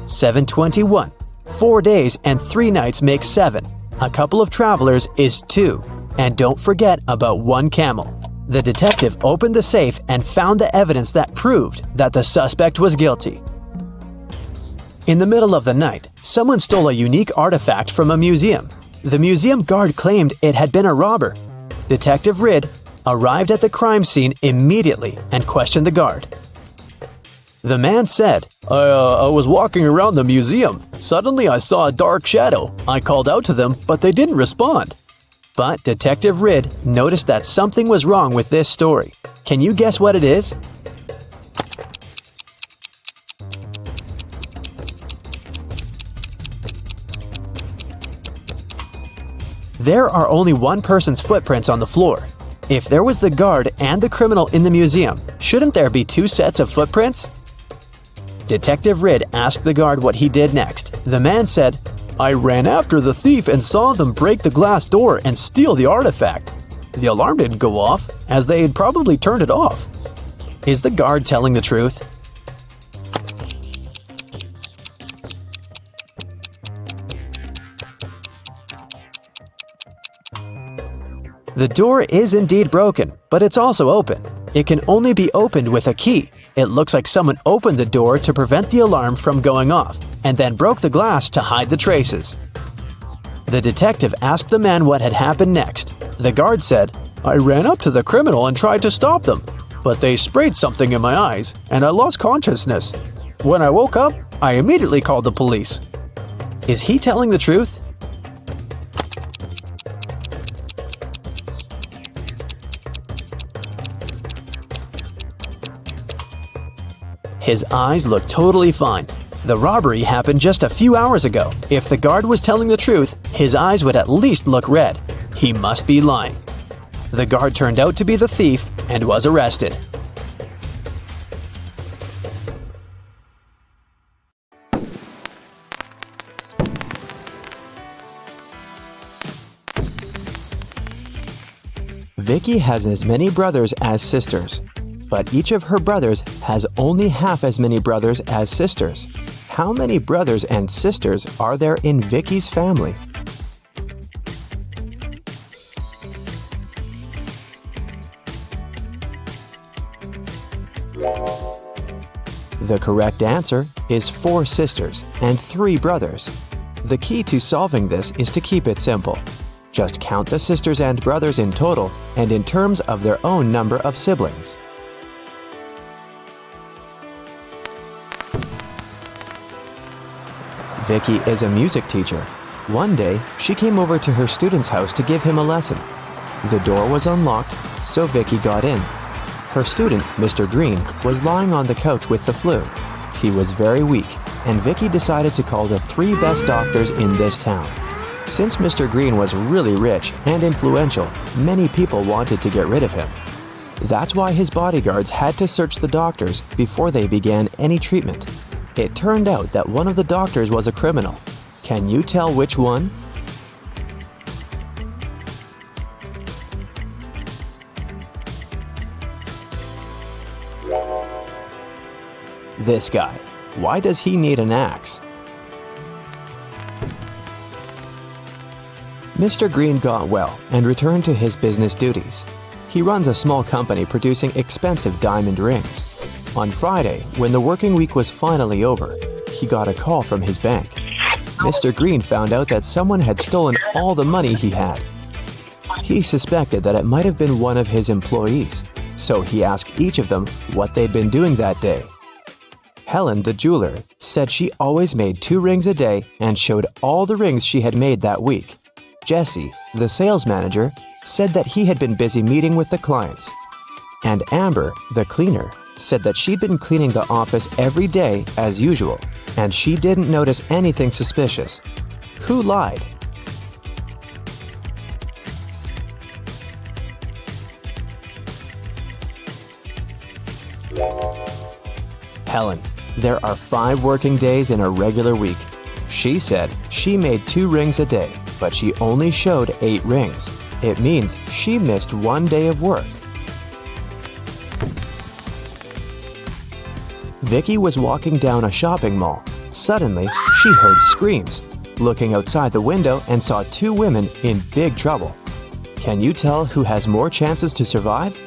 "721. 4 days and 3 nights make 7. A couple of travelers is 2. And don't forget about 1 camel." The detective opened the safe and found the evidence that proved that the suspect was guilty. In the middle of the night, someone stole a unique artifact from a museum. The museum guard claimed it had been a robber. Detective Reed arrived at the crime scene immediately and questioned the guard. The man said, I was walking around the museum. Suddenly I saw a dark shadow. I called out to them, but they didn't respond." But Detective Reed noticed that something was wrong with this story. Can you guess what it is? There are only one person's footprints on the floor. If there was the guard and the criminal in the museum, shouldn't there be 2 sets of footprints? Detective Reed asked the guard what he did next. The man said, "I ran after the thief and saw them break the glass door and steal the artifact. The alarm didn't go off, as they had probably turned it off." Is the guard telling the truth? The door is indeed broken, but it's also open. It can only be opened with a key. It looks like someone opened the door to prevent the alarm from going off, and then broke the glass to hide the traces. The detective asked the man what had happened next. The guard said, "I ran up to the criminal and tried to stop them, but they sprayed something in my eyes, and I lost consciousness. When I woke up, I immediately called the police." Is he telling the truth? His eyes look totally fine. The robbery happened just a few hours ago. If the guard was telling the truth, his eyes would at least look red. He must be lying. The guard turned out to be the thief and was arrested. Vicki has as many brothers as sisters, but each of her brothers has only half as many brothers as sisters. How many brothers and sisters are there in Vicki's family? The correct answer is 4 sisters and 3 brothers. The key to solving this is to keep it simple. Just count the sisters and brothers in total and in terms of their own number of siblings. Vicki is a music teacher. One day, she came over to her student's house to give him a lesson. The door was unlocked, so Vicki got in. Her student, Mr. Green, was lying on the couch with the flu. He was very weak, and Vicki decided to call the 3 best doctors in this town. Since Mr. Green was really rich and influential, many people wanted to get rid of him. That's why his bodyguards had to search the doctors before they began any treatment. It turned out that one of the doctors was a criminal. Can you tell which one? This guy. Why does he need an axe? Mr. Green got well and returned to his business duties. He runs a small company producing expensive diamond rings. On Friday, when the working week was finally over, he got a call from his bank. Mr. Green found out that someone had stolen all the money he had. He suspected that it might have been one of his employees, so he asked each of them what they'd been doing that day. Helen, the jeweler, said she always made 2 rings a day and showed all the rings she had made that week. Jesse, the sales manager, said that he had been busy meeting with the clients. And Amber, the cleaner, said that she'd been cleaning the office every day as usual, and she didn't notice anything suspicious. Who lied? Helen. There are 5 working days in a regular week. She said she made 2 rings a day, but she only showed 8 rings. It means she missed 1 day of work. Vicki was walking down a shopping mall. Suddenly, she heard screams. Looking outside the window and saw 2 women in big trouble. Can you tell who has more chances to survive?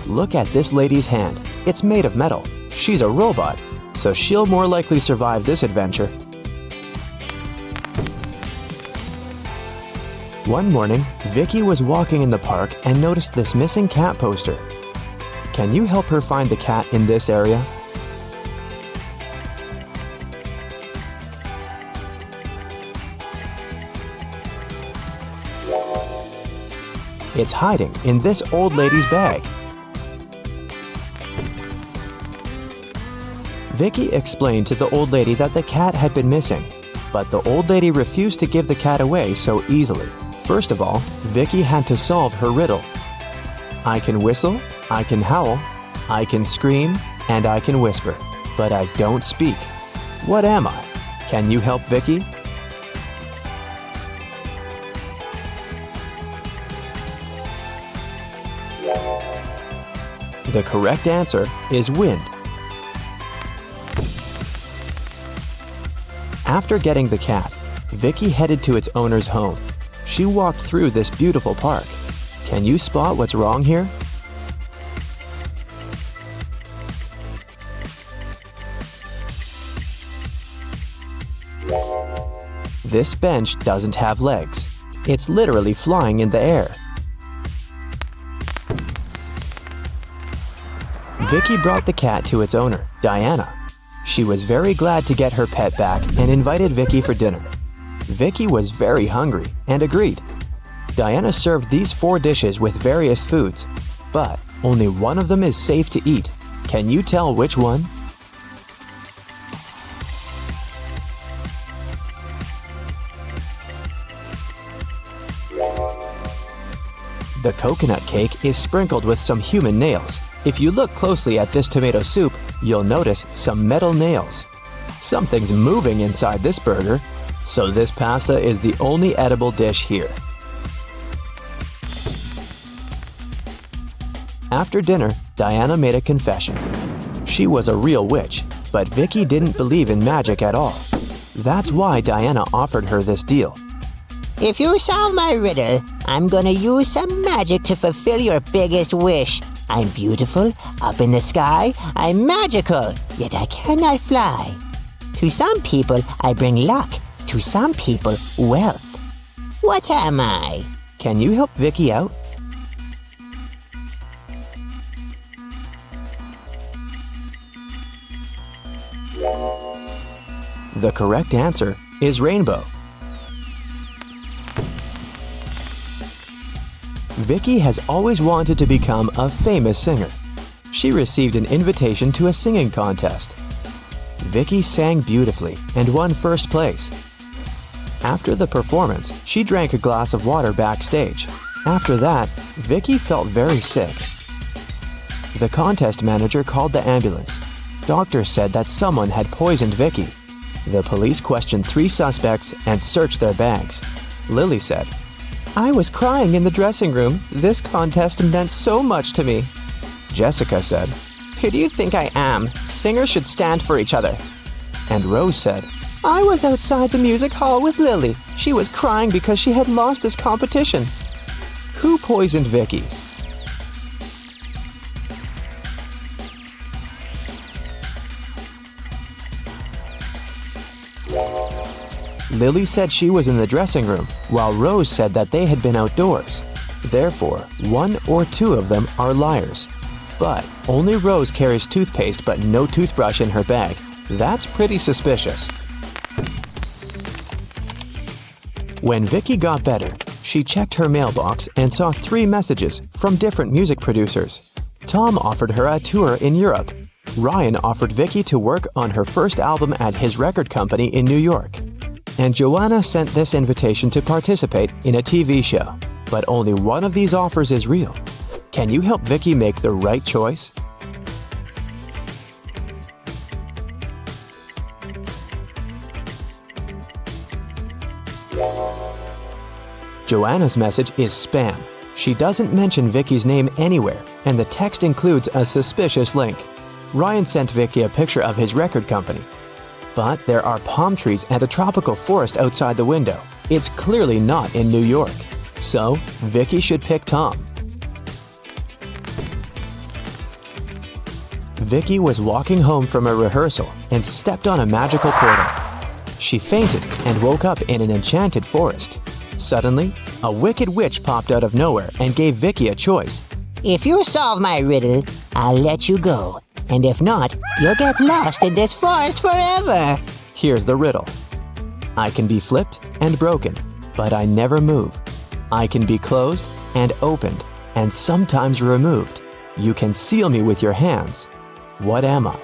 Look at this lady's hand. It's made of metal. She's a robot, so she'll more likely survive this adventure. One morning, Vicki was walking in the park and noticed this missing cat poster. Can you help her find the cat in this area? It's hiding in this old lady's bag. Vicki explained to the old lady that the cat had been missing, but the old lady refused to give the cat away so easily. First of all, Vicki had to solve her riddle. I can whistle, I can howl, I can scream, and I can whisper, but I don't speak. What am I? Can you help Vicki? The correct answer is wind. After getting the cat, Vicki headed to its owner's home. She walked through this beautiful park. Can you spot what's wrong here? This bench doesn't have legs. It's literally flying in the air. Vicki brought the cat to its owner, Diana. She was very glad to get her pet back and invited Vicki for dinner. Vicki was very hungry and agreed. Diana served these 4 dishes with various foods, but only one of them is safe to eat. Can you tell which one? The coconut cake is sprinkled with some human nails. If you look closely at this tomato soup, you'll notice some metal nails. Something's moving inside this burger, so this pasta is the only edible dish here. After dinner, Diana made a confession. She was a real witch, but Vicki didn't believe in magic at all. That's why Diana offered her this deal. If you solve my riddle, I'm gonna use some magic to fulfill your biggest wish. I'm beautiful, up in the sky, I'm magical, yet I cannot fly. To some people, I bring luck. To some people, wealth. What am I? Can you help Vicki out? The correct answer is rainbow. Vicki has always wanted to become a famous singer. She received an invitation to a singing contest. Vicki sang beautifully and won first place. After the performance, she drank a glass of water backstage. After that, Vicki felt very sick. The contest manager called the ambulance. Doctors said that someone had poisoned Vicki. The police questioned 3 suspects and searched their bags. Lily said, "I was crying in the dressing room. This contest meant so much to me." Jessica said, "Who do you think I am? Singers should stand for each other." And Rose said, "I was outside the music hall with Lily. She was crying because she had lost this competition." Who poisoned Vicki? Lily said she was in the dressing room, while Rose said that they had been outdoors. Therefore, 1 or 2 of them are liars. But only Rose carries toothpaste but no toothbrush in her bag. That's pretty suspicious. When Vicki got better, she checked her mailbox and saw 3 messages from different music producers. Tom offered her a tour in Europe. Ryan offered Vicki to work on her first album at his record company in New York. And Joanna sent this invitation to participate in a TV show. But only one of these offers is real. Can you help Vicki make the right choice? Joanna's message is spam. She doesn't mention Vicki's name anywhere, and the text includes a suspicious link. Ryan sent Vicki a picture of his record company. But there are palm trees and a tropical forest outside the window. It's clearly not in New York. So, Vicki should pick Tom. Vicki was walking home from a rehearsal and stepped on a magical portal. She fainted and woke up in an enchanted forest. Suddenly, a wicked witch popped out of nowhere and gave Vicki a choice. If you solve my riddle, I'll let you go. And if not, you'll get lost in this forest forever. Here's the riddle. I can be flipped and broken, but I never move. I can be closed and opened, and sometimes removed. You can seal me with your hands. What am I?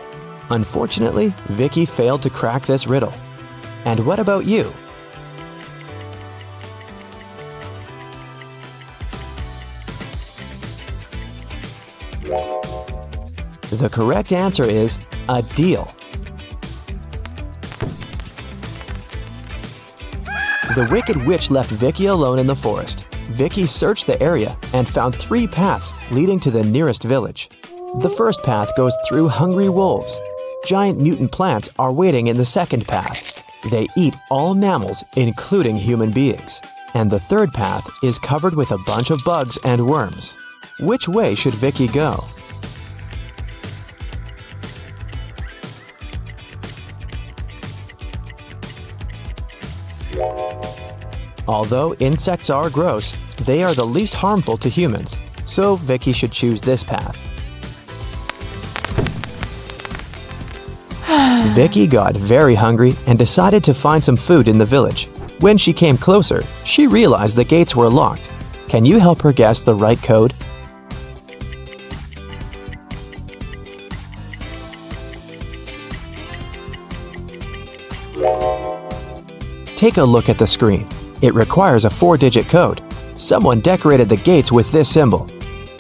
Unfortunately, Vicki failed to crack this riddle. And what about you? The correct answer is a deal. The wicked witch left Vicki alone in the forest. Vicki searched the area and found 3 paths leading to the nearest village. The first path goes through hungry wolves. Giant mutant plants are waiting in the second path. They eat all mammals, including human beings. And the third path is covered with a bunch of bugs and worms. Which way should Vicki go? Although insects are gross, they are the least harmful to humans, so Vicki should choose this path. Vicki got very hungry and decided to find some food in the village. When she came closer, she realized the gates were locked. Can you help her guess the right code? Take a look at the screen. It requires a 4-digit code. Someone decorated the gates with this symbol.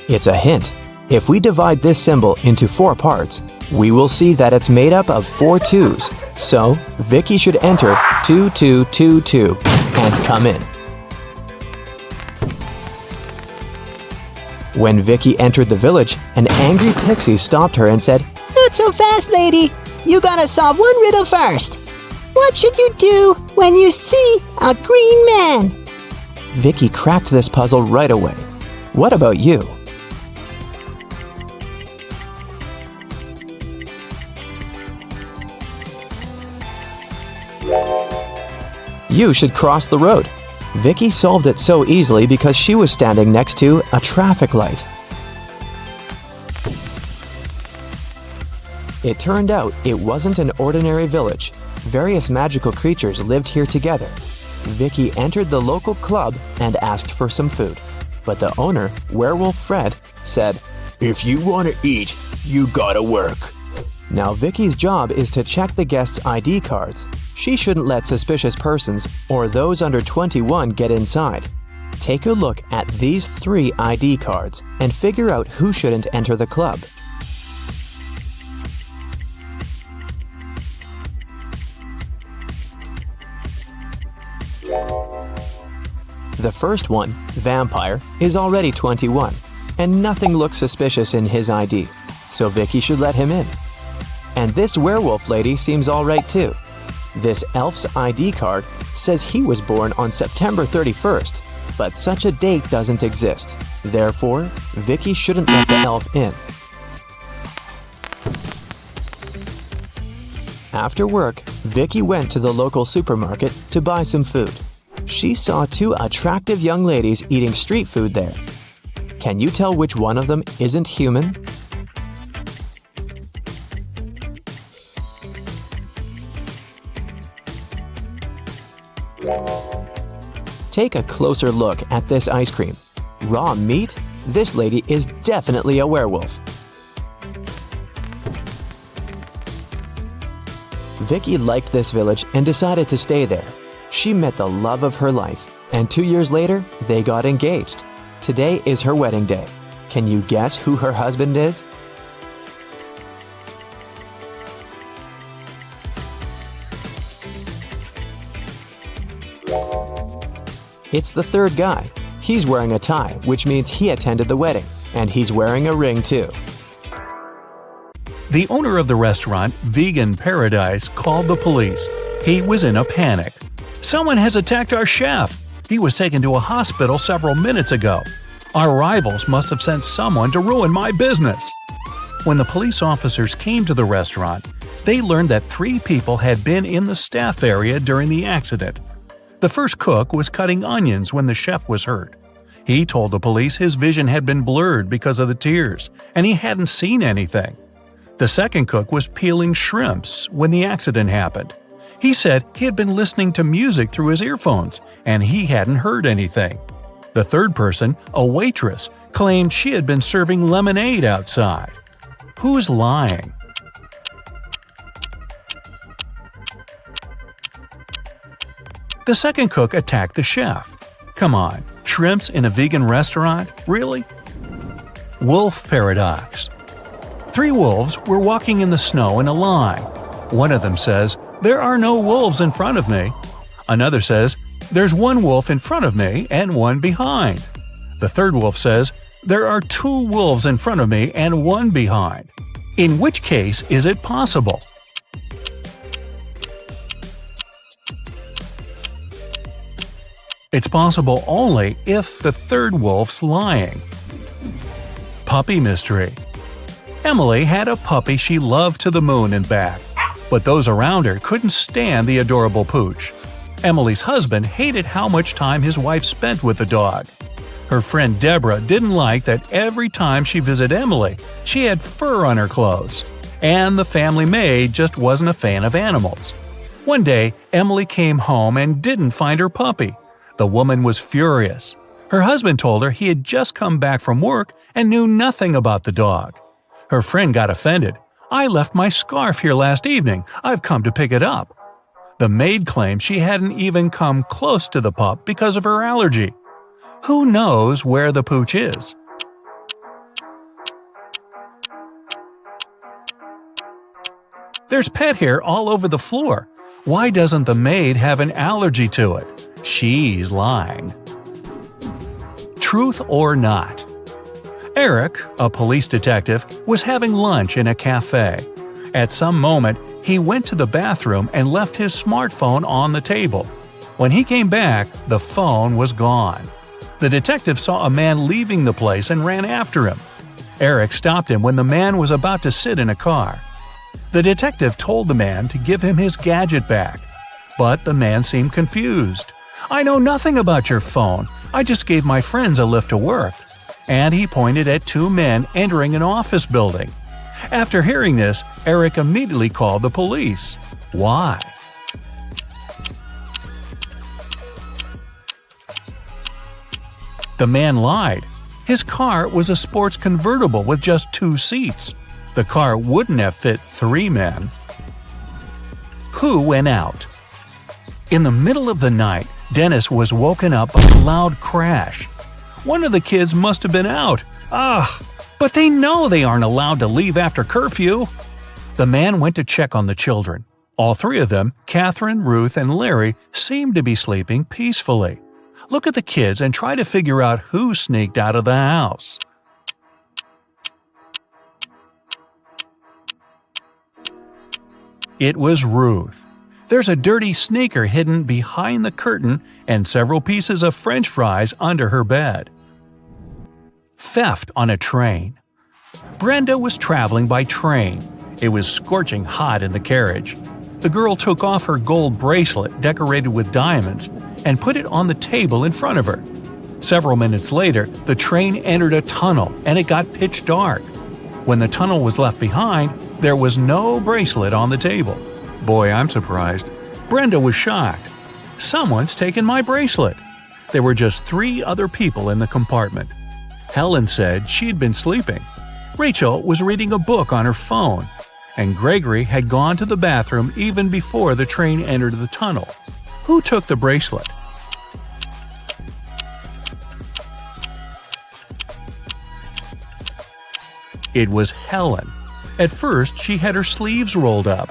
It's a hint. If we divide this symbol into 4 parts, we will see that it's made up of 4 2s. So, Vicki should enter 2222 and come in. When Vicki entered the village, an angry pixie stopped her and said, Not so fast, lady. You gotta solve one riddle first. What should you do when you see a green man? Vicki cracked this puzzle right away. What about you? You should cross the road. Vicki solved it so easily because she was standing next to a traffic light. It turned out it wasn't an ordinary village. Various magical creatures lived here together. Vicki entered the local club and asked for some food. But the owner, Werewolf Fred, said, "If you want to eat, you gotta work." Now Vicki's job is to check the guests' ID cards. She shouldn't let suspicious persons or those under 21 get inside. Take a look at these 3 ID cards and figure out who shouldn't enter the club. The first one, Vampire, is already 21, and nothing looks suspicious in his ID, so Vicki should let him in. And this werewolf lady seems alright too. This elf's ID card says he was born on September 31st, but such a date doesn't exist. Therefore, Vicki shouldn't let the elf in. After work, Vicki went to the local supermarket to buy some food. She saw 2 attractive young ladies eating street food there. Can you tell which one of them isn't human? Take a closer look at this ice cream. Raw meat? This lady is definitely a werewolf. Vicki liked this village and decided to stay there. She met the love of her life, and 2 years later, they got engaged. Today is her wedding day. Can you guess who her husband is? It's the third guy. He's wearing a tie, which means he attended the wedding, and he's wearing a ring too. The owner of the restaurant, Vegan Paradise, called the police. He was in a panic. "Someone has attacked our chef. He was taken to a hospital several minutes ago. Our rivals must have sent someone to ruin my business." When the police officers came to the restaurant, they learned that 3 people had been in the staff area during the accident. The first cook was cutting onions when the chef was hurt. He told the police his vision had been blurred because of the tears, and he hadn't seen anything. The second cook was peeling shrimps when the accident happened. He said he had been listening to music through his earphones, and he hadn't heard anything. The third person, a waitress, claimed she had been serving lemonade outside. Who's lying? The second cook attacked the chef. Come on, shrimps in a vegan restaurant? Really? Wolf Paradox. 3 wolves were walking in the snow in a line. One of them says, "There are no wolves in front of me." Another says, "There's 1 wolf in front of me and 1 behind." The third wolf says, "There are 2 wolves in front of me and 1 behind." In which case is it possible? It's possible only if the third wolf's lying. Puppy mystery. Emily had a puppy she loved to the moon and back, but those around her couldn't stand the adorable pooch. Emily's husband hated how much time his wife spent with the dog. Her friend Deborah didn't like that every time she visited Emily, she had fur on her clothes. And the family maid just wasn't a fan of animals. One day, Emily came home and didn't find her puppy. The woman was furious. Her husband told her he had just come back from work and knew nothing about the dog. Her friend got offended. "I left my scarf here last evening. I've come to pick it up." The maid claimed she hadn't even come close to the pup because of her allergy. Who knows where the pooch is? There's pet hair all over the floor. Why doesn't the maid have an allergy to it? She's lying. Truth or not? Eric, a police detective, was having lunch in a cafe. At some moment, he went to the bathroom and left his smartphone on the table. When he came back, the phone was gone. The detective saw a man leaving the place and ran after him. Eric stopped him when the man was about to sit in a car. The detective told the man to give him his gadget back, but the man seemed confused. "I know nothing about your phone. I just gave my friends a lift to work." And he pointed at 2 men entering an office building. After hearing this, Eric immediately called the police. Why? The man lied. His car was a sports convertible with just 2 seats. The car wouldn't have fit 3 men. Who went out? In the middle of the night, Dennis was woken up by a loud crash. One of the kids must have been out. But they know they aren't allowed to leave after curfew. The man went to check on the children. All 3 of them, Catherine, Ruth, and Larry, seemed to be sleeping peacefully. Look at the kids and try to figure out who sneaked out of the house. It was Ruth. There's a dirty sneaker hidden behind the curtain and several pieces of French fries under her bed. Theft on a train. Brenda was traveling by train. It was scorching hot in the carriage. The girl took off her gold bracelet decorated with diamonds and put it on the table in front of her. Several minutes later, the train entered a tunnel and it got pitch dark. When the tunnel was left behind, there was no bracelet on the table. Boy, I'm surprised. Brenda was shocked. Someone's taken my bracelet. There were just 3 other people in the compartment. Helen said she'd been sleeping. Rachel was reading a book on her phone. And Gregory had gone to the bathroom even before the train entered the tunnel. Who took the bracelet? It was Helen. At first, she had her sleeves rolled up,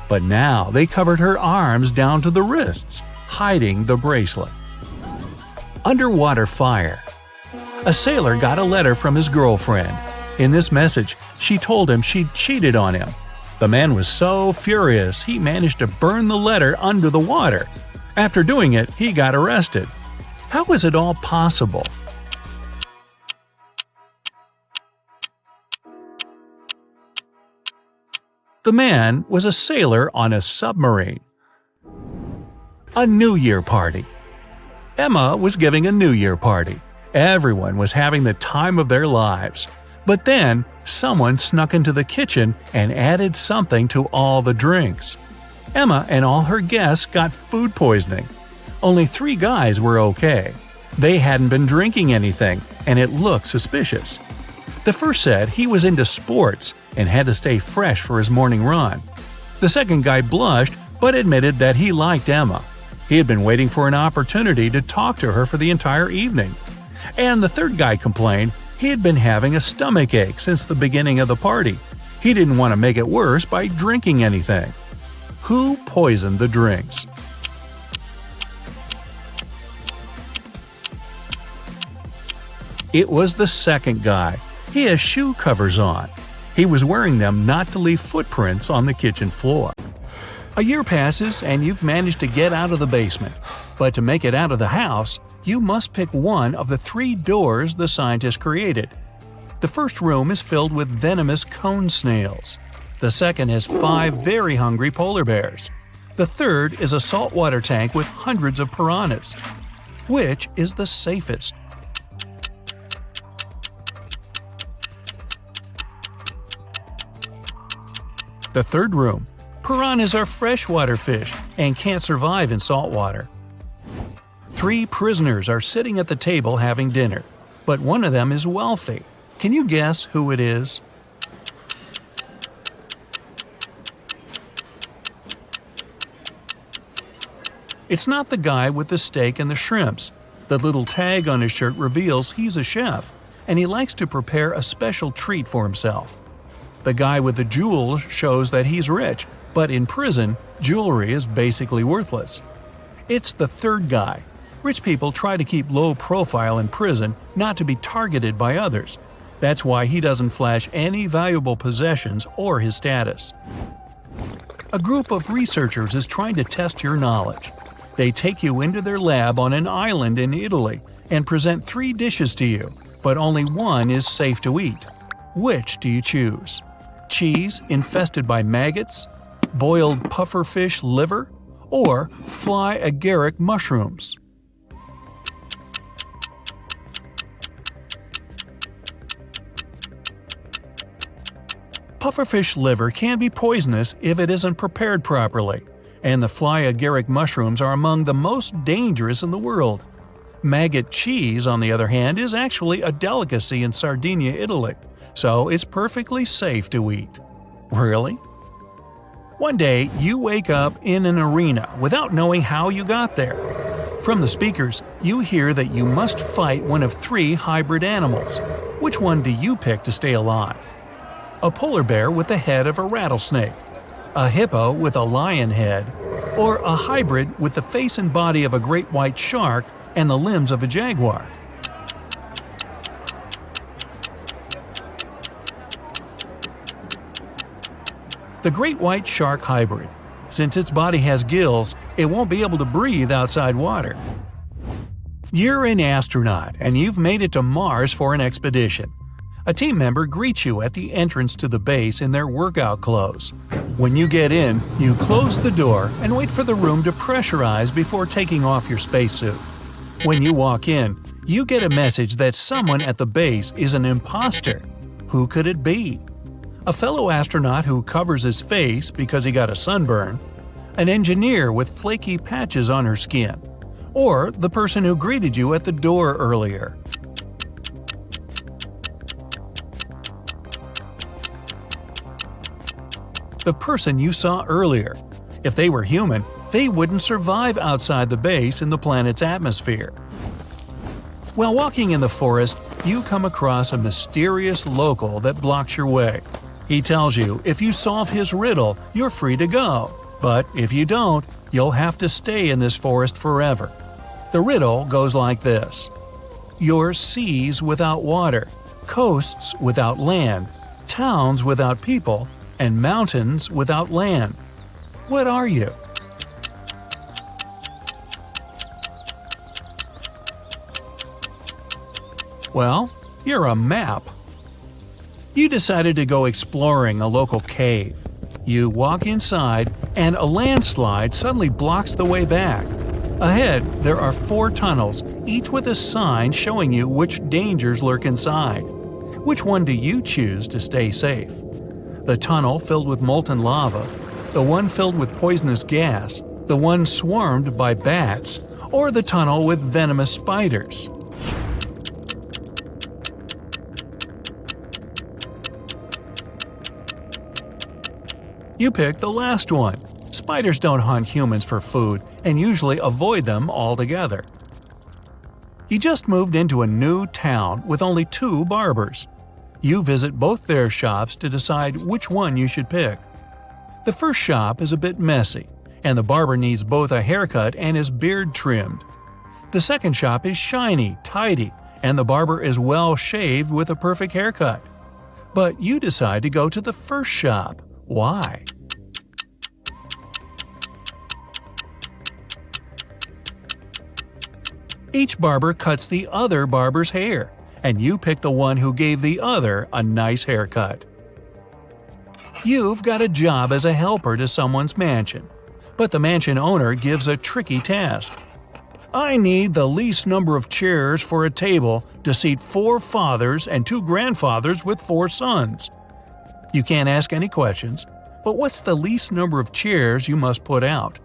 but now they covered her arms down to the wrists, hiding the bracelet. Underwater fire. A sailor got a letter from his girlfriend. In this message, she told him she'd cheated on him. The man was so furious he managed to burn the letter under the water. After doing it, he got arrested. How was it all possible? The man was a sailor on a submarine. A New Year party. Emma was giving a New Year party. Everyone was having the time of their lives. But then, someone snuck into the kitchen and added something to all the drinks. Emma and all her guests got food poisoning. Only 3 guys were okay. They hadn't been drinking anything, and it looked suspicious. The first said he was into sports and had to stay fresh for his morning run. The second guy blushed but admitted that he liked Emma. He had been waiting for an opportunity to talk to her for the entire evening. And the third guy complained he had been having a stomach ache since the beginning of the party. He didn't want to make it worse by drinking anything. Who poisoned the drinks? It was the second guy. He has shoe covers on. He was wearing them not to leave footprints on the kitchen floor. A year passes and you've managed to get out of the basement. But to make it out of the house, you must pick one of the 3 doors the scientists created. The first room is filled with venomous cone snails. The second has 5 very hungry polar bears. The third is a saltwater tank with hundreds of piranhas. Which is the safest? The third room. Piranhas are freshwater fish and can't survive in salt water. 3 prisoners are sitting at the table having dinner, but one of them is wealthy. Can you guess who it is? It's not the guy with the steak and the shrimps. The little tag on his shirt reveals he's a chef, and he likes to prepare a special treat for himself. The guy with the jewels shows that he's rich, but in prison, jewelry is basically worthless. It's the third guy. Rich people try to keep low profile in prison not to be targeted by others. That's why he doesn't flash any valuable possessions or his status. A group of researchers is trying to test your knowledge. They take you into their lab on an island in Italy and present 3 dishes to you, but only one is safe to eat. Which do you choose? Cheese infested by maggots, boiled pufferfish liver, or fly agaric mushrooms? Pufferfish liver can be poisonous if it isn't prepared properly, and the fly agaric mushrooms are among the most dangerous in the world. Maggot cheese, on the other hand, is actually a delicacy in Sardinia, Italy, so it's perfectly safe to eat. Really? One day, you wake up in an arena without knowing how you got there. From the speakers, you hear that you must fight one of 3 hybrid animals. Which one do you pick to stay alive? A polar bear with the head of a rattlesnake, a hippo with a lion head, or a hybrid with the face and body of a great white shark and the limbs of a jaguar? The great white shark hybrid. Since its body has gills, it won't be able to breathe outside water. You're an astronaut and you've made it to Mars for an expedition. A team member greets you at the entrance to the base in their workout clothes. When you get in, you close the door and wait for the room to pressurize before taking off your spacesuit. When you walk in, you get a message that someone at the base is an imposter. Who could it be? A fellow astronaut who covers his face because he got a sunburn, an engineer with flaky patches on her skin, or the person who greeted you at the door earlier. The person you saw earlier. If they were human, they wouldn't survive outside the base in the planet's atmosphere. While walking in the forest, you come across a mysterious local that blocks your way. He tells you if you solve his riddle, you're free to go. But if you don't, you'll have to stay in this forest forever. The riddle goes like this. You're seas without water, coasts without land, towns without people, and mountains without land. What are you? Well, you're a map. You decided to go exploring a local cave. You walk inside, and a landslide suddenly blocks the way back. Ahead, there are 4 tunnels, each with a sign showing you which dangers lurk inside. Which one do you choose to stay safe? The tunnel filled with molten lava, the one filled with poisonous gas, the one swarmed by bats, or the tunnel with venomous spiders? You pick the last one. Spiders don't hunt humans for food and usually avoid them altogether. You just moved into a new town with only 2 barbers. You visit both their shops to decide which one you should pick. The first shop is a bit messy, and the barber needs both a haircut and his beard trimmed. The second shop is shiny, tidy, and the barber is well shaved with a perfect haircut. But you decide to go to the first shop. Why? Each barber cuts the other barber's hair, and you pick the one who gave the other a nice haircut. You've got a job as a helper to someone's mansion, but the mansion owner gives a tricky task. I need the least number of chairs for a table to seat 4 fathers and 2 grandfathers with 4 sons. You can't ask any questions, but what's the least number of chairs you must put out?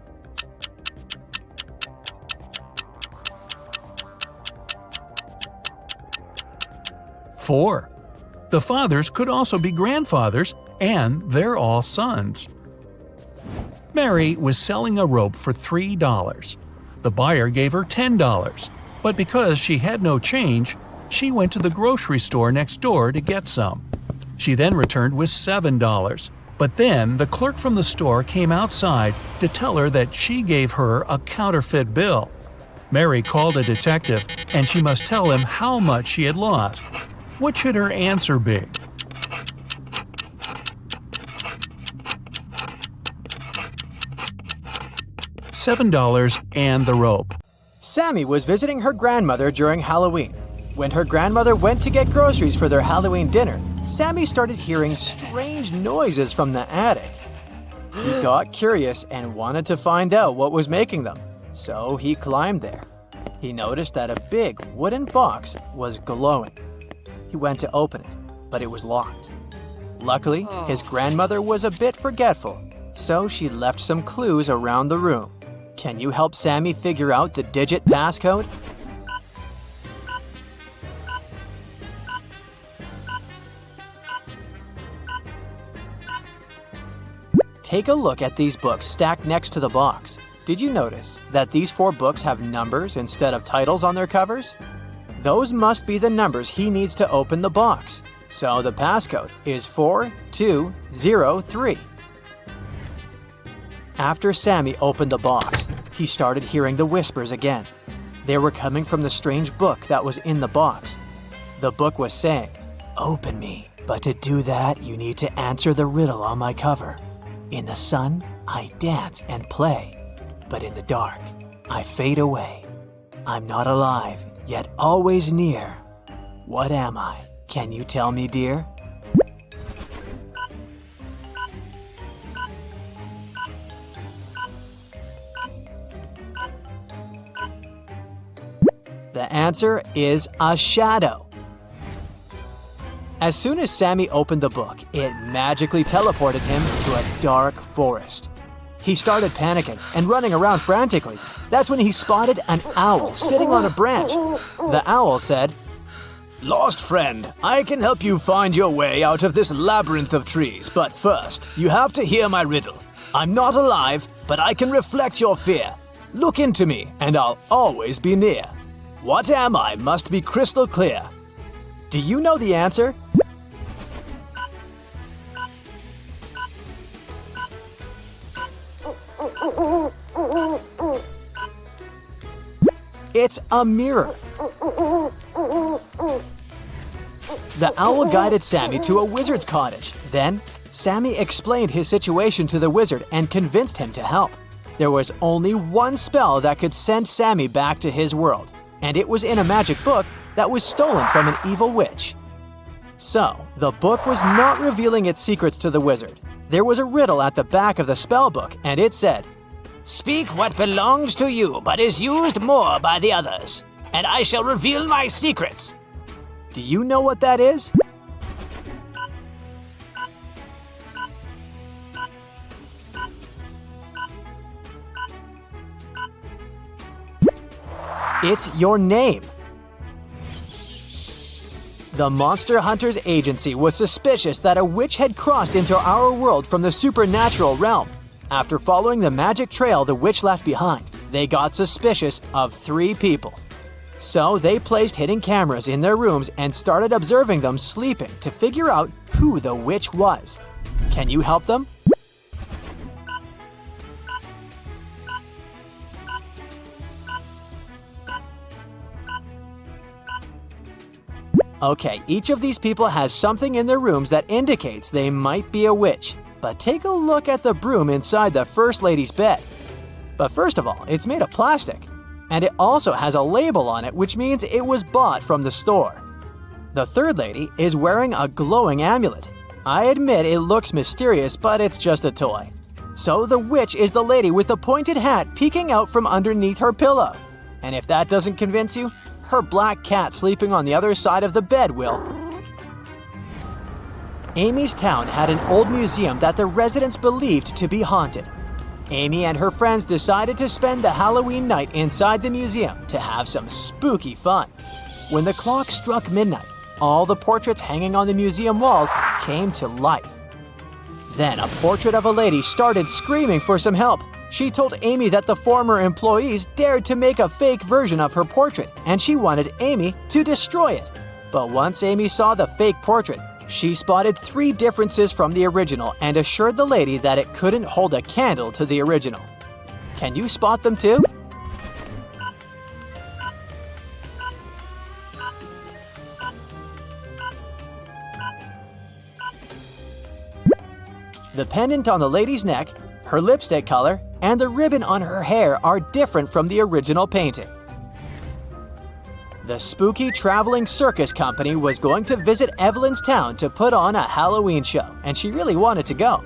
Four. The fathers could also be grandfathers, and they're all sons. Mary was selling a rope for $3. The buyer gave her $10, but because she had no change, she went to the grocery store next door to get some. She then returned with $7, but then the clerk from the store came outside to tell her that she gave her a counterfeit bill. Mary called a detective, and she must tell him how much she had lost. What should her answer be? $7 and the rope. Sammy was visiting her grandmother during Halloween. When her grandmother went to get groceries for their Halloween dinner, Sammy started hearing strange noises from the attic. He got curious and wanted to find out what was making them, so he climbed there. He noticed that a big wooden box was glowing. He went to open it, but it was locked. Luckily, his grandmother was a bit forgetful, so she left some clues around the room. Can you help Sammy figure out the digit passcode? Take a look at these books stacked next to the box. Did you notice that these 4 books have numbers instead of titles on their covers? Those must be the numbers he needs to open the box. So the passcode is 4203. After Sammy opened the box, he started hearing the whispers again. They were coming from the strange book that was in the box. The book was saying, "Open me, but to do that, you need to answer the riddle on my cover. In the sun, I dance and play, but in the dark, I fade away. I'm not alive, yet always near. What am I? Can you tell me, dear?" The answer is a shadow. As soon as Sammy opened the book, it magically teleported him to a dark forest. He started panicking and running around frantically. That's when he spotted an owl sitting on a branch. The owl said, "Lost friend, I can help you find your way out of this labyrinth of trees, but first, you have to hear my riddle. I'm not alive, but I can reflect your fear. Look into me, and I'll always be near. What am I must be crystal clear." Do you know the answer? It's a mirror. The owl guided Sammy to a wizard's cottage. Then, Sammy explained his situation to the wizard and convinced him to help. There was only one spell that could send Sammy back to his world, and it was in a magic book that was stolen from an evil witch. So, the book was not revealing its secrets to the wizard. There was a riddle at the back of the spell book, and it said, "Speak what belongs to you but is used more by the others, and I shall reveal my secrets." Do you know what that is? It's your name. The Monster Hunters Agency was suspicious that a witch had crossed into our world from the supernatural realm. After following the magic trail the witch left behind, they got suspicious of 3 people. So they placed hidden cameras in their rooms and started observing them sleeping to figure out who the witch was. Can you help them? Okay, each of these people has something in their rooms that indicates they might be a witch. But take a look at the broom inside the First Lady's bed. But first of all, it's made of plastic. And it also has a label on it, which means it was bought from the store. The Third Lady is wearing a glowing amulet. I admit it looks mysterious, but it's just a toy. So the witch is the lady with the pointed hat peeking out from underneath her pillow. And if that doesn't convince you, her black cat sleeping on the other side of the bed will. Amy's town had an old museum that the residents believed to be haunted. Amy and her friends decided to spend the Halloween night inside the museum to have some spooky fun. When the clock struck midnight, all the portraits hanging on the museum walls came to life. Then a portrait of a lady started screaming for some help. She told Amy that the former employees dared to make a fake version of her portrait, and she wanted Amy to destroy it. But once Amy saw the fake portrait, she spotted 3 differences from the original and assured the lady that it couldn't hold a candle to the original. Can you spot them too? The pendant on the lady's neck, her lipstick color, and the ribbon on her hair are different from the original painting. The spooky traveling circus company was going to visit Evelyn's town to put on a Halloween show, and she really wanted to go.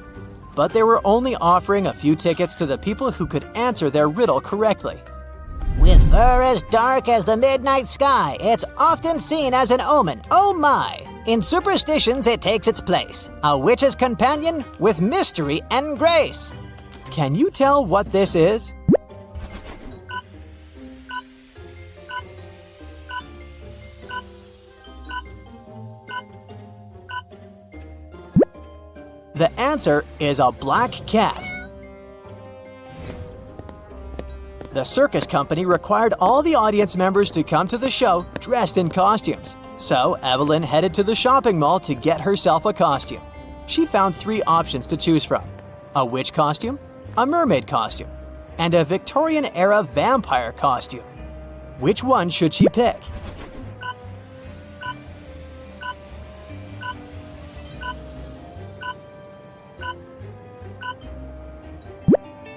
But they were only offering a few tickets to the people who could answer their riddle correctly. With fur as dark as the midnight sky, it's often seen as an omen. Oh my! In superstitions, it takes its place. A witch's companion with mystery and grace. Can you tell what this is? The answer is a black cat. The circus company required all the audience members to come to the show dressed in costumes. So Evelyn headed to the shopping mall to get herself a costume. She found 3 options to choose from: a witch costume, a mermaid costume, and a Victorian-era vampire costume. Which one should she pick?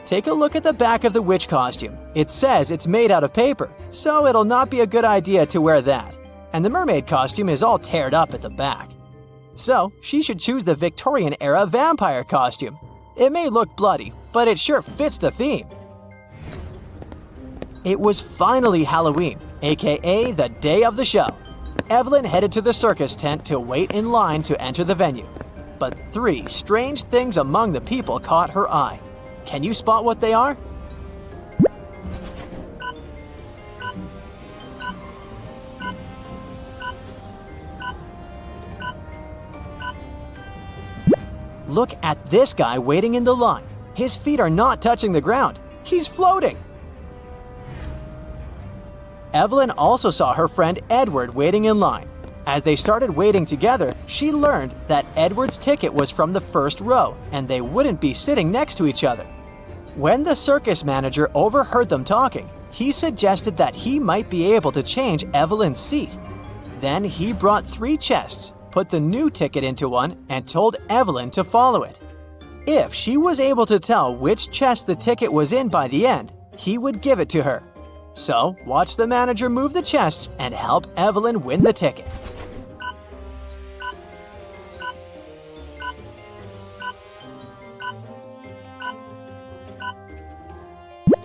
Take a look at the back of the witch costume. It says it's made out of paper, so it'll not be a good idea to wear that. And the mermaid costume is all teared up at the back. So she should choose the Victorian-era vampire costume. It may look bloody, but it sure fits the theme. It was finally Halloween, aka the day of the show. Evelyn headed to the circus tent to wait in line to enter the venue. But 3 strange things among the people caught her eye. Can you spot what they are? Look at this guy waiting in the line. His feet are not touching the ground. He's floating. Evelyn also saw her friend Edward waiting in line. As they started waiting together, she learned that Edward's ticket was from the first row, and they wouldn't be sitting next to each other. When the circus manager overheard them talking, he suggested that he might be able to change Evelyn's seat. Then he brought 3 chests, put the new ticket into one, and told Evelyn to follow it. If she was able to tell which chest the ticket was in by the end, he would give it to her. So, watch the manager move the chests and help Evelyn win the ticket.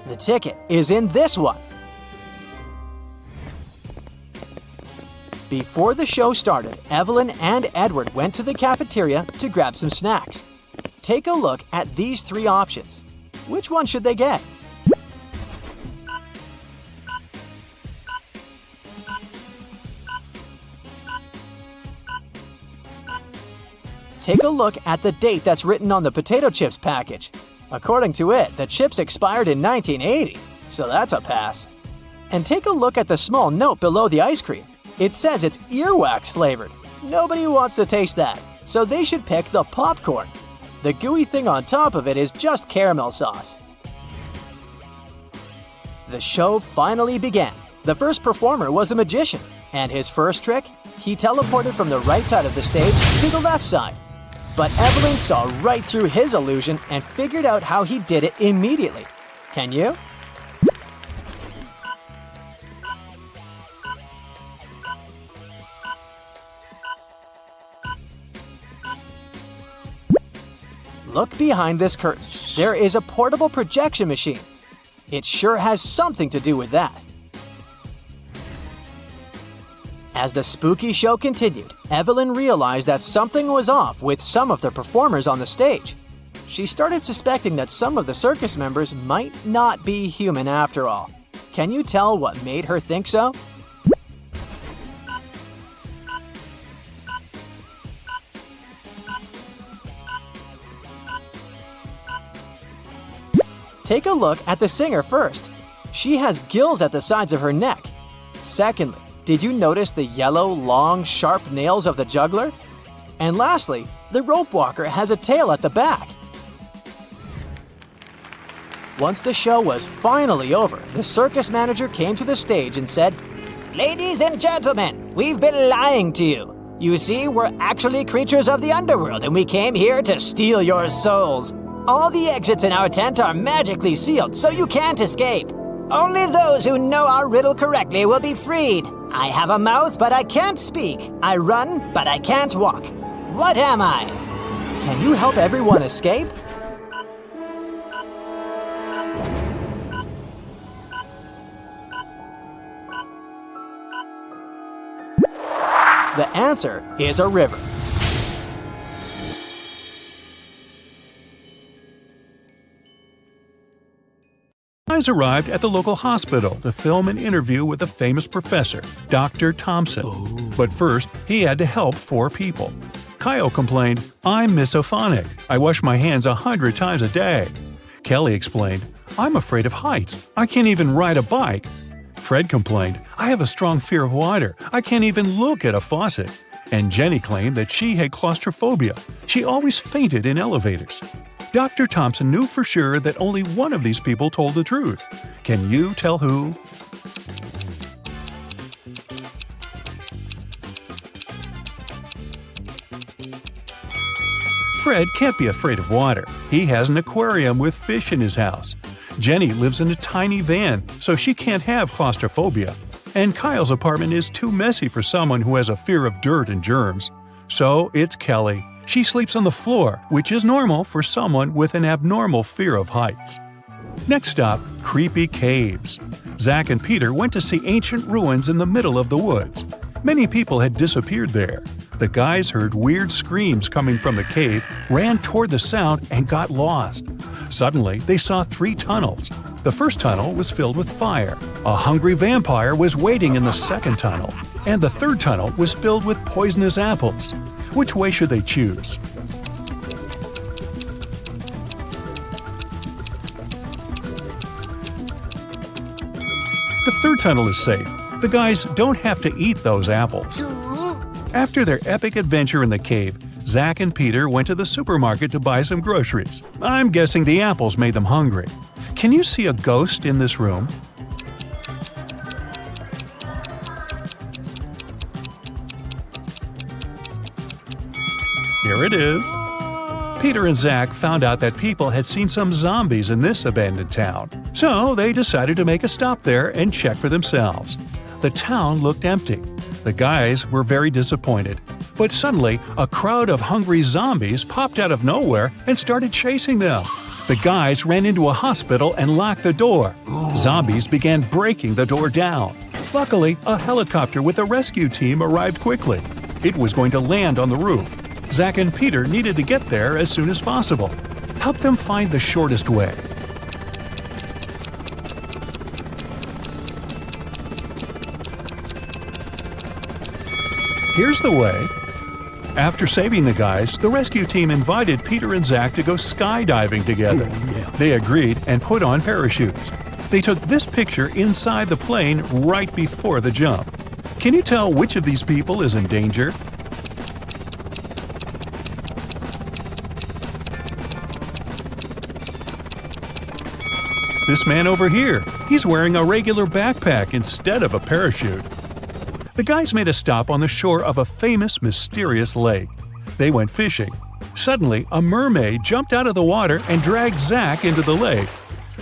The ticket is in this one. Before the show started, Evelyn and Edward went to the cafeteria to grab some snacks. Take a look at these 3 options. Which one should they get? Take a look at the date that's written on the potato chips package. According to it, the chips expired in 1980, so that's a pass. And take a look at the small note below the ice cream. It says it's earwax flavored. Nobody wants to taste that, so they should pick the popcorn. The gooey thing on top of it is just caramel sauce. The show finally began. The first performer was a magician, and his first trick, he teleported from the right side of the stage to the left side. But Evelyn saw right through his illusion and figured out how he did it immediately. Can you? Look behind this curtain. There is a portable projection machine. It sure has something to do with that. As the spooky show continued, Evelyn realized that something was off with some of the performers on the stage. She started suspecting that some of the circus members might not be human after all. Can you tell what made her think so? Take a look at the singer first. She has gills at the sides of her neck. Secondly, did you notice the yellow, long, sharp nails of the juggler? And lastly, the rope walker has a tail at the back. Once the show was finally over, the circus manager came to the stage and said, "Ladies and gentlemen, we've been lying to you. You see, we're actually creatures of the underworld and we came here to steal your souls. All the exits in our tent are magically sealed, so you can't escape. Only those who know our riddle correctly will be freed. I have a mouth, but I can't speak. I run, but I can't walk. What am I?" Can you help everyone escape? The answer is a river. Guys arrived at the local hospital to film an interview with a famous professor, Dr. Thompson. But first, he had to help 4 people. Kyle complained, "I'm misophonic. I wash my hands 100 times a day." Kelly explained, "I'm afraid of heights. I can't even ride a bike." Fred complained, "I have a strong fear of water. I can't even look at a faucet." And Jenny claimed that she had claustrophobia. She always fainted in elevators. Dr. Thompson knew for sure that only one of these people told the truth. Can you tell who? Fred can't be afraid of water. He has an aquarium with fish in his house. Jenny lives in a tiny van, so she can't have claustrophobia. And Kyle's apartment is too messy for someone who has a fear of dirt and germs. So it's Kelly. She sleeps on the floor, which is normal for someone with an abnormal fear of heights. Next stop, creepy caves. Zach and Peter went to see ancient ruins in the middle of the woods. Many people had disappeared there. The guys heard weird screams coming from the cave, ran toward the sound, and got lost. Suddenly, they saw 3 tunnels. The first tunnel was filled with fire. A hungry vampire was waiting in the second tunnel. And the third tunnel was filled with poisonous apples. Which way should they choose? The third tunnel is safe. The guys don't have to eat those apples. After their epic adventure in the cave, Zach and Peter went to the supermarket to buy some groceries. I'm guessing the apples made them hungry. Can you see a ghost in this room? Here it is. Peter and Zach found out that people had seen some zombies in this abandoned town. So they decided to make a stop there and check for themselves. The town looked empty. The guys were very disappointed. But suddenly, a crowd of hungry zombies popped out of nowhere and started chasing them. The guys ran into a hospital and locked the door. Zombies began breaking the door down. Luckily, a helicopter with a rescue team arrived quickly. It was going to land on the roof. Zach and Peter needed to get there as soon as possible. Help them find the shortest way. Here's the way. After saving the guys, the rescue team invited Peter and Zach to go skydiving together. They agreed and put on parachutes. They took this picture inside the plane right before the jump. Can you tell which of these people is in danger? This man over here, he's wearing a regular backpack instead of a parachute. The guys made a stop on the shore of a famous, mysterious lake. They went fishing. Suddenly, a mermaid jumped out of the water and dragged Zach into the lake.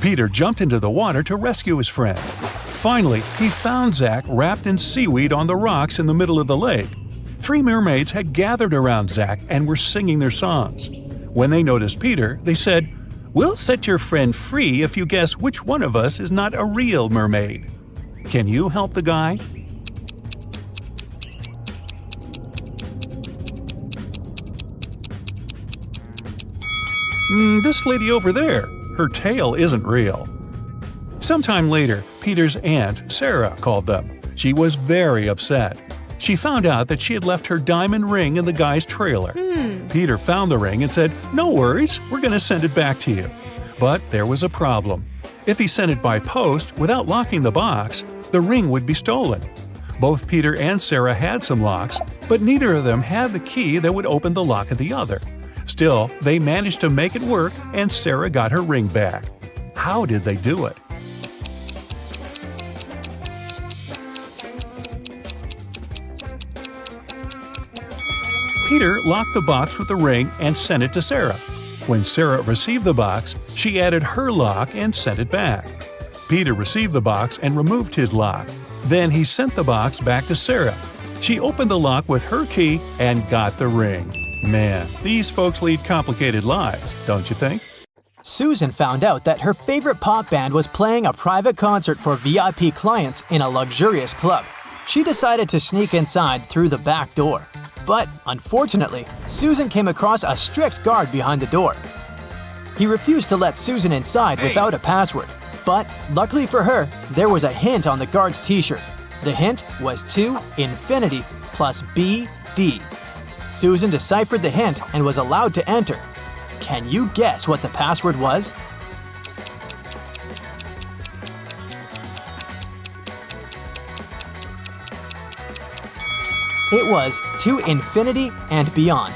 Peter jumped into the water to rescue his friend. Finally, he found Zach wrapped in seaweed on the rocks in the middle of the lake. 3 mermaids had gathered around Zach and were singing their songs. When they noticed Peter, they said, "We'll set your friend free if you guess which one of us is not a real mermaid." Can you help the guy? This lady over there, her tail isn't real. Sometime later, Peter's aunt, Sarah, called them. She was very upset. She found out that she had left her diamond ring in the guy's trailer. Peter found the ring and said, "No worries, we're going to send it back to you." But there was a problem. If he sent it by post without locking the box, the ring would be stolen. Both Peter and Sarah had some locks, but neither of them had the key that would open the lock of the other. Still, they managed to make it work and Sarah got her ring back. How did they do it? Peter locked the box with the ring and sent it to Sarah. When Sarah received the box, she added her lock and sent it back. Peter received the box and removed his lock. Then he sent the box back to Sarah. She opened the lock with her key and got the ring. Man, these folks lead complicated lives, don't you think? Susan found out that her favorite pop band was playing a private concert for VIP clients in a luxurious club. She decided to sneak inside through the back door. But, unfortunately, Susan came across a strict guard behind the door. He refused to let Susan inside without a password. But, luckily for her, there was a hint on the guard's t-shirt. The hint was 2 infinity plus BD. Susan deciphered the hint and was allowed to enter. Can you guess what the password was? It was to infinity and beyond.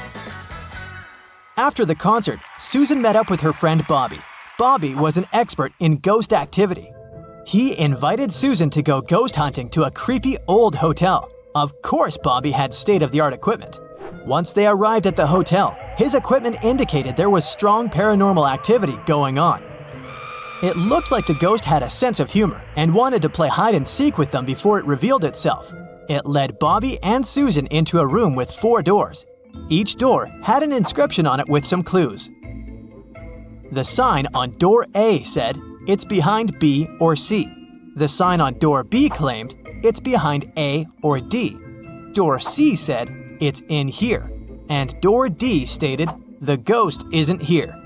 After the concert, Susan met up with her friend Bobby. Bobby was an expert in ghost activity. He invited Susan to go ghost hunting to a creepy old hotel. Of course, Bobby had state-of-the-art equipment. Once they arrived at the hotel, his equipment indicated there was strong paranormal activity going on. It looked like the ghost had a sense of humor and wanted to play hide-and-seek with them before it revealed itself. It led Bobby and Susan into a room with 4 doors. Each door had an inscription on it with some clues. The sign on door A said, "It's behind B or C." The sign on door B claimed, "It's behind A or D." Door C said, "It's in here." And door D stated, "The ghost isn't here."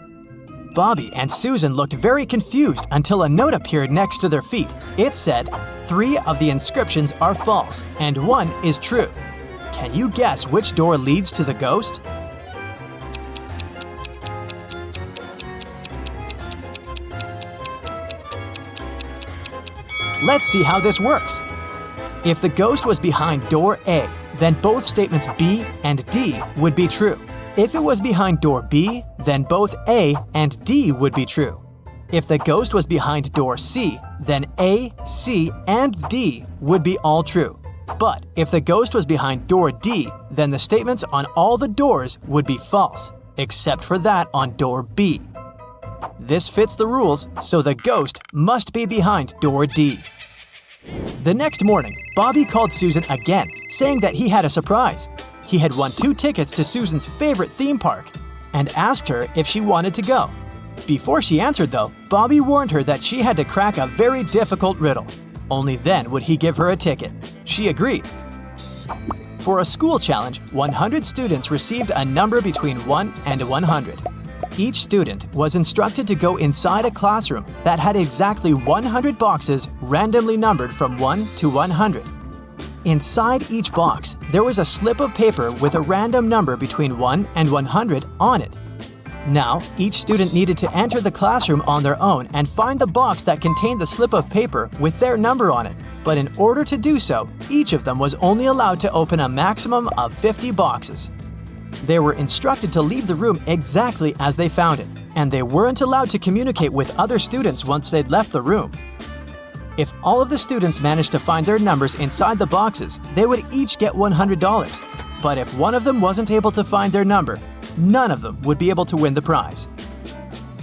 Bobby and Susan looked very confused until a note appeared next to their feet. It said, 3 of the inscriptions are false and 1 is true. Can you guess which door leads to the ghost? Let's see how this works. If the ghost was behind door A, then both statements B and D would be true. If it was behind door B, then both A and D would be true. If the ghost was behind door C, then A, C, and D would be all true. But if the ghost was behind door D, then the statements on all the doors would be false, except for that on door B. This fits the rules, so the ghost must be behind door D. The next morning, Bobby called Susan again, saying that he had a surprise. He had won 2 tickets to Susan's favorite theme park and asked her if she wanted to go. Before she answered, though, Bobby warned her that she had to crack a very difficult riddle. Only then would he give her a ticket. She agreed. For a school challenge, 100 students received a number between 1 and 100. Each student was instructed to go inside a classroom that had exactly 100 boxes randomly numbered from 1 to 100. Inside each box, there was a slip of paper with a random number between 1 and 100 on it. Now, each student needed to enter the classroom on their own and find the box that contained the slip of paper with their number on it. But in order to do so, each of them was only allowed to open a maximum of 50 boxes. They were instructed to leave the room exactly as they found it, and they weren't allowed to communicate with other students once they'd left the room. If all of the students managed to find their numbers inside the boxes, they would each get $100. But if one of them wasn't able to find their number, none of them would be able to win the prize.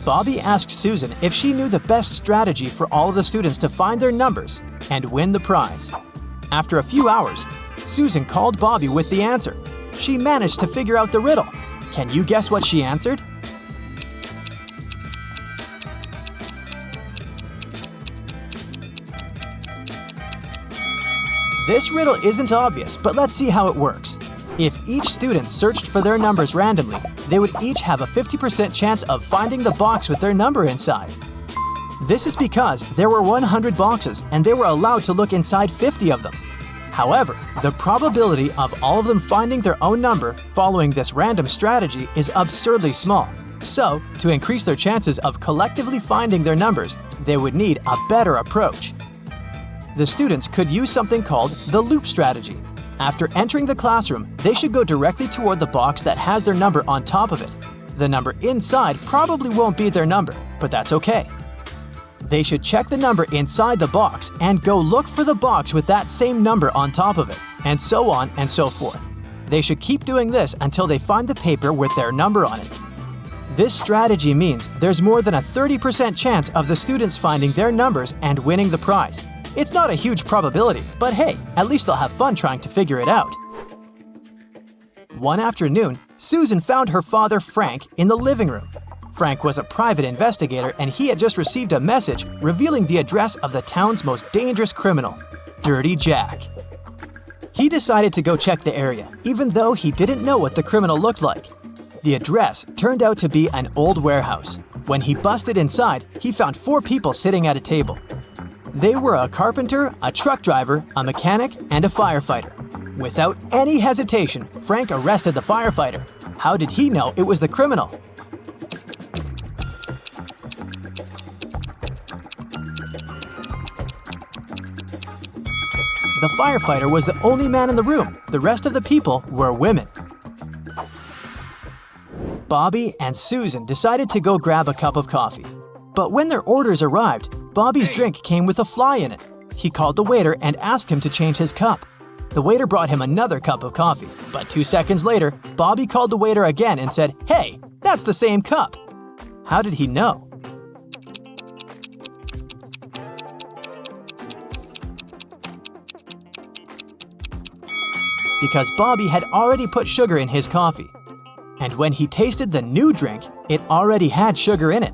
Bobby asked Susan if she knew the best strategy for all of the students to find their numbers and win the prize. After a few hours, Susan called Bobby with the answer. She managed to figure out the riddle. Can you guess what she answered? This riddle isn't obvious, but let's see how it works. If each student searched for their numbers randomly, they would each have a 50% chance of finding the box with their number inside. This is because there were 100 boxes and they were allowed to look inside 50 of them. However, the probability of all of them finding their own number following this random strategy is absurdly small. So, to increase their chances of collectively finding their numbers, they would need a better approach. The students could use something called the loop strategy. After entering the classroom, they should go directly toward the box that has their number on top of it. The number inside probably won't be their number, but that's okay. They should check the number inside the box and go look for the box with that same number on top of it, and so on and so forth. They should keep doing this until they find the paper with their number on it. This strategy means there's more than a 30% chance of the students finding their numbers and winning the prize. It's not a huge probability, but hey, at least they'll have fun trying to figure it out. One afternoon, Susan found her father, Frank, in the living room. Frank was a private investigator and he had just received a message revealing the address of the town's most dangerous criminal, Dirty Jack. He decided to go check the area, even though he didn't know what the criminal looked like. The address turned out to be an old warehouse. When he busted inside, he found 4 people sitting at a table. They were a carpenter, a truck driver, a mechanic, and a firefighter. Without any hesitation, Frank arrested the firefighter. How did he know it was the criminal? The firefighter was the only man in the room. The rest of the people were women. Bobby and Susan decided to go grab a cup of coffee. But when their orders arrived, Bobby's drink came with a fly in it. He called the waiter and asked him to change his cup. The waiter brought him another cup of coffee, but 2 seconds later, Bobby called the waiter again and said, "Hey, that's the same cup." How did he know? Because Bobby had already put sugar in his coffee. And when he tasted the new drink, it already had sugar in it.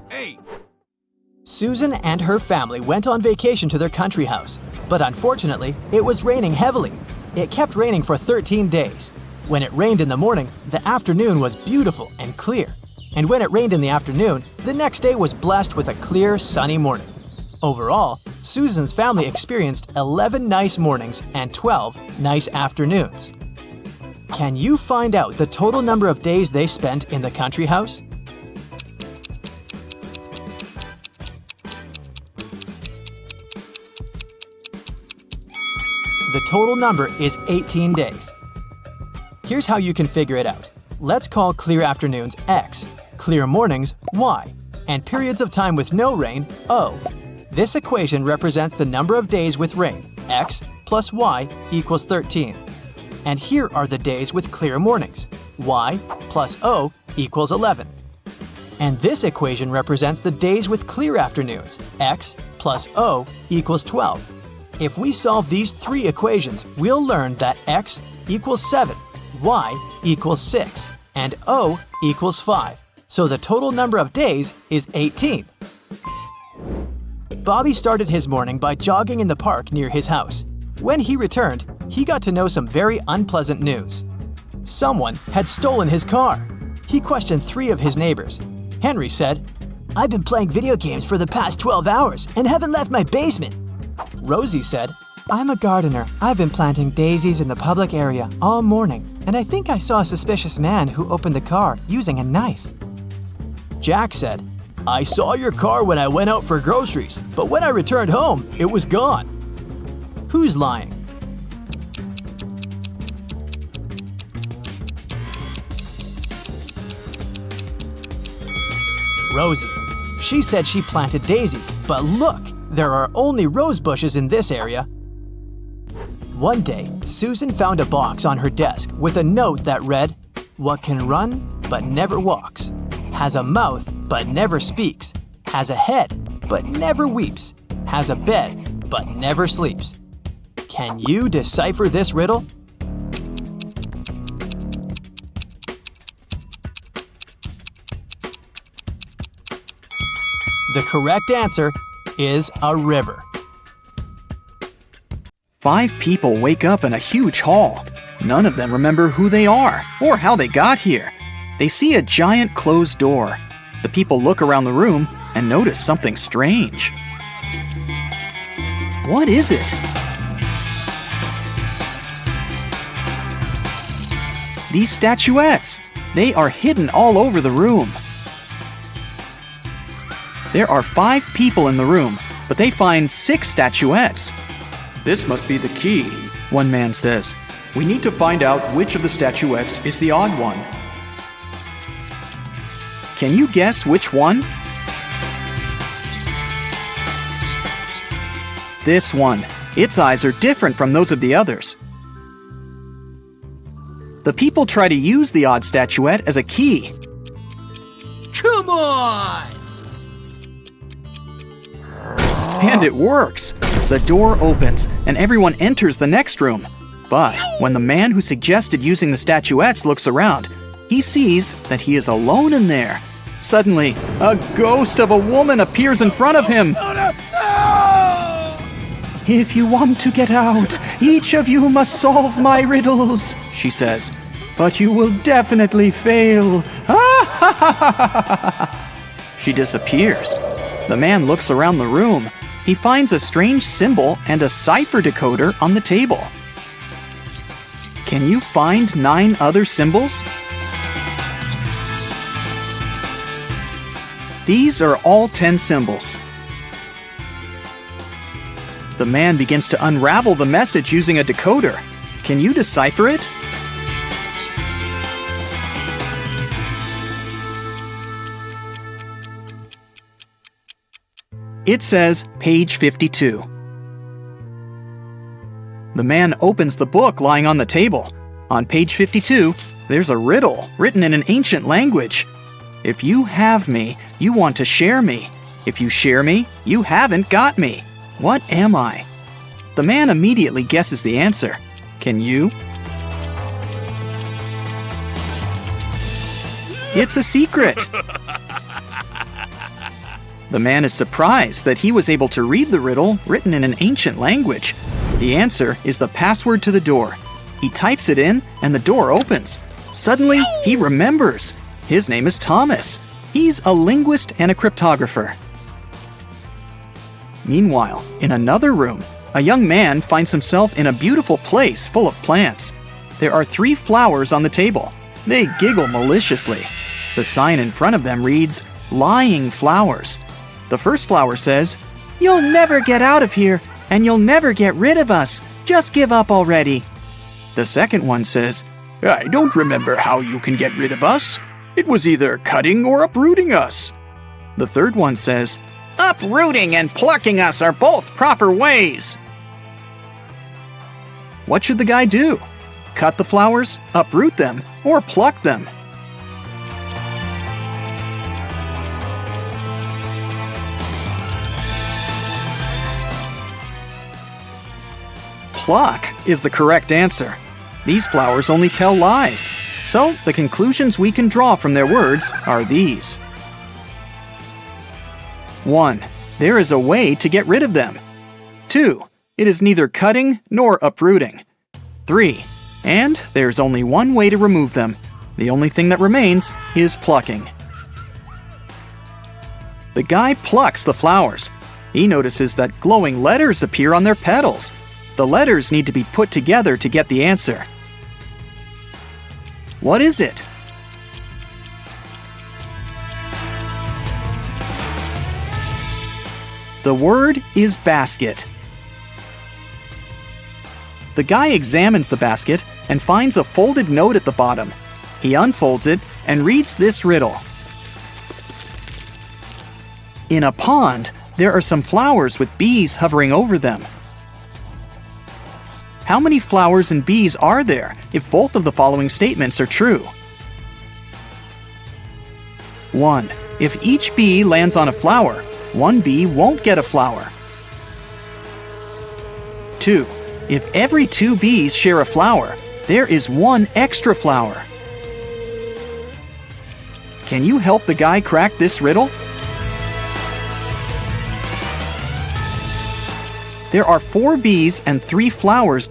Susan and her family went on vacation to their country house, but unfortunately, it was raining heavily. It kept raining for 13 days. When it rained in the morning, the afternoon was beautiful and clear. And when it rained in the afternoon, the next day was blessed with a clear, sunny morning. Overall, Susan's family experienced 11 nice mornings and 12 nice afternoons. Can you find out the total number of days they spent in the country house? The total number is 18 days. Here's how you can figure it out. Let's call clear afternoons X, clear mornings Y, and periods of time with no rain O. This equation represents the number of days with rain, X plus Y equals 13. And here are the days with clear mornings, Y plus O equals 11. And this equation represents the days with clear afternoons, X plus O equals 12. If we solve these 3 equations, we'll learn that X equals 7, Y equals 6, and O equals 5. So the total number of days is 18. Bobby started his morning by jogging in the park near his house. When he returned, he got to know some very unpleasant news. Someone had stolen his car. He questioned 3 of his neighbors. Henry said, "I've been playing video games for the past 12 hours and haven't left my basement." Rosie said, "I'm a gardener. I've been planting daisies in the public area all morning, and I think I saw a suspicious man who opened the car using a knife." Jack said, "I saw your car when I went out for groceries, but when I returned home, it was gone." Who's lying? Rosie. She said she planted daisies, but look, there are only rose bushes in this area. One day, Susan found a box on her desk with a note that read, "What can run but never walks, has a mouth but never speaks, has a head but never weeps, has a bed but never sleeps." Can you decipher this riddle? The correct answer is a river. 5 people wake up in a huge hall. None of them remember who they are or how they got here. They see a giant closed door. The people look around the room and notice something strange. What is it? These statuettes. They are hidden all over the room. There are 5 people in the room, but they find 6 statuettes. This must be the key. One man says. We need to find out which of the statuettes is the odd one. Can you guess which one? This one. Its eyes are different from those of the others. The people try to use the odd statuette as a key. Come on! And it works! The door opens, and everyone enters the next room. But when the man who suggested using the statuettes looks around, he sees that he is alone in there. Suddenly, a ghost of a woman appears in front of him. If you want to get out, each of you must solve my riddles, she says. But you will definitely fail. She disappears. The man looks around the room. He finds a strange symbol and a cipher decoder on the table. Can you find 9 other symbols? These are all 10 symbols. The man begins to unravel the message using a decoder. Can you decipher it? It says page 52. The man opens the book lying on the table. On page 52, there's a riddle written in an ancient language. If you have me, you want to share me. If you share me, you haven't got me. What am I? The man immediately guesses the answer. Can you? It's a secret. The man is surprised that he was able to read the riddle written in an ancient language. The answer is the password to the door. He types it in, and the door opens. Suddenly, he remembers. His name is Thomas. He's a linguist and a cryptographer. Meanwhile, in another room, a young man finds himself in a beautiful place full of plants. There are 3 flowers on the table. They giggle maliciously. The sign in front of them reads, "Lying flowers." The first flower says, "You'll never get out of here, and you'll never get rid of us. Just give up already." The second one says, "I don't remember how you can get rid of us. It was either cutting or uprooting us." The third one says, "Uprooting and plucking us are both proper ways." What should the guy do? Cut the flowers, uproot them, or pluck them? Pluck is the correct answer. These flowers only tell lies. So, the conclusions we can draw from their words are these. 1. There is a way to get rid of them. 2. It is neither cutting nor uprooting. 3. And there's only one way to remove them. The only thing that remains is plucking. The guy plucks the flowers. He notices that glowing letters appear on their petals. The letters need to be put together to get the answer. What is it? The word is basket. The guy examines the basket and finds a folded note at the bottom. He unfolds it and reads this riddle. In a pond, there are some flowers with bees hovering over them. How many flowers and bees are there if both of the following statements are true? 1. If each bee lands on a flower, one bee won't get a flower. 2. If every 2 bees share a flower, there is 1 extra flower. Can you help the guy crack this riddle? There are 4 bees and 3 flowers.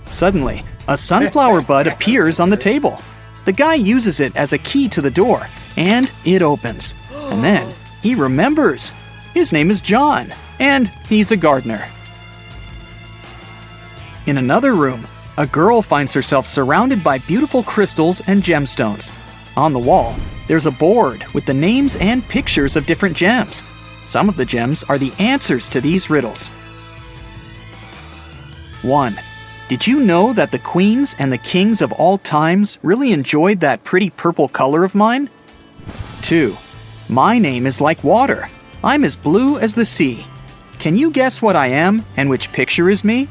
Suddenly, a sunflower bud appears on the table. The guy uses it as a key to the door, and it opens. And then he remembers. His name is John, and he's a gardener. In another room, a girl finds herself surrounded by beautiful crystals and gemstones. On the wall, there's a board with the names and pictures of different gems. Some of the gems are the answers to these riddles. 1. Did you know that the queens and the kings of all times really enjoyed that pretty purple color of mine? 2. My name is like water. I'm as blue as the sea. Can you guess what I am and which picture is me?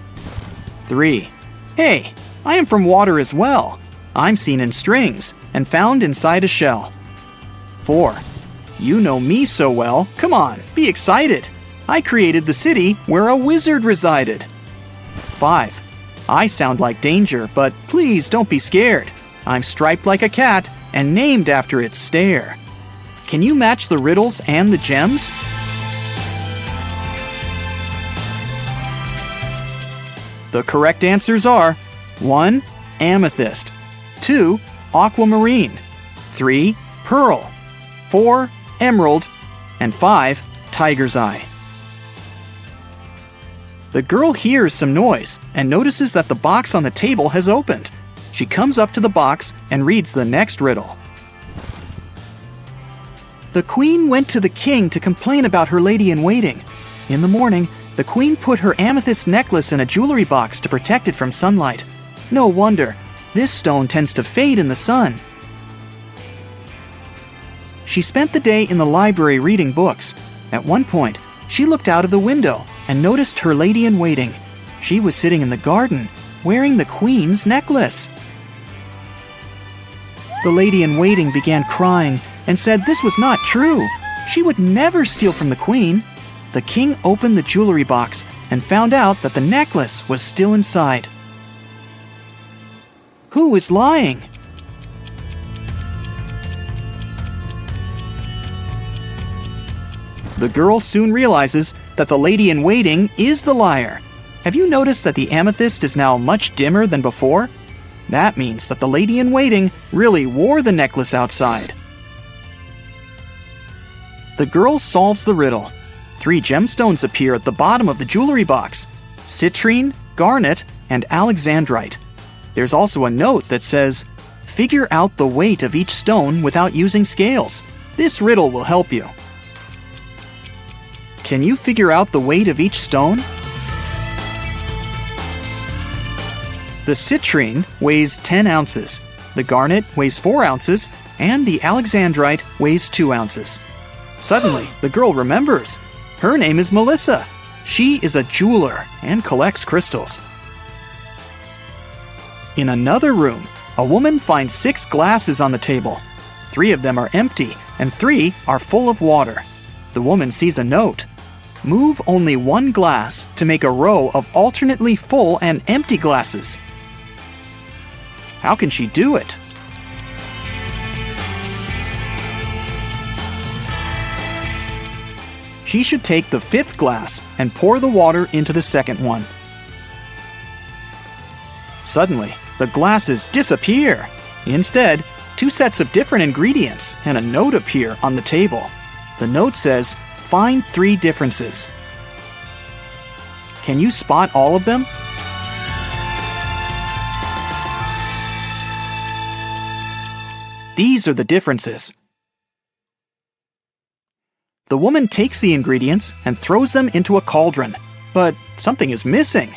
3. Hey, I am from water as well. I'm seen in strings and found inside a shell. 4. You know me so well. Come on, be excited. I created the city where a wizard resided. 5. I sound like danger, but please don't be scared. I'm striped like a cat and named after its stare. Can you match the riddles and the gems? The correct answers are 1. Amethyst, 2. Aquamarine, 3. Pearl, 4. Emerald, and 5. Tiger's eye. The girl hears some noise and notices that the box on the table has opened. She comes up to the box and reads the next riddle. The queen went to the king to complain about her lady-in-waiting. In the morning, the queen put her amethyst necklace in a jewelry box to protect it from sunlight. No wonder, this stone tends to fade in the sun. She spent the day in the library reading books. At one point, she looked out of the window and noticed her lady-in-waiting. She was sitting in the garden, wearing the queen's necklace. The lady-in-waiting began crying and said this was not true. She would never steal from the queen. The king opened the jewelry box and found out that the necklace was still inside. Who is lying? The girl soon realizes that the lady-in-waiting is the liar. Have you noticed that the amethyst is now much dimmer than before? That means that the lady-in-waiting really wore the necklace outside. The girl solves the riddle. 3 gemstones appear at the bottom of the jewelry box: citrine, garnet, and alexandrite. There's also a note that says, "Figure out the weight of each stone without using scales. This riddle will help you." Can you figure out the weight of each stone? The citrine weighs 10 ounces, the garnet weighs 4 ounces, and the alexandrite weighs 2 ounces. Suddenly, the girl remembers. Her name is Melissa. She is a jeweler and collects crystals. In another room, a woman finds 6 glasses on the table. 3 of them are empty, and 3 are full of water. The woman sees a note. Move only 1 glass to make a row of alternately full and empty glasses. How can she do it? She should take the 5th glass and pour the water into the second one. Suddenly, the glasses disappear. Instead, 2 sets of different ingredients and a note appear on the table. The note says, "Find 3 differences." Can you spot all of them? These are the differences. The woman takes the ingredients and throws them into a cauldron, but something is missing.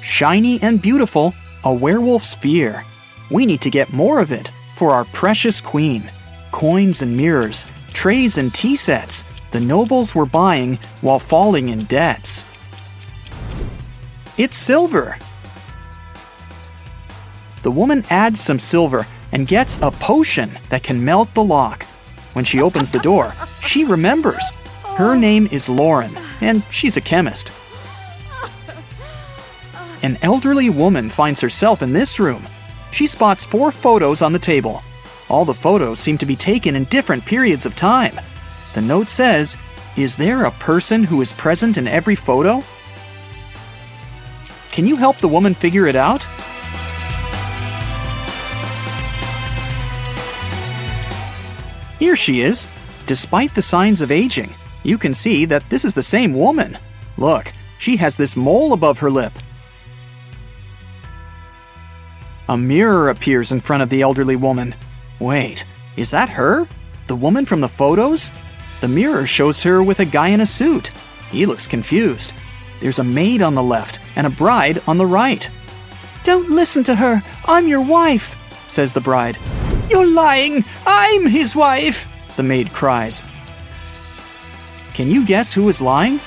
Shiny and beautiful, a werewolf's fear. We need to get more of it for our precious queen. Coins and mirrors, trays and tea sets, the nobles were buying while falling in debts. It's silver. The woman adds some silver and gets a potion that can melt the lock. When she opens the door, she remembers. Her name is Lauren, and she's a chemist. An elderly woman finds herself in this room. She spots 4 photos on the table. All the photos seem to be taken in different periods of time. The note says, "Is there a person who is present in every photo?" Can you help the woman figure it out? Here she is. Despite the signs of aging, you can see that this is the same woman. Look, she has this mole above her lip. A mirror appears in front of the elderly woman. Wait, is that her? The woman from the photos? The mirror shows her with a guy in a suit. He looks confused. There's a maid on the left and a bride on the right. "Don't listen to her. I'm your wife," says the bride. "You're lying. I'm his wife," the maid cries. Can you guess who is lying?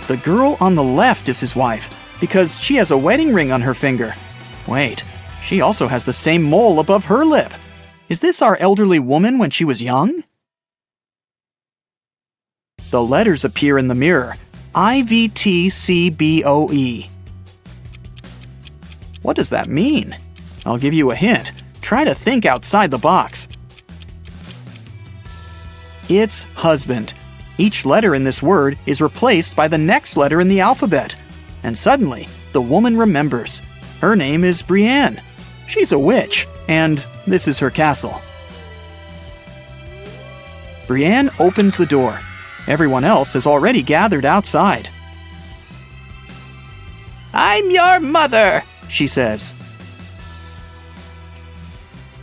The girl on the left is his wife because she has a wedding ring on her finger. Wait, she also has the same mole above her lip. Is this our elderly woman when she was young? The letters appear in the mirror. IVTCBOE. What does that mean? I'll give you a hint. Try to think outside the box. It's husband. Each letter in this word is replaced by the next letter in the alphabet. And suddenly, the woman remembers. Her name is Brienne. She's a witch, and this is her castle. Brienne opens the door. Everyone else has already gathered outside. "I'm your mother," she says.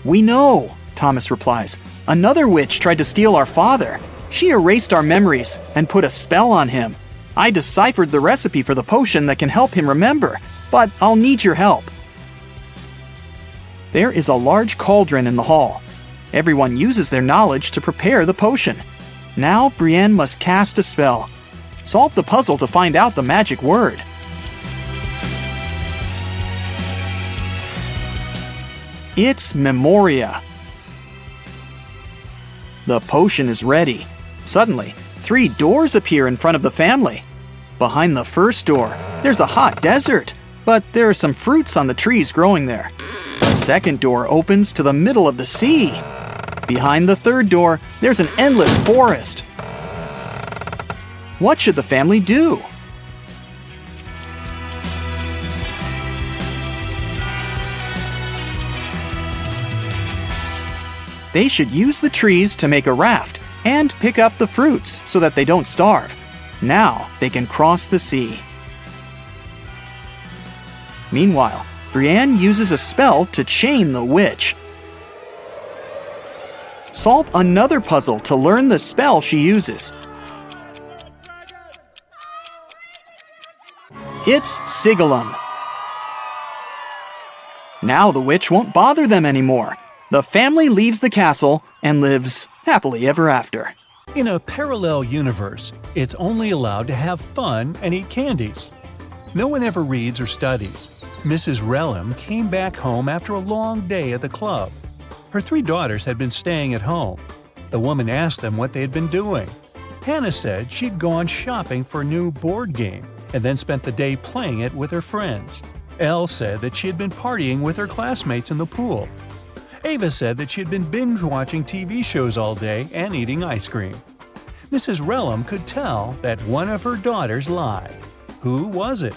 "We know," Thomas replies. "Another witch tried to steal our father. She erased our memories and put a spell on him. I deciphered the recipe for the potion that can help him remember, but I'll need your help." There is a large cauldron in the hall. Everyone uses their knowledge to prepare the potion. Now Brienne must cast a spell. Solve the puzzle to find out the magic word. It's Memoria. The potion is ready. Suddenly, 3 doors appear in front of the family. Behind the first door, there's a hot desert, but there are some fruits on the trees growing there. The second door opens to the middle of the sea. Behind the third door, there's an endless forest. What should the family do? They should use the trees to make a raft and pick up the fruits so that they don't starve. Now they can cross the sea. Meanwhile, Brienne uses a spell to chain the witch. Solve another puzzle to learn the spell she uses. It's Sigillum. Now the witch won't bother them anymore. The family leaves the castle and lives happily ever after. In a parallel universe, it's only allowed to have fun and eat candies. No one ever reads or studies. Mrs. Relham came back home after a long day at the club. Her 3 daughters had been staying at home. The woman asked them what they had been doing. Hannah said she'd gone shopping for a new board game and then spent the day playing it with her friends. Elle said that she had been partying with her classmates in the pool. Ava said that she had been binge-watching TV shows all day and eating ice cream. Mrs. Relham could tell that one of her daughters lied. Who was it?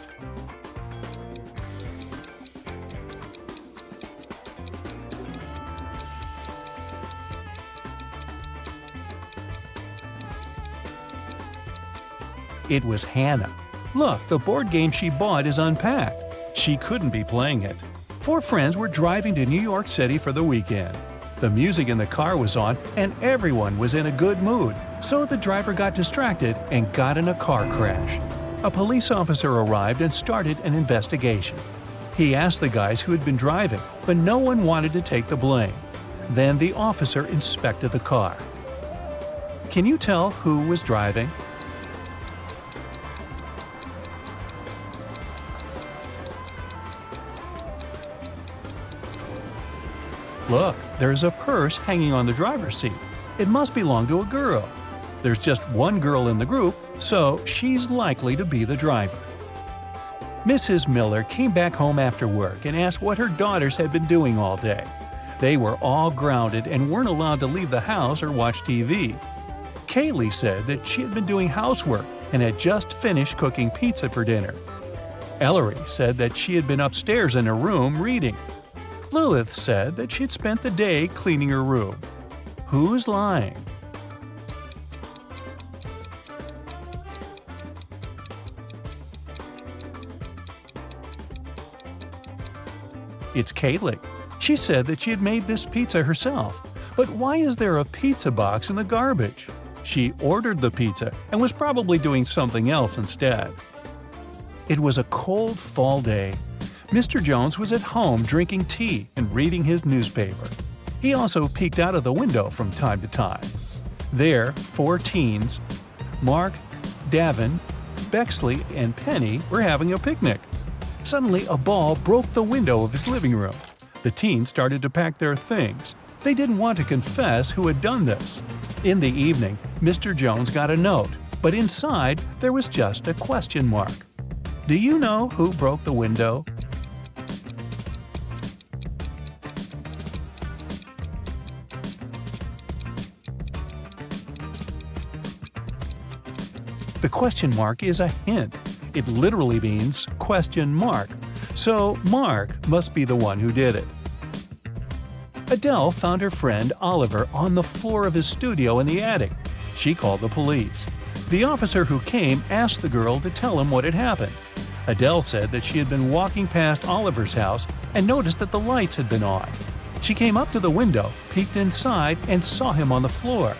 It was Hannah. Look, the board game she bought is unpacked. She couldn't be playing it. 4 friends were driving to New York City for the weekend. The music in the car was on and everyone was in a good mood, so the driver got distracted and got in a car crash. A police officer arrived and started an investigation. He asked the guys who had been driving, but no one wanted to take the blame. Then the officer inspected the car. Can you tell who was driving? Look, there's a purse hanging on the driver's seat. It must belong to a girl. There's just one girl in the group, so she's likely to be the driver. Mrs. Miller came back home after work and asked what her daughters had been doing all day. They were all grounded and weren't allowed to leave the house or watch TV. Kaylee said that she had been doing housework and had just finished cooking pizza for dinner. Ellery said that she had been upstairs in her room reading. Lilith said that she'd spent the day cleaning her room. Who's lying? It's Kaylee. She said that she had made this pizza herself. But why is there a pizza box in the garbage? She ordered the pizza and was probably doing something else instead. It was a cold fall day. Mr. Jones was at home drinking tea and reading his newspaper. He also peeked out of the window from time to time. There, 4 teens, Mark, Davin, Bexley, and Penny, were having a picnic. Suddenly, a ball broke the window of his living room. The teens started to pack their things. They didn't want to confess who had done this. In the evening, Mr. Jones got a note, but inside there was just a question mark. Do you know who broke the window? The question mark is a hint. It literally means question mark. So Mark must be the one who did it. Adele found her friend Oliver on the floor of his studio in the attic. She called the police. The officer who came asked the girl to tell him what had happened. Adele said that she had been walking past Oliver's house and noticed that the lights had been on. She came up to the window, peeked inside, and saw him on the floor.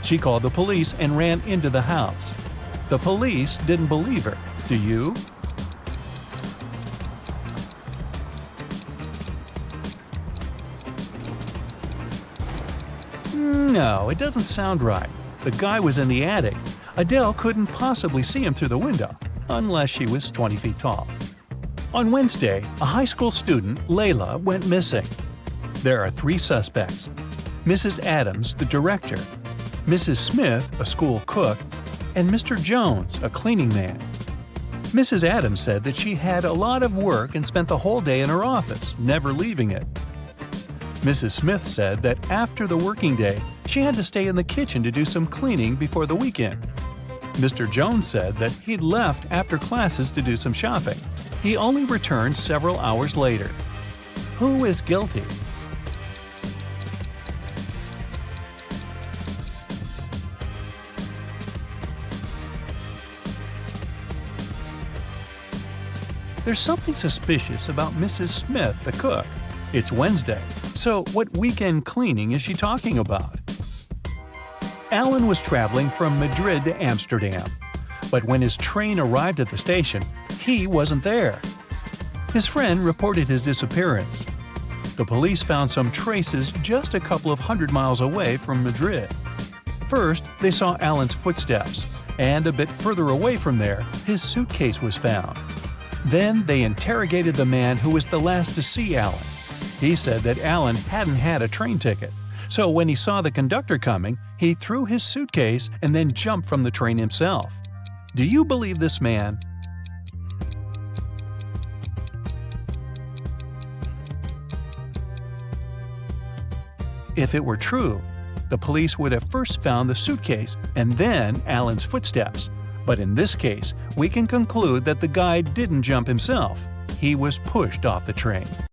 She called the police and ran into the house. The police didn't believe her. Do you? No, it doesn't sound right. The guy was in the attic. Adele couldn't possibly see him through the window, unless she was 20 feet tall. On Wednesday, a high school student, Layla, went missing. There are 3 suspects: Mrs. Adams, the director, Mrs. Smith, a school cook, and Mr. Jones, a cleaning man. Mrs. Adams said that she had a lot of work and spent the whole day in her office, never leaving it. Mrs. Smith said that after the working day, she had to stay in the kitchen to do some cleaning before the weekend. Mr. Jones said that he'd left after classes to do some shopping. He only returned several hours later. Who is guilty? There's something suspicious about Mrs. Smith, the cook. It's Wednesday, so what weekend cleaning is she talking about? Alan was traveling from Madrid to Amsterdam, but when his train arrived at the station, he wasn't there. His friend reported his disappearance. The police found some traces just a couple of 100 miles away from Madrid. First, they saw Alan's footsteps, and a bit further away from there, his suitcase was found. Then they interrogated the man who was the last to see Alan. He said that Alan hadn't had a train ticket, so when he saw the conductor coming, he threw his suitcase and then jumped from the train himself. Do you believe this man? If it were true, the police would have first found the suitcase and then Alan's footsteps. But in this case, we can conclude that the guy didn't jump himself. He was pushed off the train.